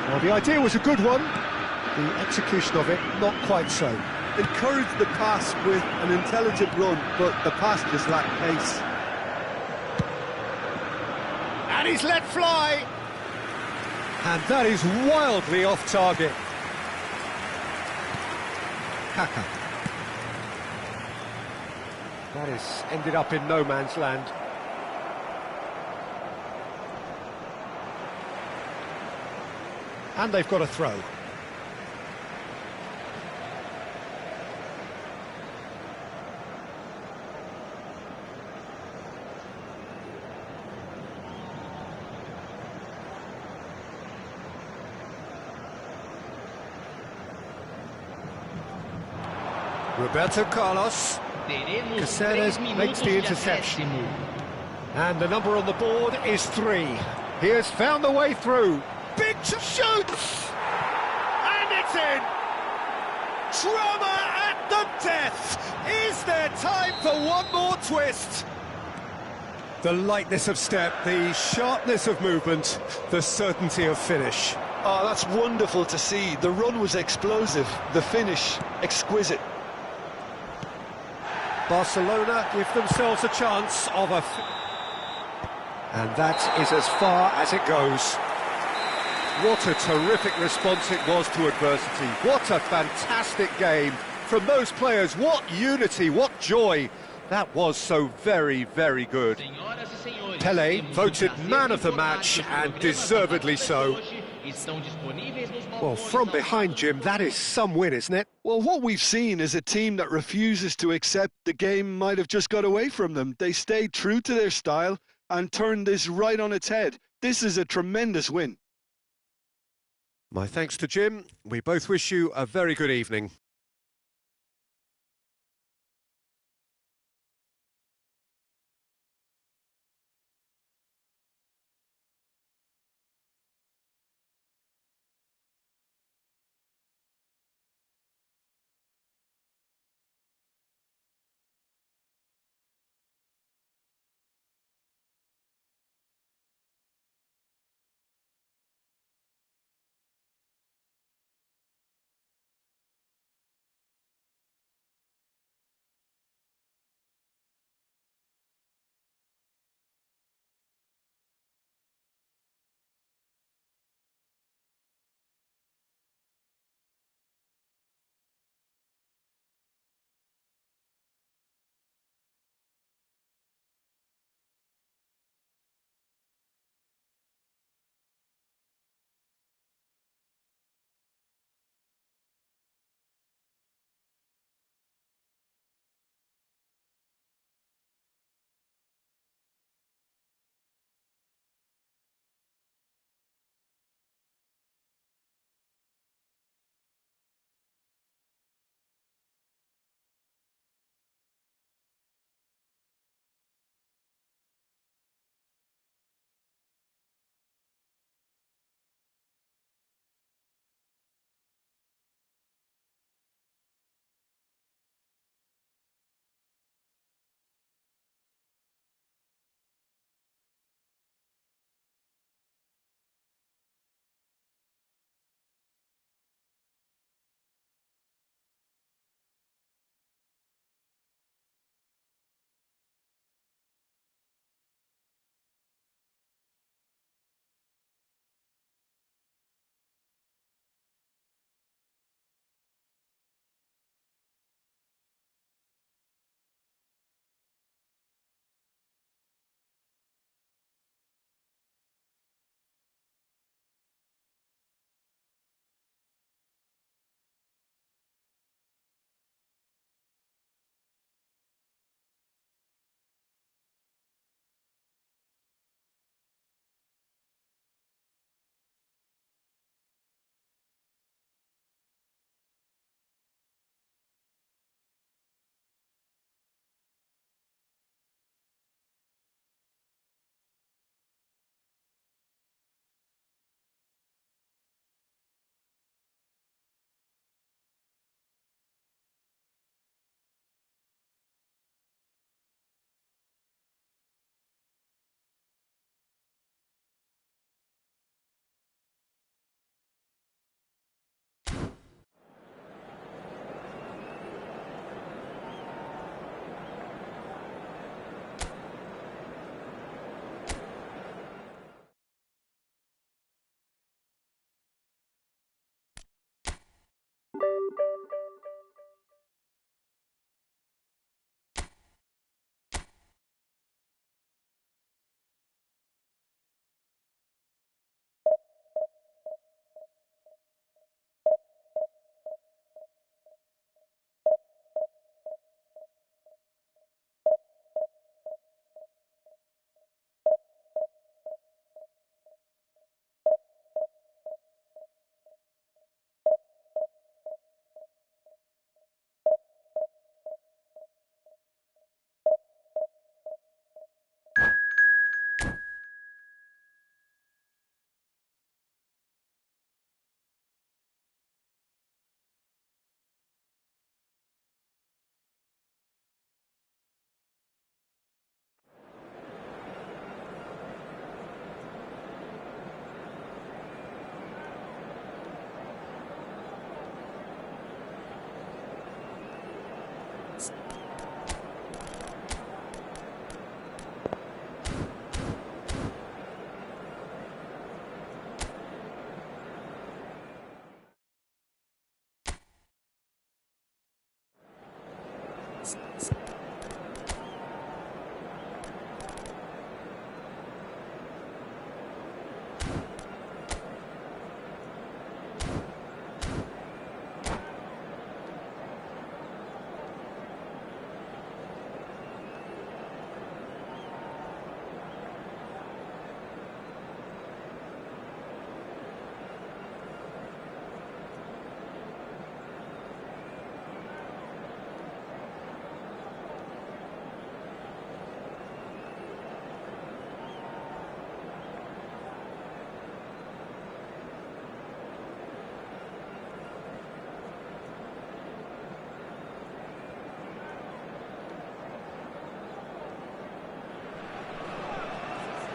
Well, the idea was a good one. The execution of it, not quite so. Encouraged the pass with an intelligent run, but the pass just lacked pace. And he's let fly! And that is wildly off target. Kaka. That has ended up in no man's land. And they've got a throw. Roberto Carlos. Caceres makes the interception. And the number on the board is 3. He has found the way through. Big shoots! And it's in! Drama at the death! Is there time for one more twist? The lightness of step, the sharpness of movement, the certainty of finish. Oh, that's wonderful to see. The run was explosive, the finish exquisite. Barcelona give themselves a chance of a... And that is as far as it goes. What a terrific response it was to adversity. What a fantastic game from those players. What unity, what joy. That was so very, very good. Pele voted man of the match, and deservedly so. Well, from behind, Jim, that is some win, isn't it? Well, what we've seen is a team that refuses to accept the game might have just got away from them. They stayed true to their style and turned this right on its head. This is a tremendous win. My thanks to Jim. We both wish you a very good evening.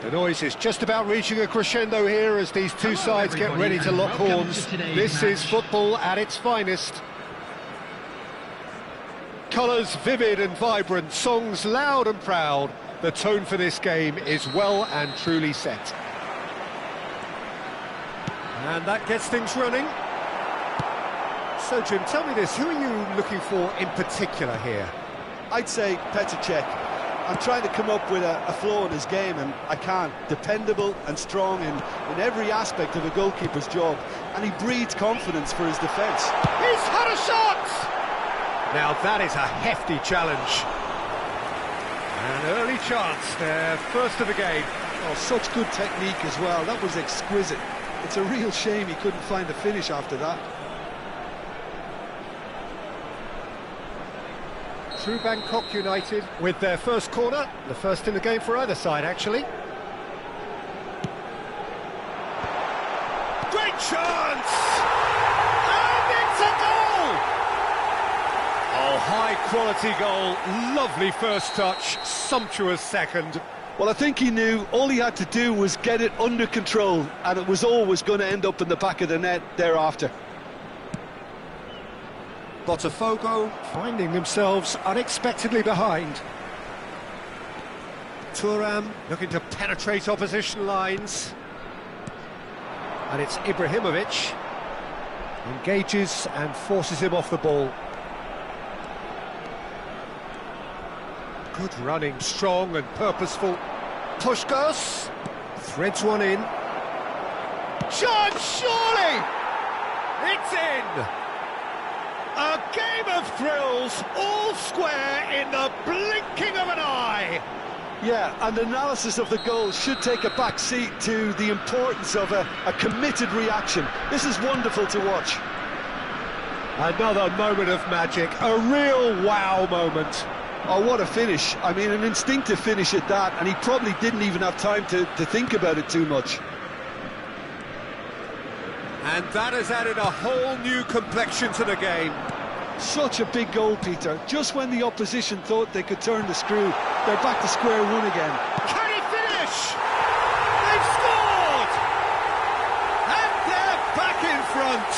The noise is just about reaching a crescendo here as these two sides get ready to lock horns. This is football at its finest. Colours vivid and vibrant, songs loud and proud. The tone for this game is well and truly set. And that gets things running. So, Jim, tell me this, who are you looking for in particular here? I'd say Petr Cech. I'm trying to come up with a flaw in his game, and I can't. Dependable and strong in every aspect of a goalkeeper's job, and he breeds confidence for his defence. He's had a shot! Now that is a hefty challenge. An early chance there, first of the game. Oh, such good technique as well. That was exquisite. It's a real shame he couldn't find the finish after that. Through Bangkok United with their first corner, the first in the game for either side, actually. Great chance! And it's a goal! Oh, high-quality goal, lovely first touch, sumptuous second. Well, I think he knew all he had to do was get it under control, and it was always going to end up in the back of the net thereafter. Botafogo finding themselves unexpectedly behind. Thuram looking to penetrate opposition lines. And it's Ibrahimovic. Engages and forces him off the ball. Good running, strong and purposeful. Puskás threads one in. Chance, surely! It's in! A game of thrills, all square in the blinking of an eye. Yeah, and analysis of the goal should take a back seat to the importance of a committed reaction. This is wonderful to watch. Another moment of magic, a real wow moment. Oh, what a finish. I mean, an instinctive finish at that, and he probably didn't even have time to think about it too much. And that has added a whole new complexion to the game. Such a big goal, Peter. Just when the opposition thought they could turn the screw, they're back to square one again. Can he finish? They've scored! And they're back in front.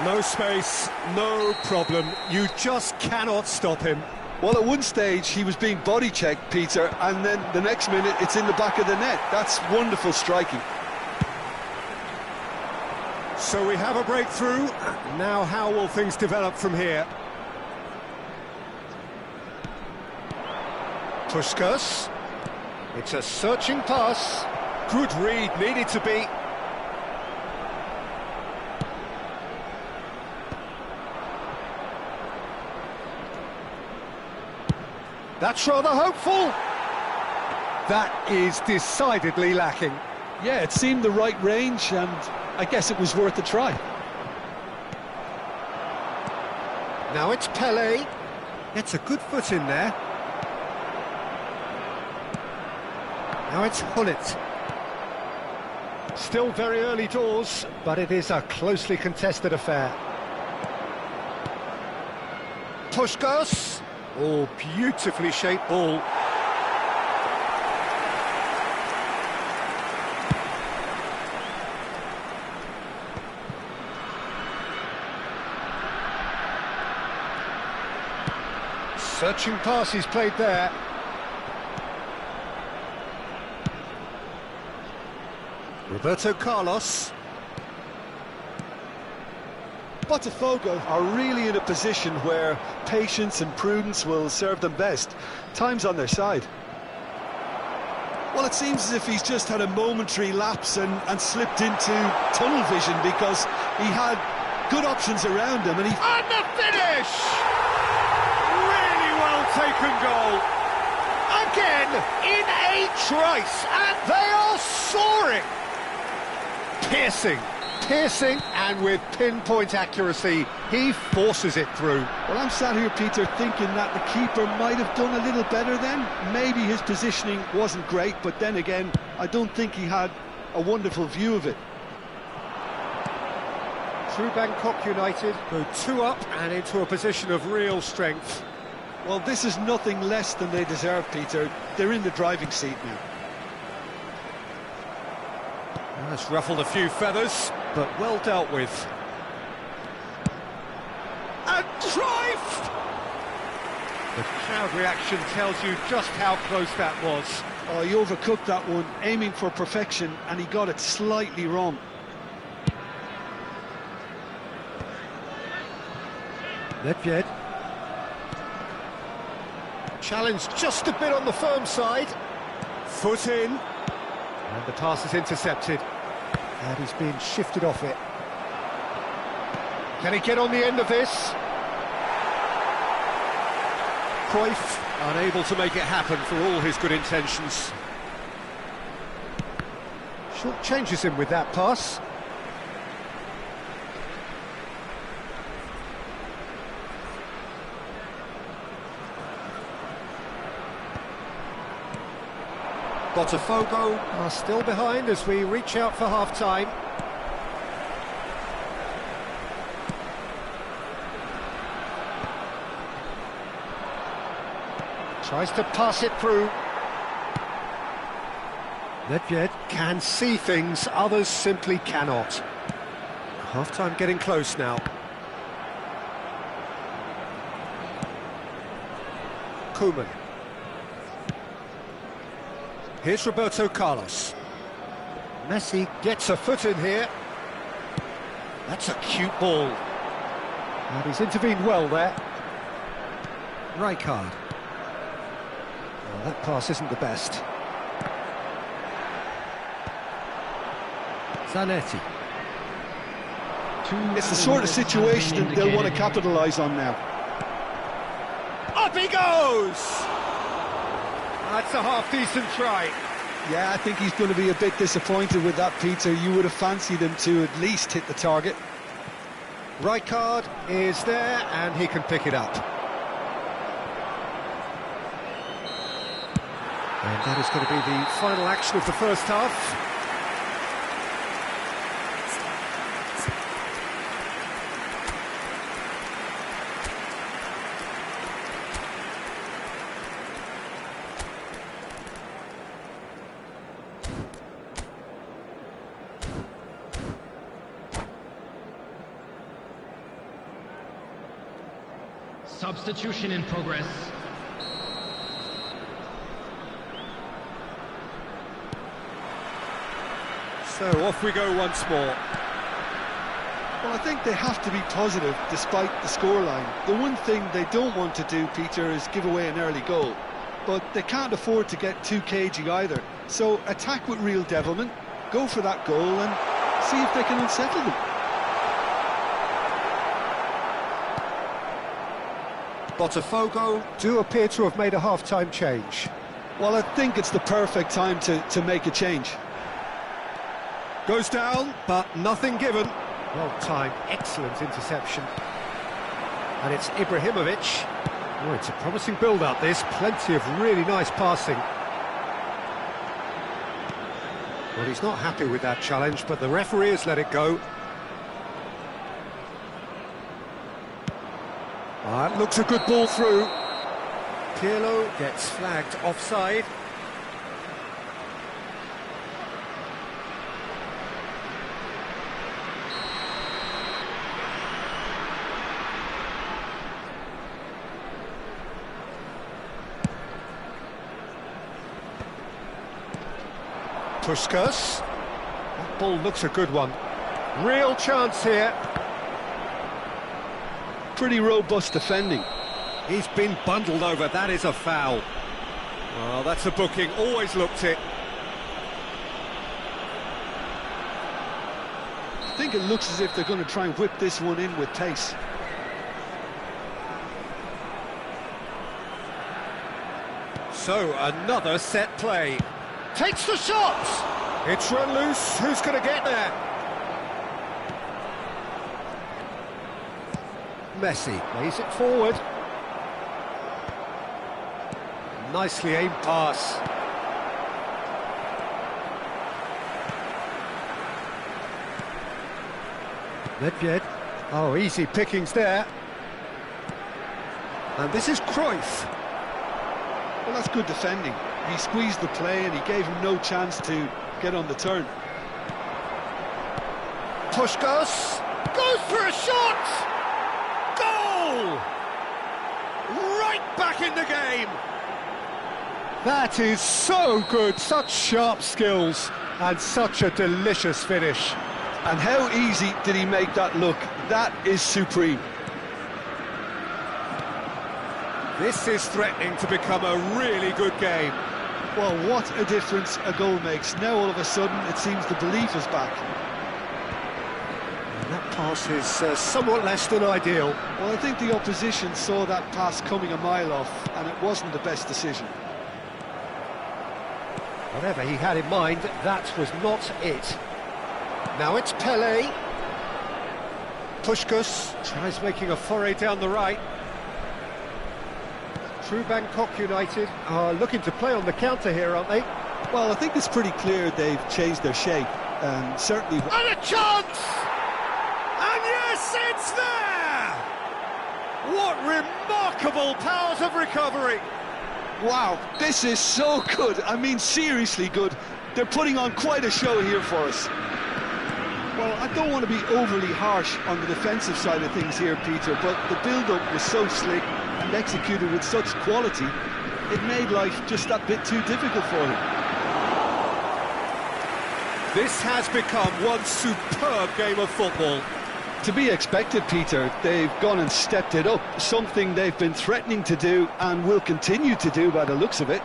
No space, no problem. You just cannot stop him. Well, at one stage, he was being body-checked, Peter, and then the next minute, it's in the back of the net. That's wonderful striking. So we have a breakthrough. Now how will things develop from here? Puskás. It's a searching pass. Good read, needed to be. That's rather hopeful. That is decidedly lacking. Yeah, it seemed the right range, and I guess it was worth a try. Now it's Pelé. Gets a good foot in there. Now it's Hullet. Still very early doors, but it is a closely contested affair. Puskás. Oh, beautifully shaped ball. Searching pass he's played there. Roberto Carlos. Botafogo are really in a position where patience and prudence will serve them best. Time's on their side. Well, it seems as if he's just had a momentary lapse and slipped into tunnel vision, because he had good options around him, and And the finish! Really well taken goal. Again, in a trice, and they are soaring. Piercing, and with pinpoint accuracy, he forces it through. Well, I'm sat here, Peter, thinking that the keeper might have done a little better then. Maybe his positioning wasn't great, but then again, I don't think he had a wonderful view of it. Through Bangkok United, go 2 up and into a position of real strength. Well, this is nothing less than they deserve, Peter. They're in the driving seat now. That's ruffled a few feathers, but well dealt with. And Cruyff! The crowd reaction tells you just how close that was. Oh, he overcooked that one, aiming for perfection, and he got it slightly wrong. Nedved. Challenged just a bit on the firm side. Foot in. And the pass is intercepted. And he's being shifted off it. Can he get on the end of this? Cruyff unable to make it happen for all his good intentions. Short changes him with that pass. Botafogo are still behind as we reach out for half-time. Tries to pass it through. Nedved can see things others simply cannot. Half-time getting close now. Koeman. Here's Roberto Carlos. Messi gets a foot in here. That's a cute ball. And he's intervened well there. Rijkaard. Well, that pass isn't the best. Zanetti. It's the sort of situation that they'll want to capitalise on now. Up he goes! That's a half-decent try. Yeah, I think he's going to be a bit disappointed with that, Peter. You would have fancied him to at least hit the target. Rijkaard is there, and he can pick it up. And that is going to be the final action of the first half. Substitution in progress. So off we go once more. Well, I think they have to be positive despite the scoreline. The one thing they don't want to do, Peter, is give away an early goal. But they can't afford to get too cagey either. So attack with real devilment, go for that goal and see if they can unsettle them. Botafogo do appear to have made a half-time change. Well, I think it's the perfect time to make a change. Goes down, but nothing given. Well timed, excellent interception. And it's Ibrahimovic. Oh, it's a promising build-up, this. Plenty of really nice passing. Well, he's not happy with that challenge, but the referee has let it go. That looks a good ball through. Pirlo gets flagged offside. Puskas. That ball looks a good one. Real chance here. Pretty robust defending. He's been bundled over, that is a foul. Well, that's a booking, always looked it. I think it looks as if they're going to try and whip this one in with pace. So, another set play. Takes the shot! It's run loose, who's going to get there? Messi plays it forward. Nicely aimed pass. Nedved. Oh, easy pickings there. And this is Cruyff. Well, that's good defending. He squeezed the play and he gave him no chance to get on the turn. Puskás goes for a shot! Goal! Right back in the game! That is so good, such sharp skills, and such a delicious finish. And how easy did he make that look? That is supreme. This is threatening to become a really good game. Well, what a difference a goal makes. Now all of a sudden it seems the belief is back. And that pass is somewhat less than ideal. Well, I think the opposition saw that pass coming a mile off, and it wasn't the best decision. Whatever he had in mind, that was not it. Now it's Pelé. Puskás tries making a foray down the right. True Bangkok United are looking to play on the counter here, aren't they? Well, I think it's pretty clear they've changed their shape, and certainly... And a chance! And yes, it's there! What remarkable powers of recovery! Wow, this is so good. I mean, seriously good. They're putting on quite a show here for us. Well, I don't want to be overly harsh on the defensive side of things here, Peter, but the build-up was so slick and executed with such quality, it made life just that bit too difficult for him. This has become one superb game of football. To be expected, Peter. They've gone and stepped it up, something they've been threatening to do and will continue to do by the looks of it.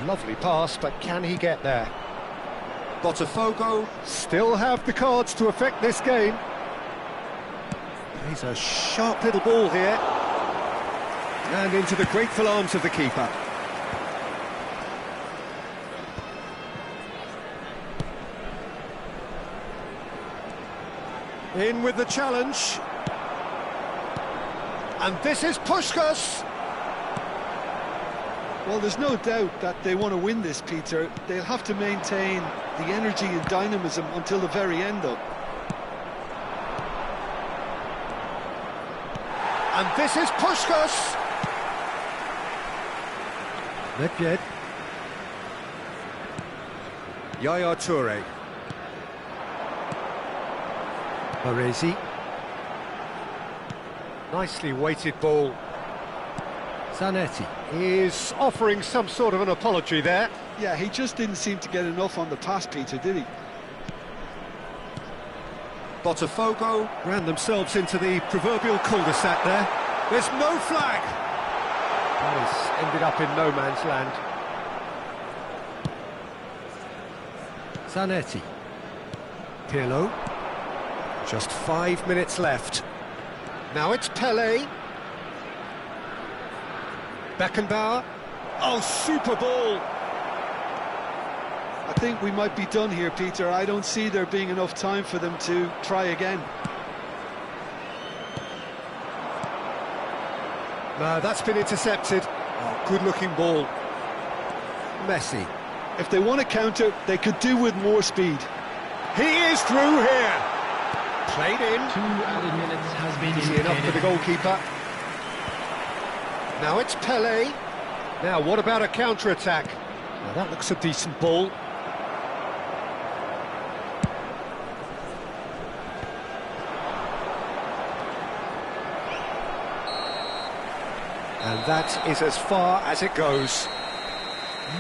Lovely pass, but can he get there? Botafogo still have the cards to affect this game. He's a sharp little ball here. And into the grateful arms of the keeper. In with the challenge. And this is Puskás. Well, there's no doubt that they want to win this, Peter. They'll have to maintain the energy and dynamism until the very end, though. And this is Puskás. Nedved. Yaya Touré. Baresi. Nicely weighted ball. Zanetti is offering some sort of an apology there. Yeah, he just didn't seem to get enough on the pass, Peter, did he? Botafogo ran themselves into the proverbial cul-de-sac there. There's no flag. That has ended up in no man's land. Zanetti. Pirlo. Just 5 minutes left. Now it's Pelé. Beckenbauer. Oh, super ball. I think we might be done here, Peter. I don't see there being enough time for them to try again. No, that's been intercepted. Oh, good-looking ball. Messi. If they want to counter, they could do with more speed. He is through here. Played in. 2 added minutes has been Easy enough for the goalkeeper. Now it's Pelé. Now, what about a counter-attack? Now, that looks a decent ball. And that is as far as it goes.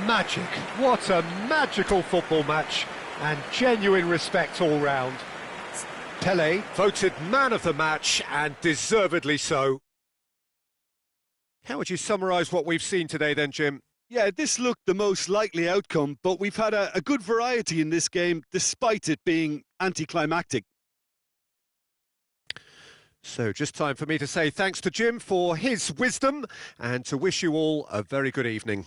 Magic. What a magical football match. And genuine respect all round. Pelé voted man of the match, and deservedly so. How would you summarise what we've seen today then, Jim? Yeah, this looked the most likely outcome, but we've had a good variety in this game, despite it being anticlimactic. So just time for me to say thanks to Jim for his wisdom, and to wish you all a very good evening.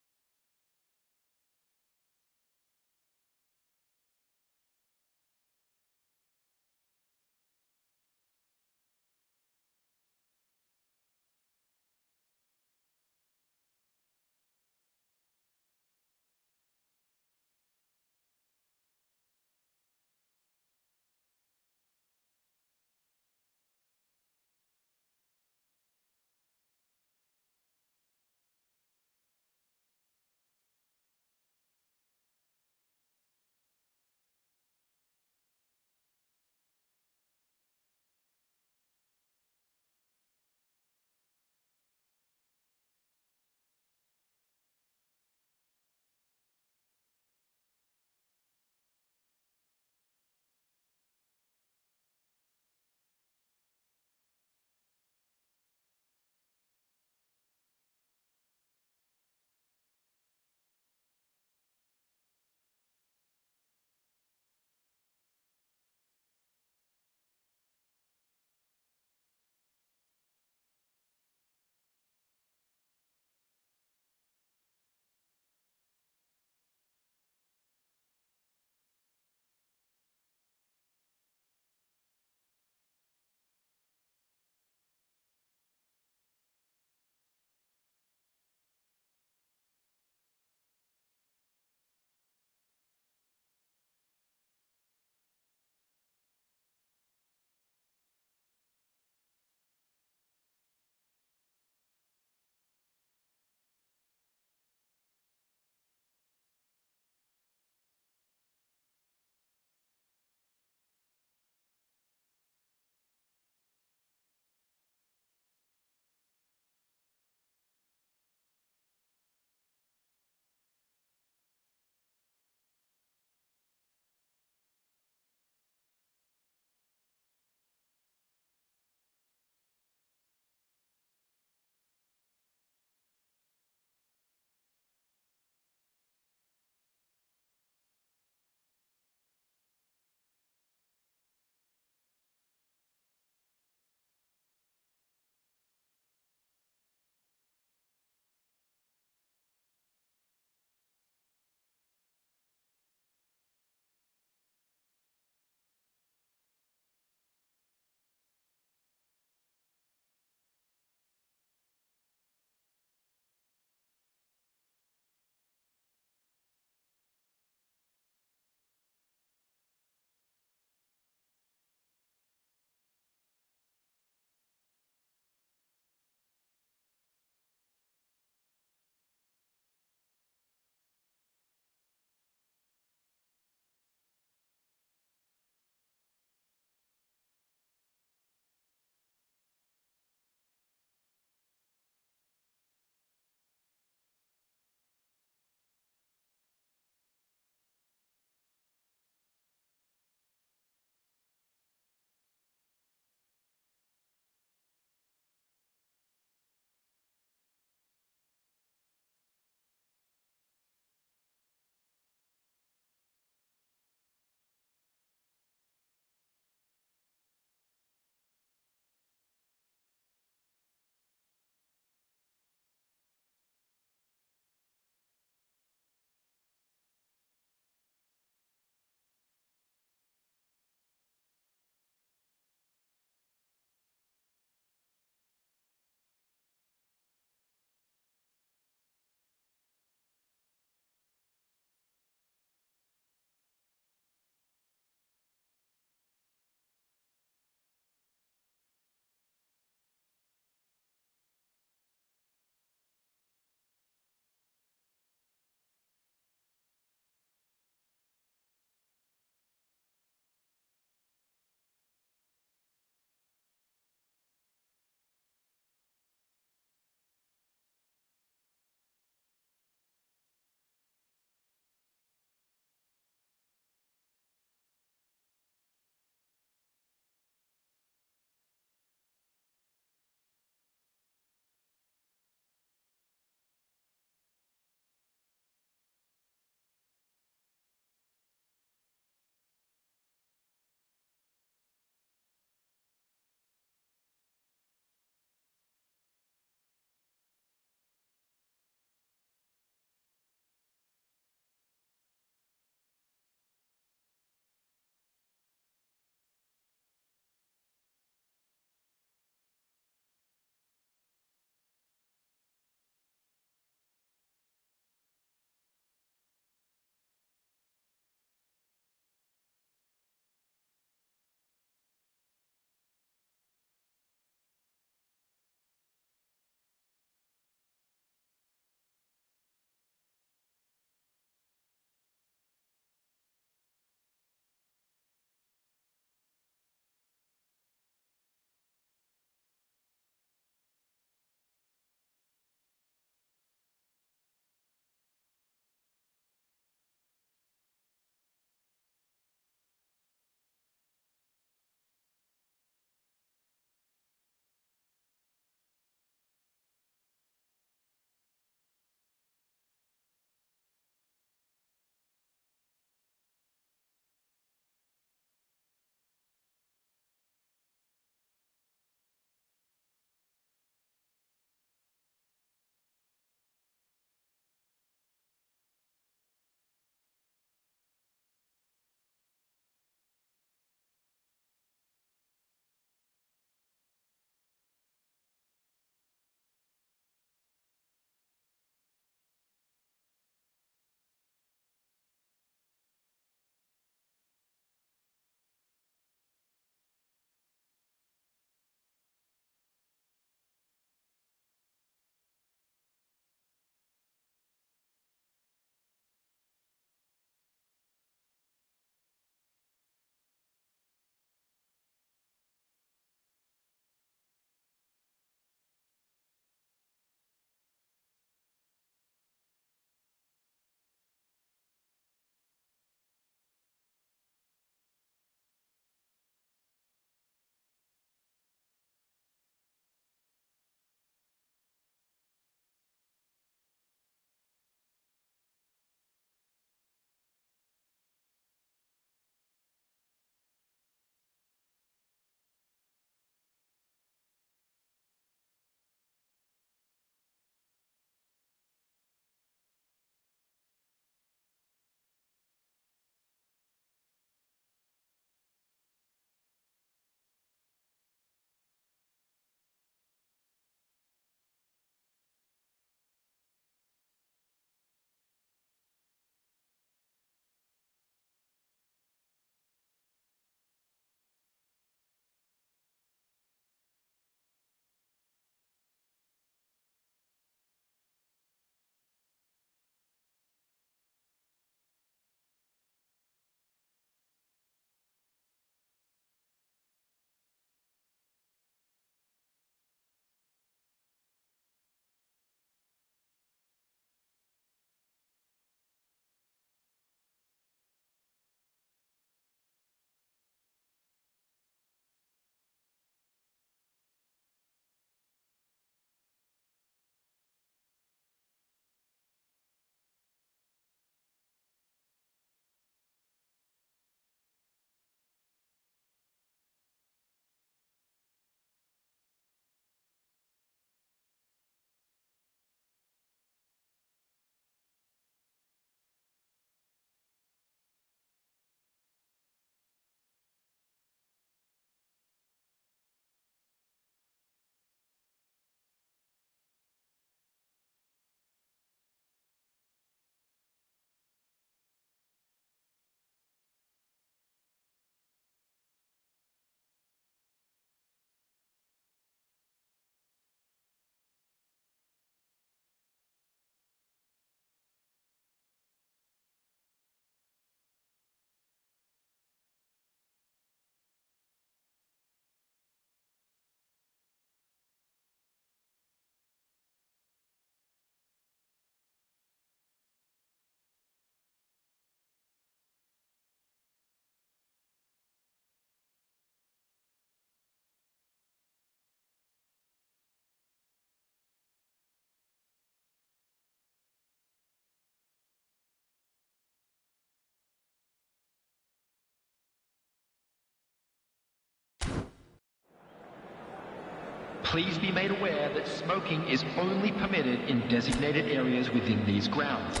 Please be made aware that smoking is only permitted in designated areas within these grounds.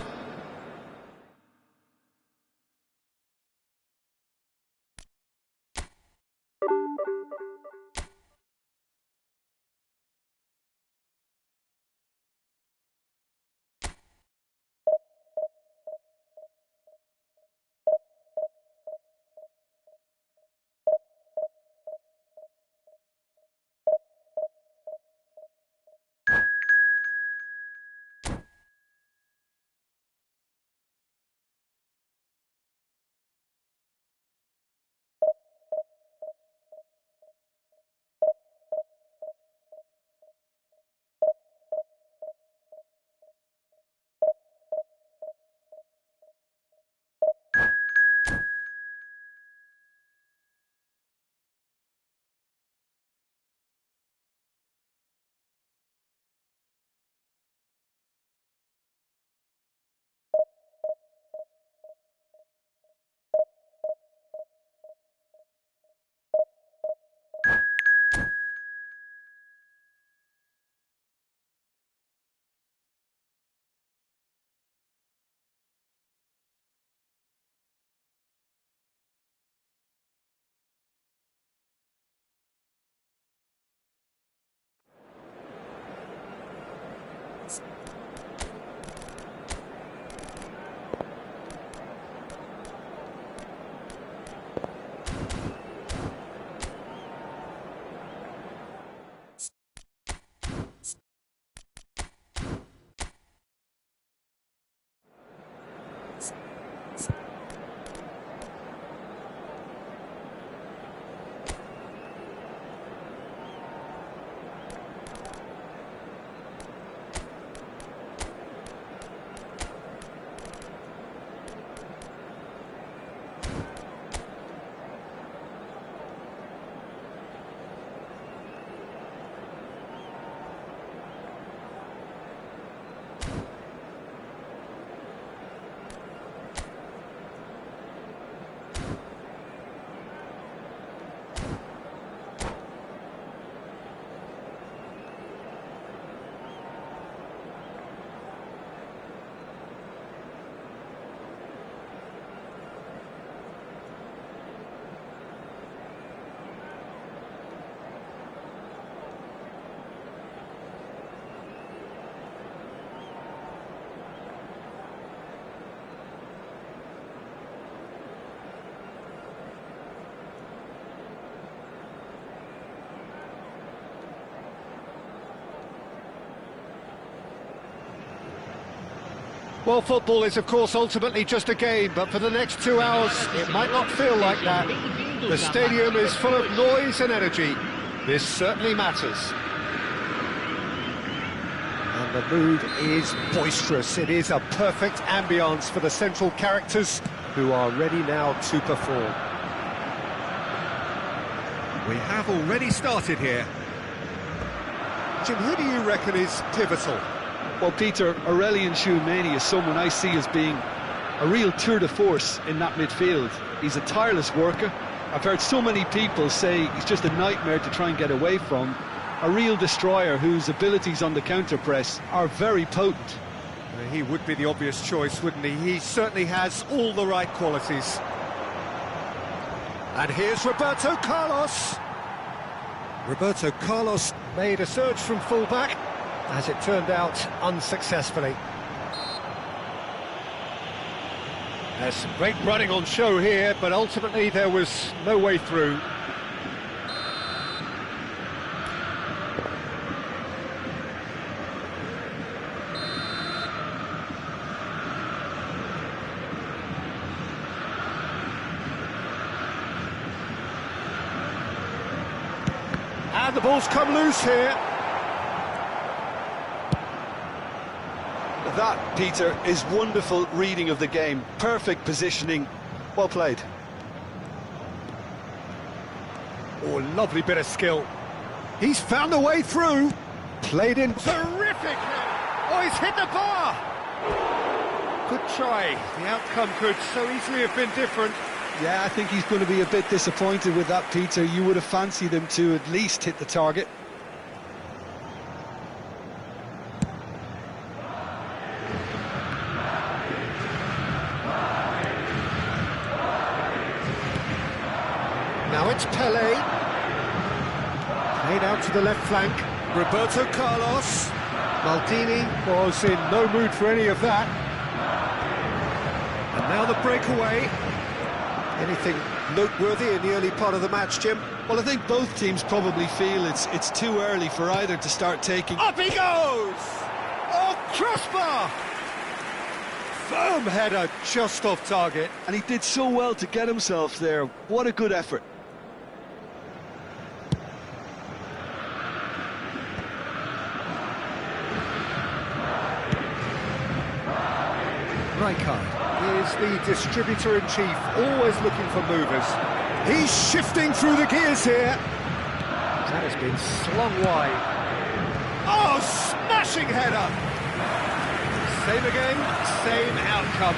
Well, football is, of course, ultimately just a game, but for the next 2 hours, it might not feel like that. The stadium is full of noise and energy. This certainly matters. And the mood is boisterous. It is a perfect ambience for the central characters who are ready now to perform. We have already started here. Jim, who do you reckon is pivotal? Well, Peter, Aurelien Tchouameni is someone I see as being a real tour de force in that midfield. He's a tireless worker. I've heard so many people say he's just a nightmare to try and get away from. A real destroyer whose abilities on the counter-press are very potent. He would be the obvious choice, wouldn't he? He certainly has all the right qualities. And here's Roberto Carlos. Roberto Carlos made a surge from full-back, as it turned out, unsuccessfully. There's some great running on show here, but ultimately there was no way through. And the ball's come loose here. That, Peter, is wonderful reading of the game. Perfect positioning. Well played. Oh, lovely bit of skill. He's found a way through. Played in. Terrific! Oh, he's hit the bar! Good try. The outcome could so easily have been different. Yeah, I think he's going to be a bit disappointed with that, Peter. You would have fancied him to at least hit the target. it's Pele. Played out to the left flank. Roberto Carlos. Maldini was in no mood for any of that. And now the breakaway. Anything noteworthy in the early part of the match, Jim? Well, I think both teams probably feel it's too early for either to start taking... Up he goes! Oh, crossbar! Firm header, just off target. And he did so well to get himself there. What a good effort. Rijkaard is the distributor-in-chief, always looking for movers. He's shifting through the gears here. That has been slung wide. Oh, smashing header! Same again, same outcome.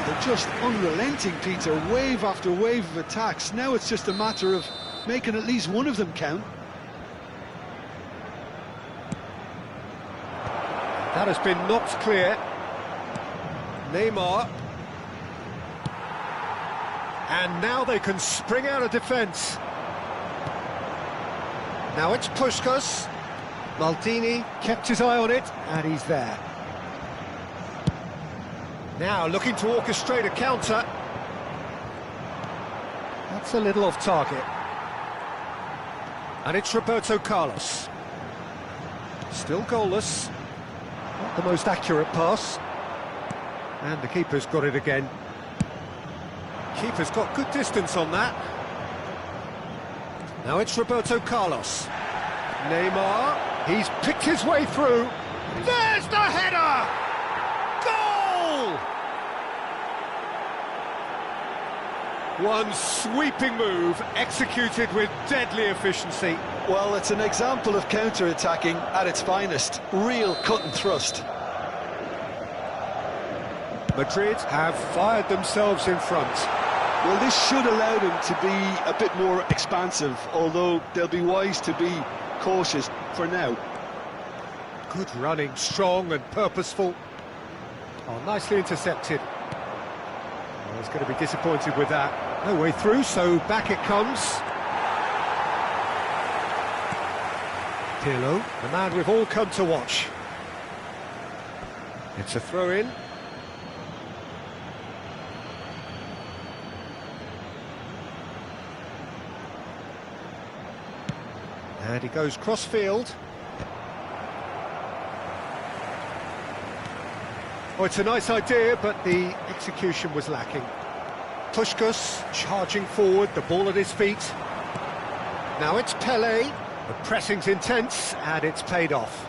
They're just unrelenting, Peter, wave after wave of attacks. Now it's just a matter of making at least one of them count. That has been knocked clear. Neymar. And now they can spring out of defence. Now it's Puskás. Maldini kept his eye on it, and he's there. Now looking to orchestrate a counter. That's a little off target. And it's Roberto Carlos. Still goalless. Not the most accurate pass. And the keeper's got it again. Keeper's got good distance on that. Now it's Roberto Carlos. Neymar, he's picked his way through. There's the header! Goal! One sweeping move, executed with deadly efficiency. Well, it's an example of counter-attacking at its finest. Real cut and thrust. Madrid have fired themselves in front. Well, this should allow them to be a bit more expansive, although they'll be wise to be cautious for now. Good running, strong and purposeful. Oh, nicely intercepted. Oh, he's going to be disappointed with that. No way through, so back it comes. Pirlo, the man we've all come to watch. It's a throw-in. And he goes cross-field. Oh, it's a nice idea, but the execution was lacking. Puskás charging forward, the ball at his feet. Now it's Pele. The pressing's intense, and it's paid off.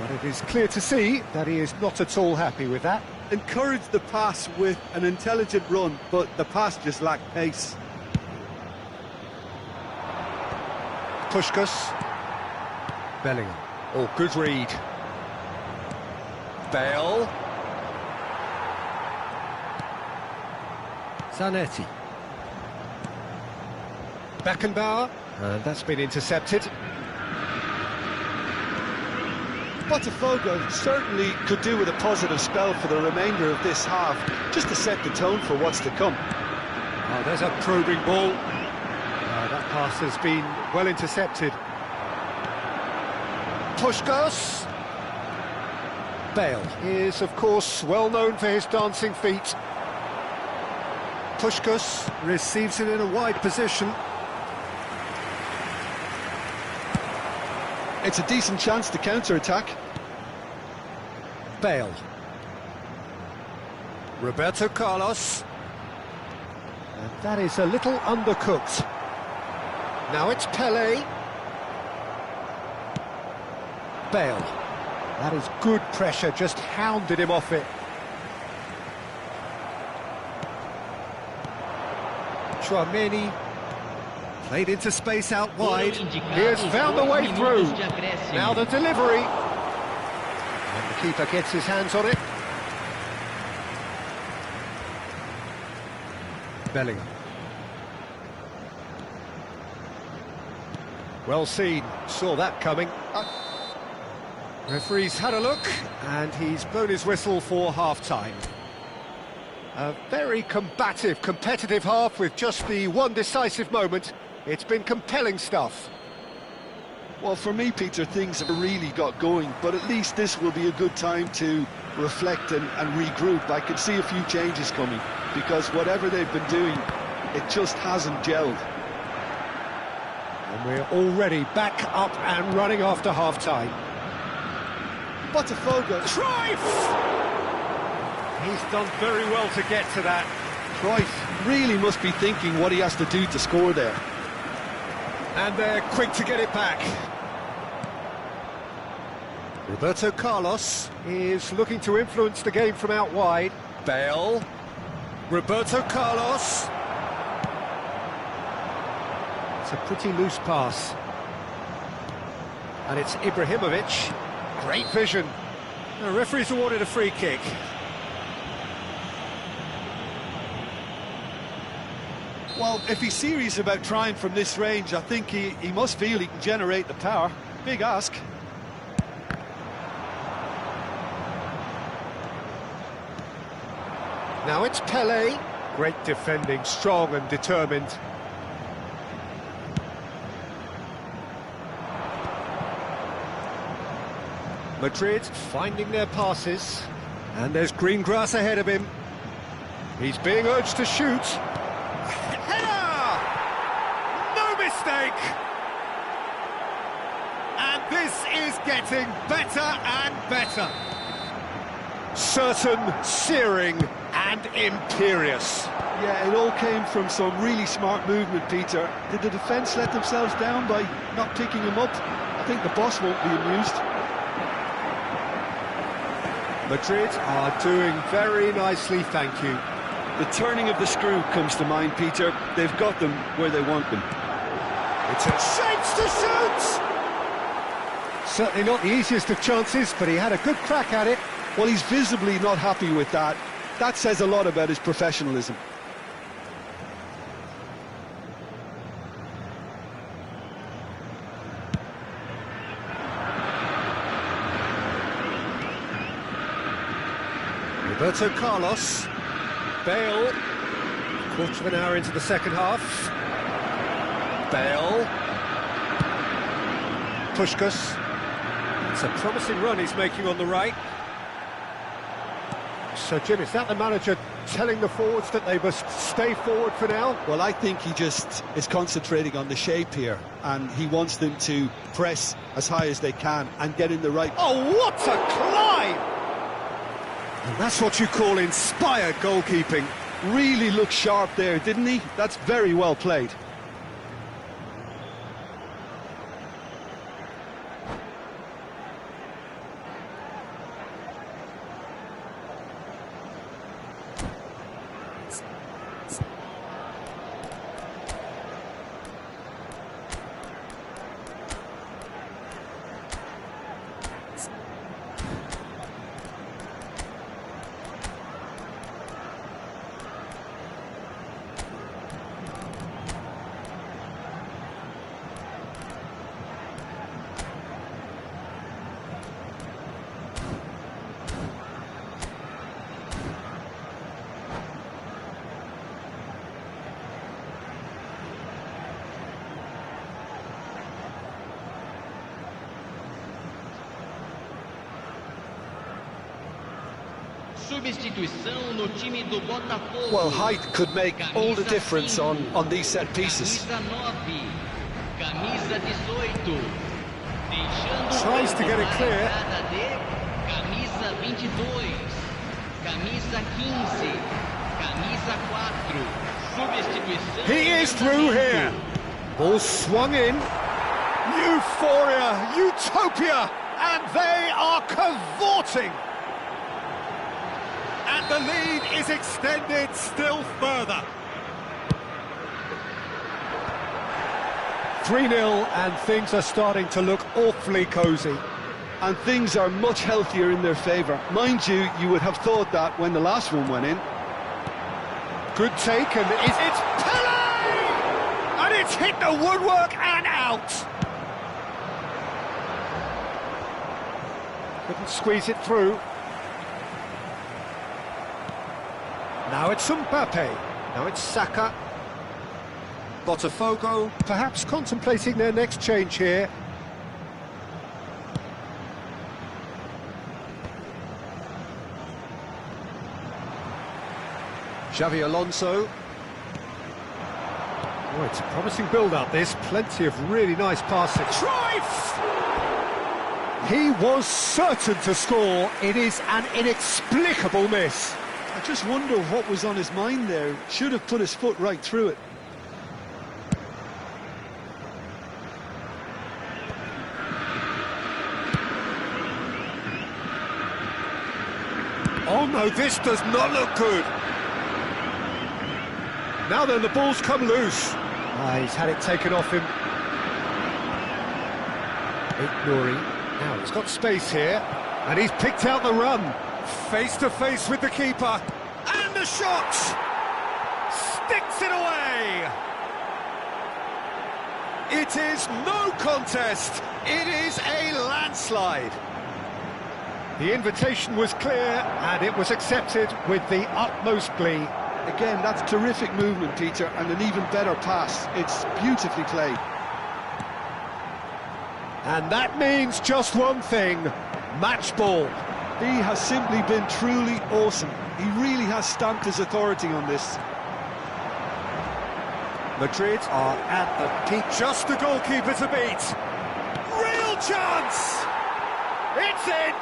But it is clear to see that he is not at all happy with that. Encouraged the pass with an intelligent run, but the pass just lacked pace. Puskás. Bellingham. Oh, good read. Bale. Zanetti. Beckenbauer. And that's been intercepted. Botafogo certainly could do with a positive spell for the remainder of this half, just to set the tone for what's to come. Oh, there's a probing ball. That pass has been well intercepted. Puskás. Bale is, of course, well known for his dancing feet. Puskás receives it in a wide position. It's a decent chance to counter-attack. Bale. Roberto Carlos. And that is a little undercooked. Now it's Pele. Bale. That is good pressure, just hounded him off it. Tchouaméni. Played into space out wide. He has found the way through. Now the delivery. And the keeper gets his hands on it. Bellingham. Well seen. Saw that coming. Referee's had a look, and he's blown his whistle for half-time. A very combative, competitive half with just the one decisive moment. It's been compelling stuff. Well, for me, Peter, things have really got going, but at least this will be a good time to reflect and regroup. I can see a few changes coming, because whatever they've been doing, it just hasn't gelled. And we're already back up and running after half-time. Botafogo. Cruyff! He's done very well to get to that. Cruyff really must be thinking what he has to do to score there. And they're quick to get it back. Roberto Carlos is looking to influence the game from out wide. Bale. Roberto Carlos. It's a pretty loose pass. And it's Ibrahimovic. Great vision. The referee's awarded a free kick. Well, if he's serious about trying from this range, I think he must feel he can generate the power. Big ask. Now it's Pelé. Great defending, strong and determined. Madrid finding their passes. And there's green grass ahead of him. He's being urged to shoot. Header! No mistake! And this is getting better and better. Certain, searing and imperious. Yeah, it all came from some really smart movement, Peter. Did the defence let themselves down by not picking him up? I think the boss won't be amused. Madrid are doing very nicely, thank you. The turning of the screw comes to mind, Peter. They've got them where they want them. It's a chance to shoot! Certainly not the easiest of chances, but he had a good crack at it. Well, he's visibly not happy with that. That says a lot about his professionalism. Roberto Carlos. Bale. Quarter of an hour into the second half. Bale. Puskás. It's a promising run he's making on the right. So, Jim, is that the manager telling the forwards that they must stay forward for now? Well, I think he just is concentrating on the shape here, and he wants them to press as high as they can and get in the right... Oh, what a climb! And that's what you call inspired goalkeeping. Really looked sharp there, didn't he? That's very well played. Substituição no time do Botafogo. Well, height could make all the difference on these set pieces. Camisa 9, camisa 18. Deixando Tries to get it clear. Camisa 22, camisa 15, camisa 4. Substituição. He is through here. Ball swung in. Euphoria, utopia, and they are cavorting. And the lead is extended still further. 3-0, and things are starting to look awfully cosy. And things are much healthier in their favour. Mind you, you would have thought that when the last one went in. Good take, and it's Pelé! And it's hit the woodwork and out. Couldn't squeeze it through. Now it's Mbappe. Now it's Saka. Botafogo perhaps contemplating their next change here. Xavi Alonso. Oh, it's a promising build-up, this. Plenty of really nice passing. Cruyff! He was certain to score. It is an inexplicable miss. I just wonder what was on his mind there. Should have put his foot right through it. Oh no, this does not look good. Now then, the ball's come loose. He's had it taken off him. Nouri. Now he's got space here, and he's picked out the run. Face to face with the keeper, and the shot! Sticks it away! It is no contest, it is a landslide. The invitation was clear, and it was accepted with the utmost glee. Again, that's terrific movement, Peter, and an even better pass. It's beautifully played. And that means just one thing, match ball. He has simply been truly awesome. He really has stamped his authority on this. Madrid are at the peak. Just the goalkeeper to beat. Real chance! It's in!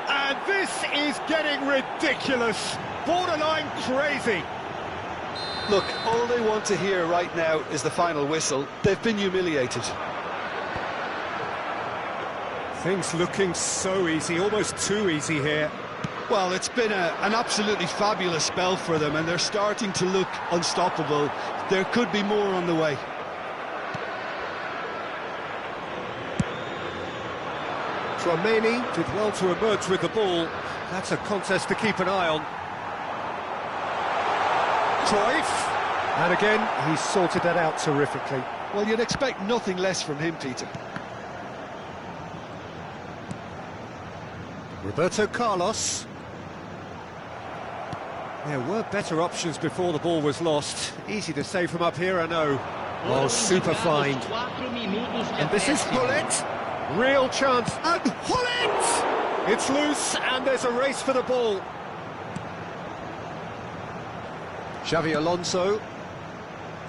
And this is getting ridiculous. Borderline crazy. Look, all they want to hear right now is the final whistle. They've been humiliated. Things looking so easy, almost too easy here. Well, it's been an absolutely fabulous spell for them, and they're starting to look unstoppable. There could be more on the way. Tchouaméni did well to emerge with the ball. That's a contest to keep an eye on. Cruyff. And again, he's sorted that out terrifically. Well, you'd expect nothing less from him, Peter. Roberto Carlos. There were better options before the ball was lost. Easy to say from up here, I know. Oh, super fine. And this is Hullet. Real chance. And Hullet! It's loose, and there's a race for the ball. Xavi Alonso.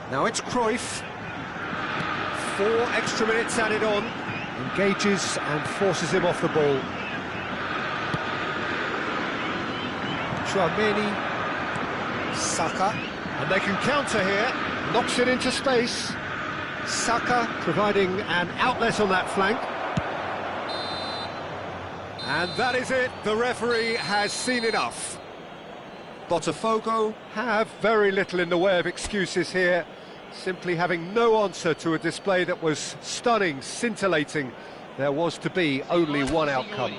Now it's Cruyff. 4 extra minutes added on. Engages and forces him off the ball. Tchouaméni. Saka. And they can counter here. Knocks it into space. Saka providing an outlet on that flank. And that is it. The referee has seen enough. Botafogo have very little in the way of excuses here, simply having no answer to a display that was stunning, scintillating. There was to be only one outcome.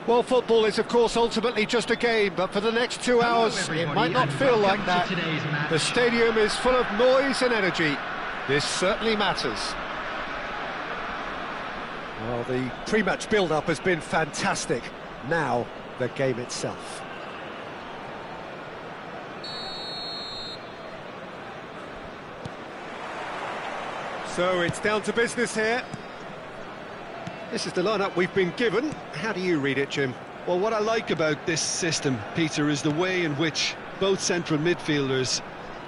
Well, football is, of course, ultimately just a game, but for the next 2 hours, it might not feel like that. The stadium is full of noise and energy. This certainly matters. Well, the pre-match build-up has been fantastic. Now, the game itself. So it's down to business here. This is the lineup we've been given. How do you read it, Jim? Well, what I like about this system, Peter, is the way in which both central midfielders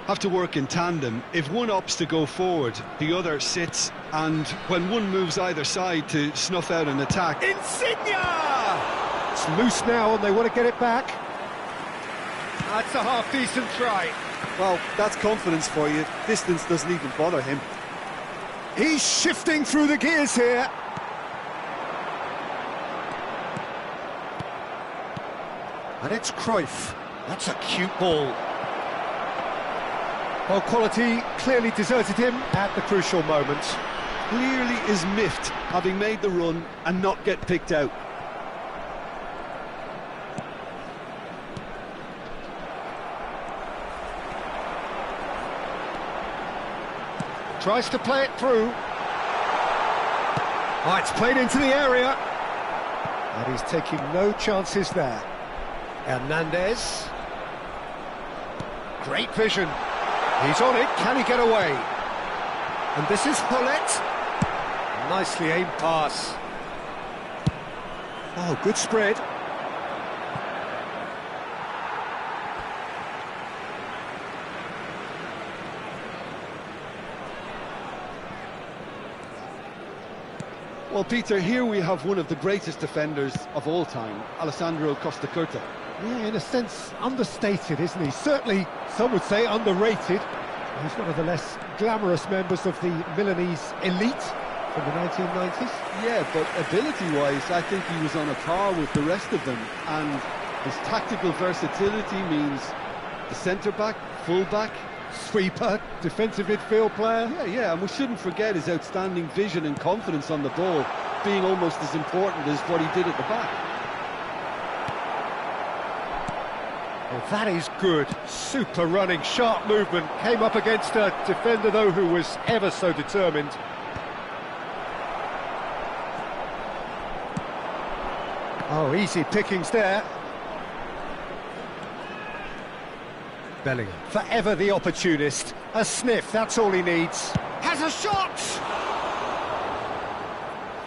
have to work in tandem. If one opts to go forward, the other sits, and when one moves either side to snuff out an attack... Insigne! It's loose now and they want to get it back. That's a half-decent try. Well, that's confidence for you. Distance doesn't even bother him. He's shifting through the gears here. And it's Cruyff. That's a cute ball. Well, quality clearly deserted him at the crucial moment. Clearly is miffed, having made the run and not get picked out. Tries to play it through. Oh, it's played into the area. And he's taking no chances there. Hernandez. Great vision. He's on it. Can he get away? And this is Hullet. Nicely aimed pass. Oh, good spread. Well, Peter, here we have one of the greatest defenders of all time, Alessandro Costa Curta. Yeah, in a sense, understated, isn't he? Certainly, some would say underrated. He's one of the less glamorous members of the Milanese elite from the 1990s. Yeah, but ability-wise, I think he was on a par with the rest of them. And his tactical versatility means the centre-back, full-back, Sweeper, defensive midfield player. Yeah, and we shouldn't forget his outstanding vision and confidence on the ball, being almost as important as what he did at the back. Oh, that is good. Super running, sharp movement. Came up against a defender, though, who was ever so determined. Oh, easy pickings there. Bellingham, forever the opportunist. A sniff, that's all he needs. Has a shot!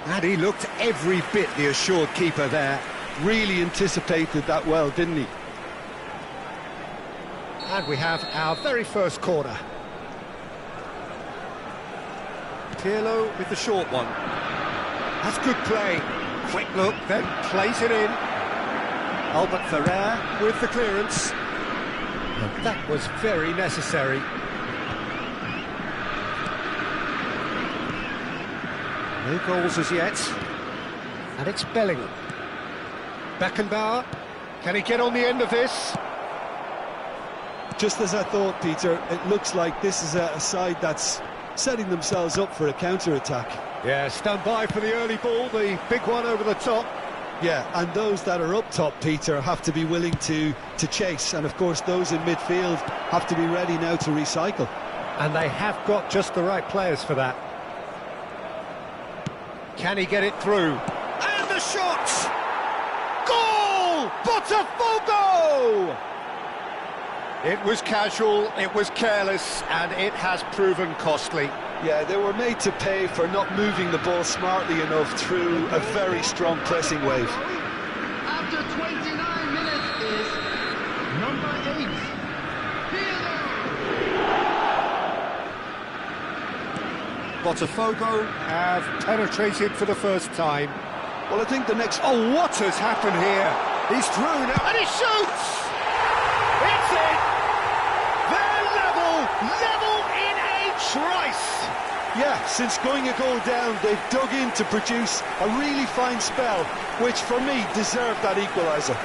And he looked every bit the assured keeper there. Really anticipated that well, didn't he? And we have our very first corner. Pirlo with the short one. That's good play. Quick look, then plays it in. Albert Ferrer with the clearance. And that was very necessary. No goals as yet. And it's Bellingham. Beckenbauer. Can he get on the end of this? Just as I thought, Peter, it looks like this is a side that's setting themselves up for a counter-attack. Yeah, stand by for the early ball, the big one over the top. Yeah, and those that are up top, Peter, have to be willing to chase. And, of course, those in midfield have to be ready now to recycle. And they have got just the right players for that. Can he get it through? And the shot! Goal! Botafogo! It was casual, it was careless, and it has proven costly. Yeah, they were made to pay for not moving the ball smartly enough through a very strong pressing wave. After 29 minutes is number 8, Botafogo have penetrated for the first time. Well, I think the next... Oh, what has happened here? He's through now, and he shoots! It's in! They're level in a trice! Yeah, since going a goal down, they've dug in to produce a really fine spell, which for me deserved that equaliser.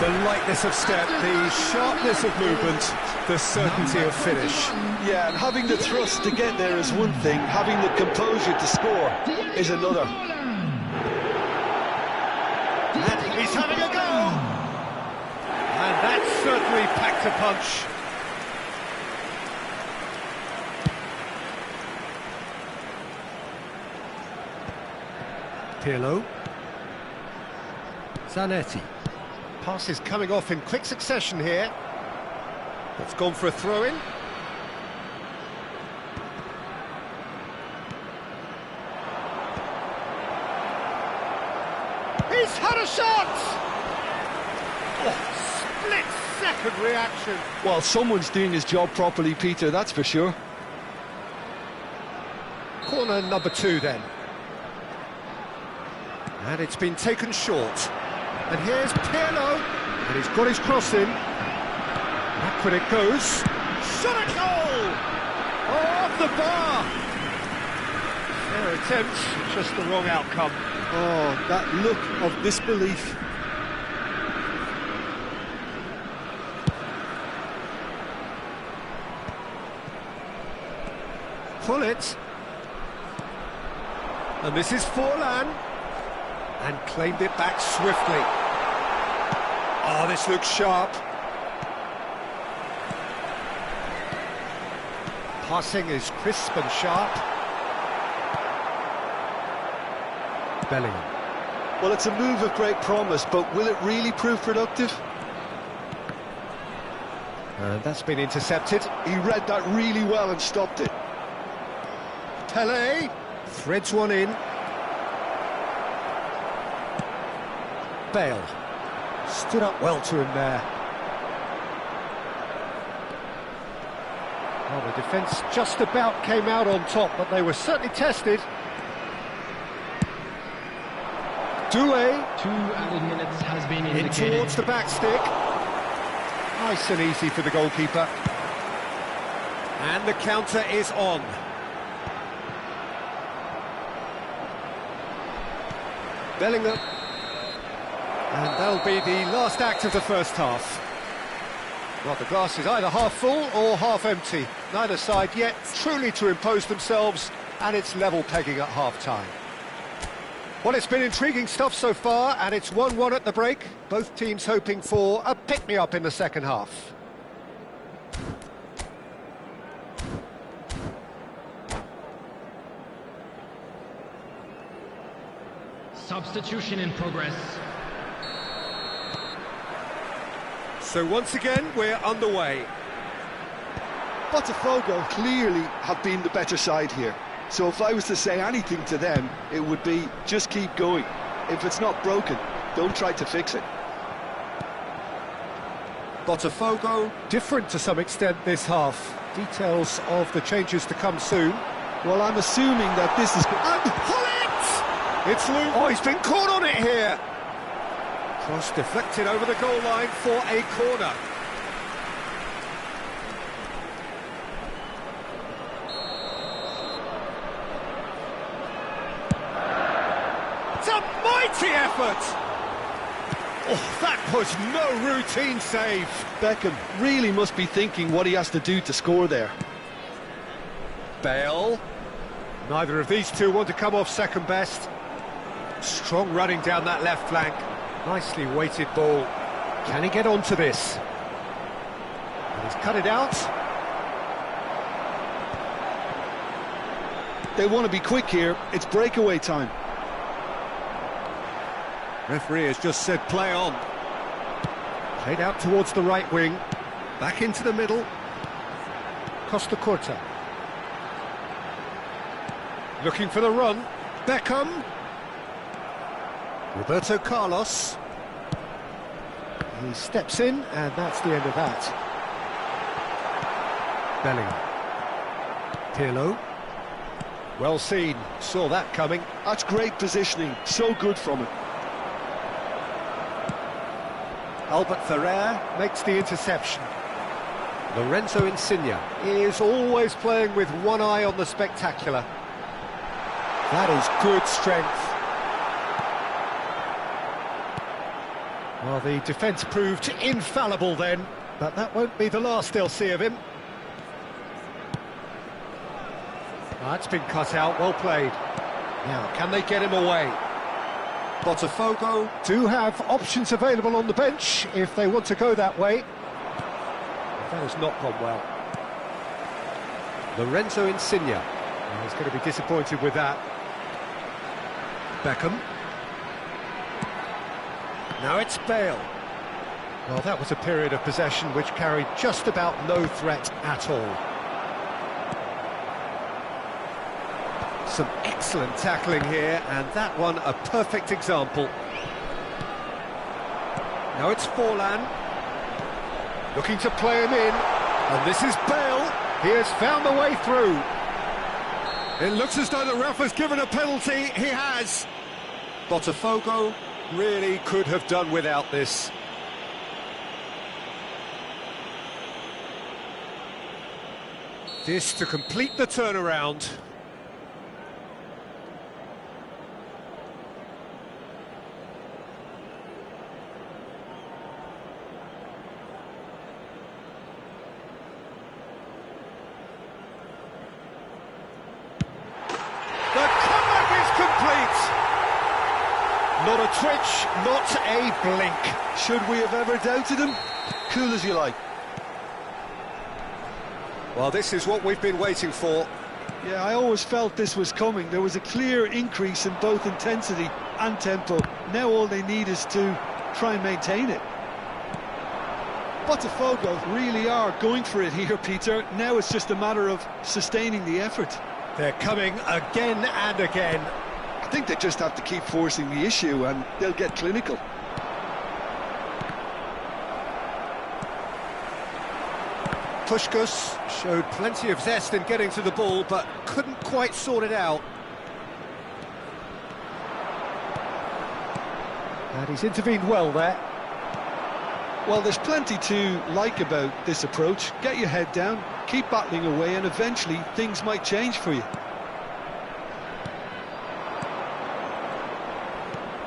The lightness of step, the sharpness of movement, the certainty of finish. Yeah, and having the thrust to get there is one thing, having the composure to score is another. certainly packed a punch. Pirlo. Zanetti. Passes coming off in quick succession here. It's gone for a throw-in. He's had a shot! Oh, split-second reaction. Well, someone's doing his job properly, Peter, that's for sure. Corner number 2 then. And it's been taken short. And here's Pirlo. And he's got his cross in. Backward it goes. Shot a goal! Oh, off the bar! Fair attempt, just the wrong outcome. Oh, that look of disbelief. Pull it. And this is Forlan. And claimed it back swiftly. Oh, this looks sharp. Passing is crisp and sharp. Bellingham. Well, it's a move of great promise, but will it really prove productive? And that's been intercepted. He read that really well and stopped it. Pele threads one in. Bale stood up well to him there. Well, the defence just about came out on top, but they were certainly tested. Doué 2 added minutes has been in indicated. towards the back stick. Nice and easy for the goalkeeper. And the counter is on. Bellingham. And that'll be the last act of the first half. Well, the glass is either half full or half empty. Neither side yet truly to impose themselves, and it's level pegging at half-time. Well, it's been intriguing stuff so far, and it's 1-1 at the break. Both teams hoping for a pick-me-up in the second half. Substitution in progress. So once again, we're underway. Botafogo clearly have been the better side here. So if I was to say anything to them, it would be just keep going. If it's not broken, don't try to fix it. Botafogo different to some extent this half. Details of the changes to come soon. Well, I'm assuming that this is... And pull it! It's Luke. Oh, he's been caught on it here. Cross deflected over the goal line for a corner. It's a mighty effort! Oh, that was no routine save. Beckham really must be thinking what he has to do to score there. Bale. Neither of these two want to come off second best. Strong running down that left flank. Nicely weighted ball. Can he get onto this? And he's cut it out. They want to be quick here. It's breakaway time. Referee has just said play on. Played out towards the right wing. Back into the middle. Costa Curta. Looking for the run. Beckham. Roberto Carlos. He steps in, and that's the end of that. Bellingham. Pirlo. Well seen, saw that coming. That's great positioning, so good from him. Albert Ferrer makes the interception. Lorenzo Insigne is always playing with one eye on the spectacular. That is good strength. Well, the defence proved infallible then, but that won't be the last they'll see of him. That's been cut out, well played. Now, can they get him away? Botafogo do have options available on the bench if they want to go that way. That has not gone well. Lorenzo Insigne. Well, he's going to be disappointed with that. Beckham. Now it's Bale. Well, that was a period of possession which carried just about no threat at all. Some excellent tackling here, and that one a perfect example. Now it's Forlan. Looking to play him in, and this is Bale. He has found the way through. It looks as though the ref has given a penalty. He has. Botafogo really could have done without this. This to complete the turnaround. Not a twitch, not a blink. Should we have ever doubted him? Cool as you like. Well, this is what we've been waiting for. Yeah, I always felt this was coming. There was a clear increase in both intensity and tempo. Now all they need is to try and maintain it. Botafogo really are going for it here, Peter. Now it's just a matter of sustaining the effort. They're coming again and again. I think they just have to keep forcing the issue and they'll get clinical. Puskás showed plenty of zest in getting to the ball, but couldn't quite sort it out. And he's intervened well there. Well, there's plenty to like about this approach. Get your head down, keep battling away, and eventually things might change for you.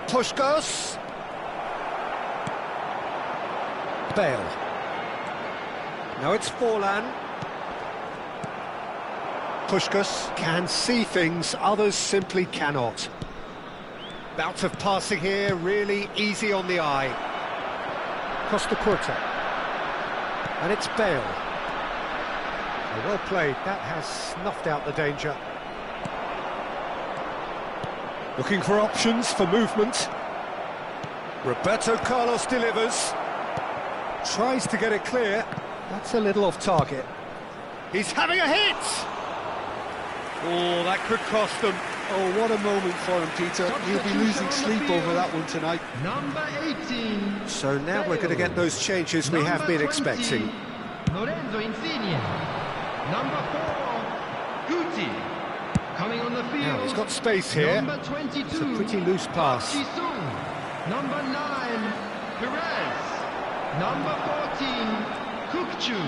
Puskás. Bale. Now it's Forlan. Puskás can see things others simply cannot. Bout of passing here, really easy on the eye. Costa Curta. And it's Bale. So well played, that has snuffed out the danger. Looking for options for movement. Roberto Carlos delivers. Tries to get it clear. That's a little off target. He's having a hit! Oh, that could cost them. Oh, what a moment for him, Peter. He'll be losing sleep over that one tonight. Number 18. So now we're going to get those changes we have been expecting. Lorenzo Insigne. Number 4, Guti. Coming on the field. Now he's got space here. Number 22. It's a pretty loose pass. Number 9, Perez. Number 14, Kukçu.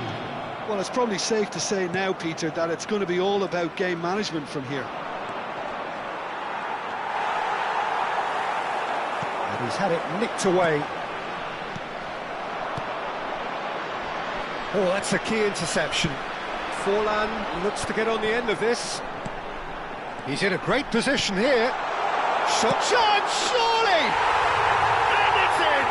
Well, it's probably safe to say now, Peter, that it's going to be all about game management from here. And he's had it nicked away. Oh, that's a key interception. Forlan looks to get on the end of this. He's in a great position here. Shot chance, surely! And it's in!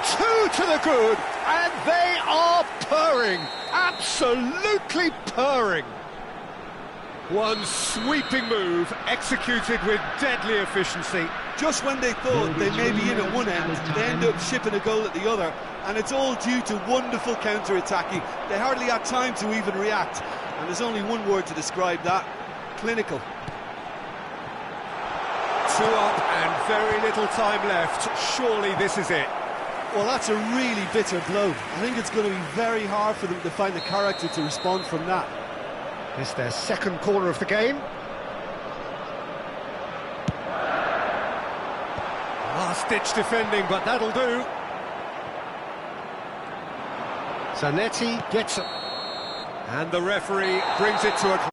Two to the good, and they are purring. Absolutely purring. One sweeping move, executed with deadly efficiency. Just when they thought they may be in at one end, they end up shipping a goal at the other, and it's all due to wonderful counter-attacking. They hardly had time to even react, and there's only one word to describe that: clinical. 2 up and very little time left. Surely this is it. Well, that's a really bitter blow. I think it's going to be very hard for them to find the character to respond from that. It's their second corner of the game. Last-ditch defending, but that'll do. Zanetti gets it. And the referee brings it to a...